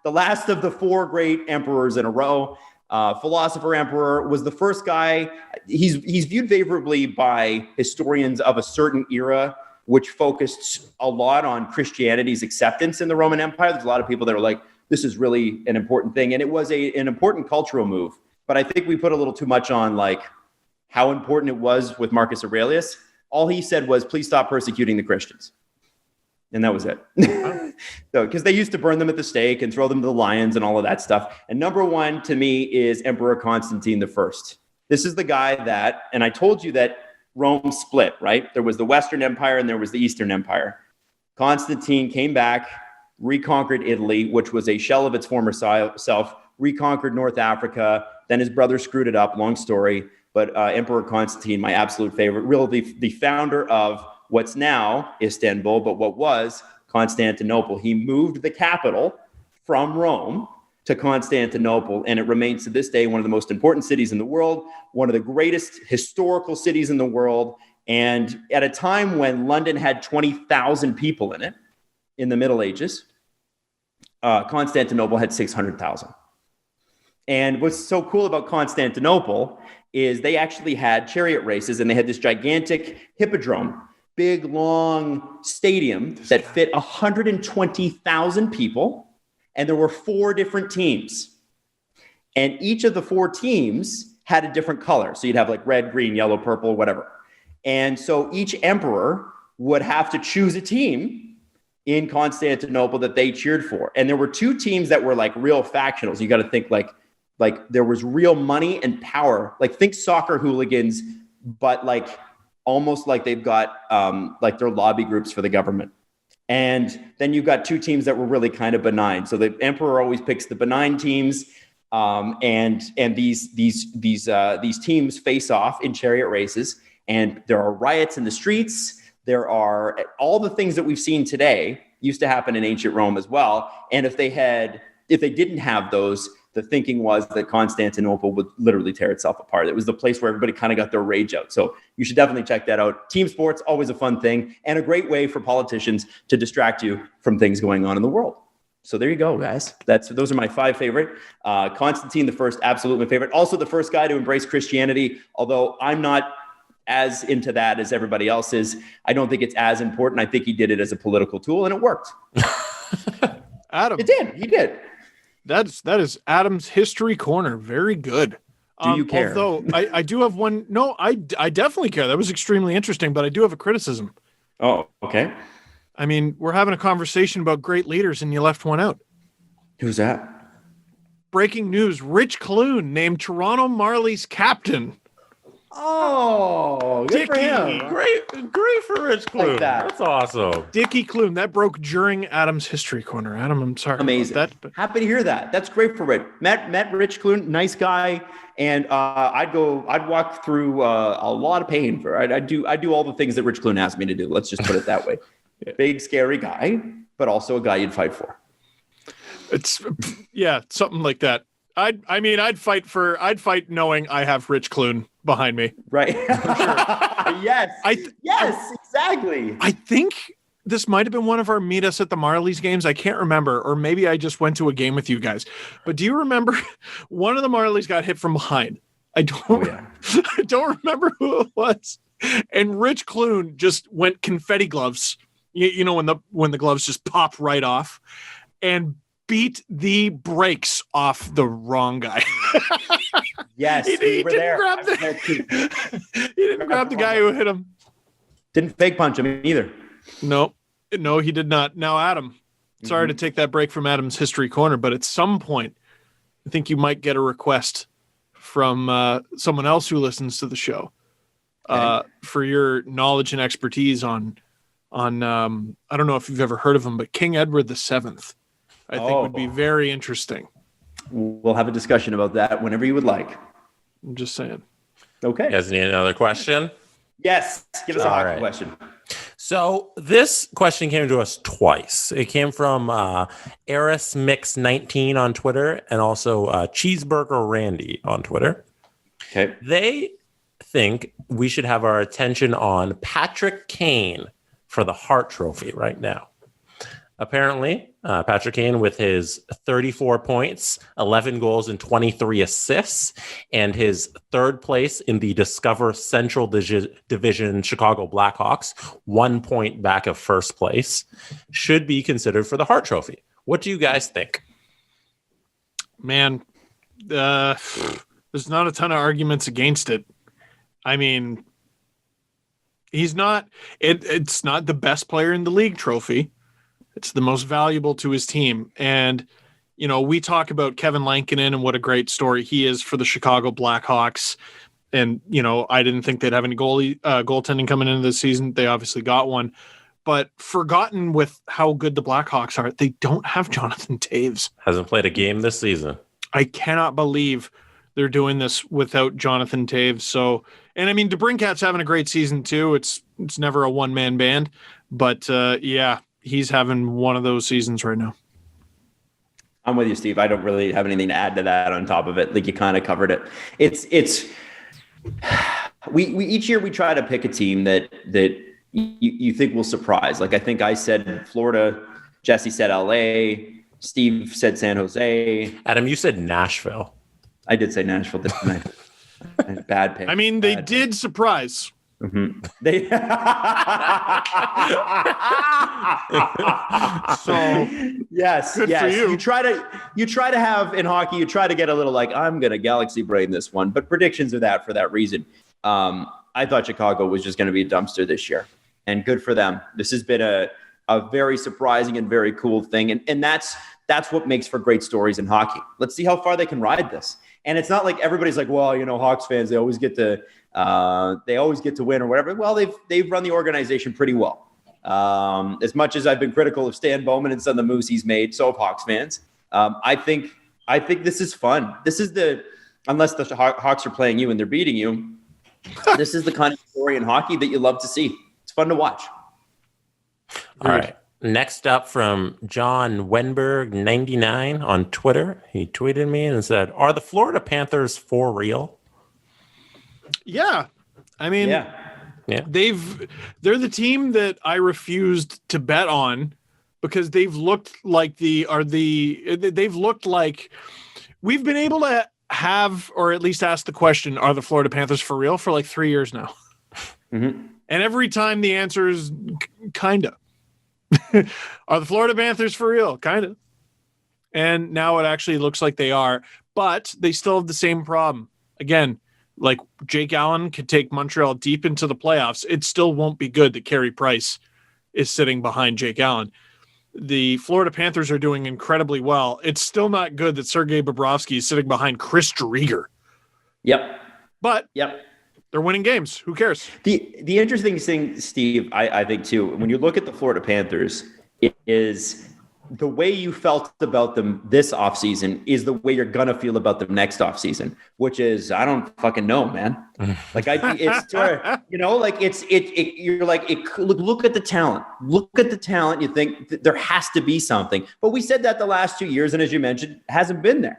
last of the 4 great emperors in a row. Philosopher emperor, was the first guy. He's viewed favorably by historians of a certain era, which focused a lot on Christianity's acceptance in the Roman Empire. There's a lot of people that are like, this is really an important thing. And it was an important cultural move. But I think we put a little too much on like how important it was with Marcus Aurelius. All he said was, please stop persecuting the Christians. And that was it. So, because they used to burn them at the stake and throw them to the lions and all of that stuff. And number 1 to me is Emperor Constantine I. This is the guy that, and I told you that Rome split, right? There was the Western Empire and there was the Eastern Empire. Constantine came back, reconquered Italy, which was a shell of its former self, reconquered North Africa. Then his brother screwed it up, long story. But Emperor Constantine, my absolute favorite, really the founder of what's now Istanbul, but what was Constantinople. He moved the capital from Rome to Constantinople, and it remains to this day one of the most important cities in the world, one of the greatest historical cities in the world. And at a time when London had 20,000 people in it in the Middle Ages, Constantinople had 600,000. And what's so cool about Constantinople is they actually had chariot races, and they had this gigantic hippodrome, big, long stadium that fit 120,000 people. And there were 4 different teams. And each of the 4 teams had a different color. So you'd have like red, green, yellow, purple, whatever. And so each emperor would have to choose a team in Constantinople that they cheered for. And there were 2 teams that were like real factionals. You got to think like there was real money and power. Like think soccer hooligans, but like almost like they've got like their lobby groups for the government. And then you've got 2 teams that were really kind of benign. So the emperor always picks the benign teams, and these teams face off in chariot races. And there are riots in the streets. There are all the things that we've seen today used to happen in ancient Rome as well. And if they didn't have those, the thinking was that Constantinople would literally tear itself apart. It was the place where everybody kind of got their rage out. So you should definitely check that out. Team sports, always a fun thing and a great way for politicians to distract you from things going on in the world. So there you go, guys. Those are my 5 favorite. Constantine I, absolutely my favorite. Also the first guy to embrace Christianity, although I'm not as into that as everybody else is. I don't think it's as important. I think he did it as a political tool, and it worked. Adam. It did. He did. That is Adam's History Corner. Very good. Do you care? Although I do have one. No, I definitely care. That was extremely interesting, but I do have a criticism. Oh, okay. I mean, we're having a conversation about great leaders, and you left one out. Who's that? Breaking news. Rich Clune named Toronto Marlies captain. Oh, good for Dickie. him. Great for Rich Clune. Like that. That's awesome. Dickie Clune. That broke during Adam's history corner. Adam, I'm sorry Amazing. about that. But Happy to hear that. That's great for Rich. Met Rich Clune, nice guy, and I'd walk through a lot of pain for. I'd do all the things that Rich Clune asked me to do. Let's just put it that way. Big scary guy, but also a guy you'd fight for. it's something like that. I'd fight knowing I have Rich Clune behind me. Right. Yes. Yes, exactly. I think this might have been one of our meet us at the Marlies games. I can't remember, or maybe I just went to a game with you guys. But do you remember one of the Marlies got hit from behind? I don't remember who it was. And Rich Clune just went confetti gloves. You know when the gloves just pop right off, and beat the brakes off the wrong guy. Yes, he didn't grab the guy who hit him. Didn't fake punch him either. No, he did not. Now, Adam, sorry to take that break from Adam's history corner, but at some point, I think you might get a request from someone else who listens to the show for your knowledge and expertise on I don't know if you've ever heard of him, but King Edward VII. I think would be very interesting. We'll have a discussion about that whenever you would like. I'm just saying. Okay. You guys need another question? Yes. Give us a hockey right. question. So this question came to us twice. It came from Eris Mix 19 on Twitter and also Cheeseburger Randy on Twitter. Okay. They think we should have our attention on Patrick Kane for the Hart Trophy right now. Apparently, Patrick Kane with his 34 points, 11 goals, and 23 assists, and his third place in the Discover Central Division Chicago Blackhawks, 1 point back of first place, should be considered for the Hart Trophy. What do you guys think? Man, there's not a ton of arguments against it. I mean, he's not. It's not the best player in the league trophy. It's the most valuable to his team. And, you know, we talk about Kevin Lankinen and what a great story he is for the Chicago Blackhawks. And, you know, I didn't think they'd have any goaltending coming into this season. They obviously got one. But forgotten with how good the Blackhawks are, they don't have Jonathan Toews. Hasn't played a game this season. I cannot believe they're doing this without Jonathan Toews. So, and I mean, DeBrincat's having a great season too. It's never a one-man band. But, yeah. He's having one of those seasons right now. I'm with you, Steve. I don't really have anything to add to that on top of it. Like you kind of covered it. We each year we try to pick a team that you think will surprise. Like I think I said Florida, Jesse said LA, Steve said San Jose. Adam, you said Nashville. I did say Nashville, didn't I? Bad pick. I mean, they did surprise. Mm-hmm. They so yes. For you. You try to have in hockey. You try to get a little like I'm gonna galaxy brain this one, but predictions are that for that reason. I thought Chicago was just going to be a dumpster this year, and good for them. This has been a very surprising and very cool thing, and that's what makes for great stories in hockey. Let's see how far they can ride this. And it's not like everybody's like, well, you know, Hawks fans, they always get to win or whatever. Well, they've run the organization pretty well. As much as I've been critical of Stan Bowman and some of the moves he's made, so have Hawks fans. I think this is fun. This is unless the Hawks are playing you and they're beating you, this is the kind of story in hockey that you love to see. It's fun to watch. All right. Next up from John Wenberg 99 on Twitter. He tweeted me and said, "Are the Florida Panthers for real?" Yeah. I mean, yeah. They're the team that I refused to bet on because they've looked like they've looked like we've been able to have, or at least ask the question, are the Florida Panthers for real for like 3 years now? Mm-hmm. And every time the answer is kinda. Are the Florida Panthers for real? Kinda. And now it actually looks like they are, but they still have the same problem. Again, like Jake Allen could take Montreal deep into the playoffs. It still won't be good that Carey Price is sitting behind Jake Allen. The Florida Panthers are doing incredibly well. It's still not good that Sergei Bobrovsky is sitting behind Chris Driedger. Yep. But They're winning games. Who cares? The interesting thing, Steve, I think too, when you look at the Florida Panthers, it is the way you felt about them this offseason is the way you're gonna feel about them next offseason, which is I don't fucking know, man. Like it's you know, like you're like look at the talent. Look at the talent. You think there has to be something, but we said that the last 2 years, and as you mentioned, hasn't been there.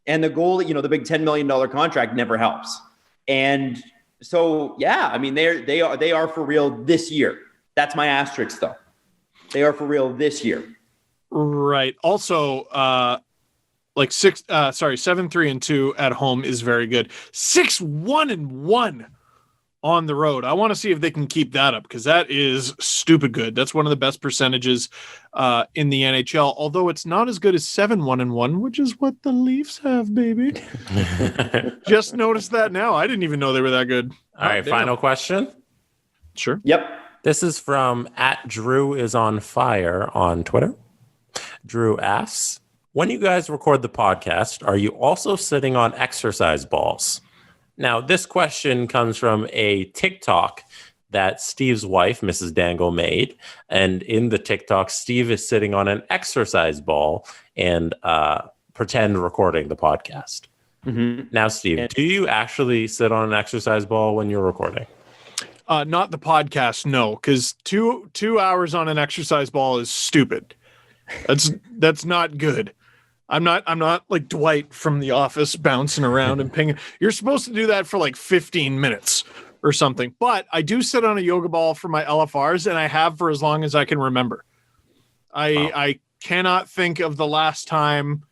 And the goal, you know, the big $10 million contract never helps. And so, yeah, I mean, they are for real this year. That's my asterisk, though. They are for real this year. Right. Also, 7-3-2 at home is very good. 6-1-1 on the road. I want to see if they can keep that up because that is stupid good. That's one of the best percentages in the NHL. Although it's not as good as 7-1-1, which is what the Leafs have, baby. Just noticed that now. I didn't even know they were that good. All right, final question. Sure. Yep. This is from @DrewIsOnFire on Twitter. Drew asks, when you guys record the podcast, are you also sitting on exercise balls? Now, this question comes from a TikTok that Steve's wife, Mrs. Dangle, made. And in the TikTok, Steve is sitting on an exercise ball and pretend recording the podcast. Mm-hmm. Now, Steve, do you actually sit on an exercise ball when you're recording? Not the podcast, no, because two hours on an exercise ball is stupid. That's not good. I'm not like Dwight from The Office bouncing around and pinging. You're supposed to do that for like 15 minutes or something. But I do sit on a yoga ball for my LFRs, and I have for as long as I can remember. I cannot think of the last time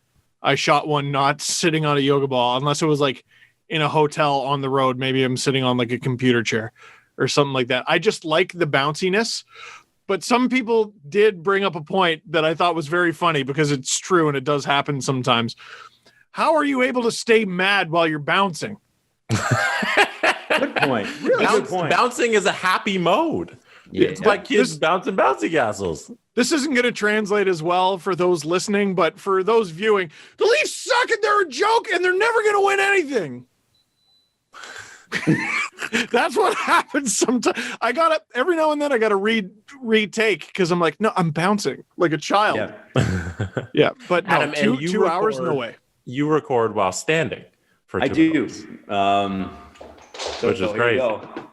I shot one not sitting on a yoga ball, unless it was like in a hotel on the road. Maybe I'm sitting on like a computer chair or something like that. I just like the bounciness. But some people did bring up a point that I thought was very funny because it's true and it does happen sometimes. How are you able to stay mad while you're bouncing? Good point. Really good point. Bouncing is a happy mode. Yeah. It's like kids bouncing bouncy castles. This isn't going to translate as well for those listening, but for those viewing, the Leafs suck and they're a joke and they're never going to win anything. That's what happens sometimes. Every now and then I gotta retake because I'm like, no, I'm bouncing like a child. Yeah, but no, Adam, two hours, no way. You record while standing for 2 I do. Which is crazy.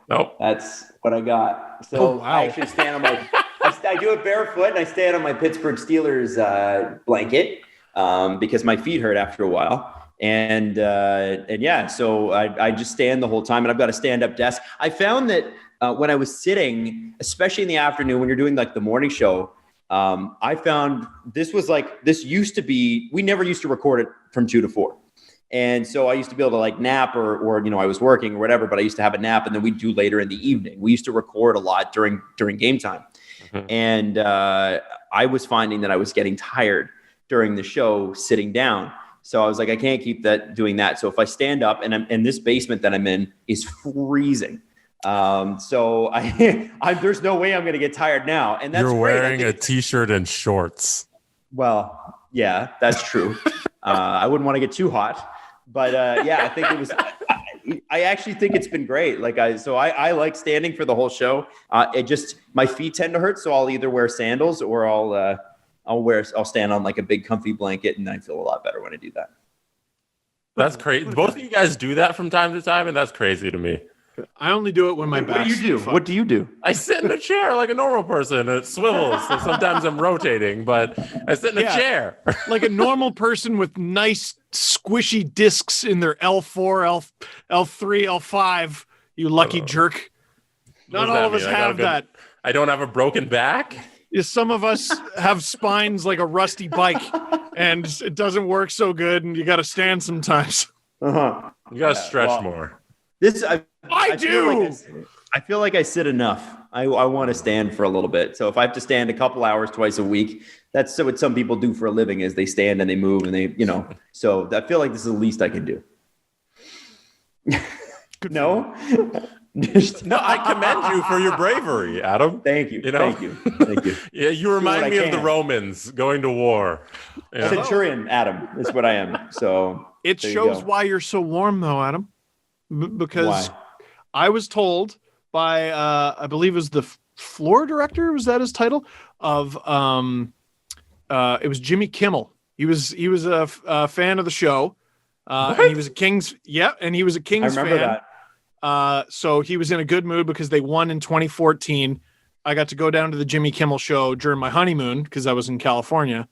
Nope. That's what I got. So I actually stand on my I do it barefoot and I stand on my Pittsburgh Steelers blanket because my feet hurt after a while. And yeah, so I just stand the whole time, and I've got a stand-up desk. I found that when I was sitting, especially in the afternoon when you're doing like the morning show, I found this used to be, we never used to record it from 2 to 4. And so I used to be able to like nap or, you know, I was working or whatever, but I used to have a nap and then we'd do later in the evening. We used to record a lot during game time. Mm-hmm. And I was finding that I was getting tired during the show sitting down. So I was like, I can't keep doing that. So if I stand up and this basement that I'm in is freezing. So there's no way I'm going to get tired now. And that's You're wearing a t-shirt and shorts. Well, yeah, that's true. I wouldn't want to get too hot, but yeah, I think it was, I actually think it's been great. I like standing for the whole show. My feet tend to hurt. So I'll either wear sandals or I'll stand on like a big comfy blanket and I feel a lot better when I do that. That's crazy. Both of you guys do that from time to time, and that's crazy to me. I only do it when my back. What do you do? I sit in a chair like a normal person. It swivels. So sometimes I'm rotating, but I sit in a chair. Like a normal person with nice squishy discs in their L4, L3, L5. You lucky jerk. Not all of us have that. I don't have a broken back? Some of us have spines like a rusty bike, and it doesn't work so good, and you got to stand sometimes. Uh-huh. You got to stretch more. I do. I feel like I sit enough. I want to stand for a little bit. So if I have to stand a couple hours twice a week, that's what some people do for a living is they stand and they move and they, you know. So I feel like this is the least I can do. No? No, I commend you for your bravery, Adam. Thank you. Thank you. Yeah, you remind me of the Romans going to war. Yeah. Centurion, Adam, is what I am. So it shows why you're so warm, though, Adam. Because I was told by I believe it was the floor director, was that his title, of it was Jimmy Kimmel. He was a fan of the show, and he was a Kings and he was a Kings I remember fan. that. So he was in a good mood because they won in 2014. I got to go down to the Jimmy Kimmel show during my honeymoon because I was in California,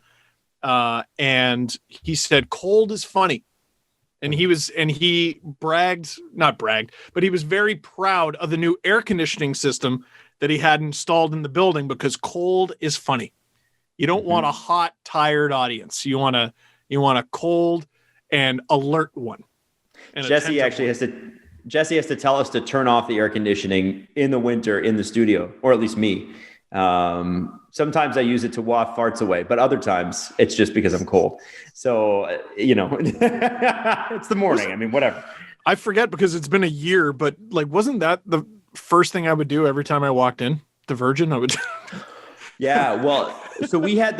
and he said cold is funny. And he not bragged, but he was very proud of the new air conditioning system that he had installed in the building because cold is funny. You don't want a hot, tired audience. You want a cold and alert one. And Jesse has to tell us to turn off the air conditioning in the winter in the studio, or at least me. Sometimes I use it to waft farts away, but other times it's just because I'm cold. So, it's the morning. I mean, whatever. I forget because it's been a year, but like, wasn't that the first thing I would do every time I walked in? The Virgin, I would. Yeah. Well, so we have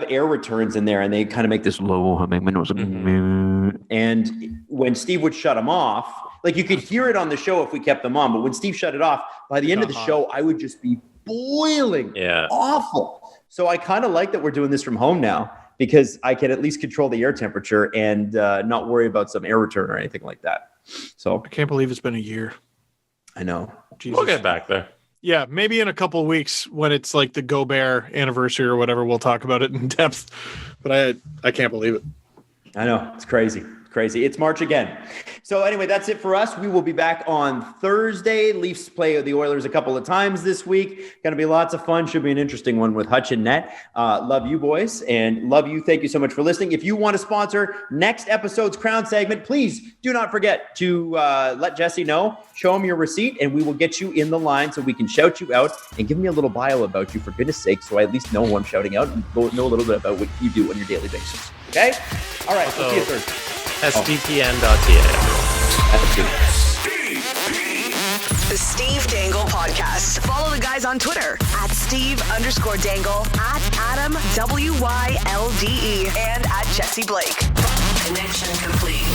air returns in there and they kind of make this low humming. And when Steve would shut them off, like you could hear it on the show if we kept them on, but when Steve shut it off, by the end of the show, I would just be boiling. Yeah. Awful. So I kind of like that we're doing this from home now because I can at least control the air temperature and not worry about some air return or anything like that. So I can't believe it's been a year. I know. Jesus. We'll get back there. Yeah, maybe in a couple of weeks when it's like the Gobert anniversary or whatever, we'll talk about it in depth. But I can't believe it. I know. It's crazy. Crazy. It's March again. So anyway, that's it for us. We will be back on Thursday. Leafs play the Oilers a couple of times this week. Going to be lots of fun. Should be an interesting one with Hutch and Net. Love you boys and love you. Thank you so much for listening. If you want to sponsor next episode's Crown segment, please do not forget to let Jesse know. Show him your receipt and we will get you in the line so we can shout you out and give me a little bio about you for goodness sake so I at least know who I'm shouting out and know a little bit about what you do on your daily basis. Okay? All right. We'll see you Thursday. SDPN.ca. The Steve Dangle Podcast. Follow the guys on Twitter at Steve_Dangle, at Adam WYLDE, and at Jesse Blake. Connection complete.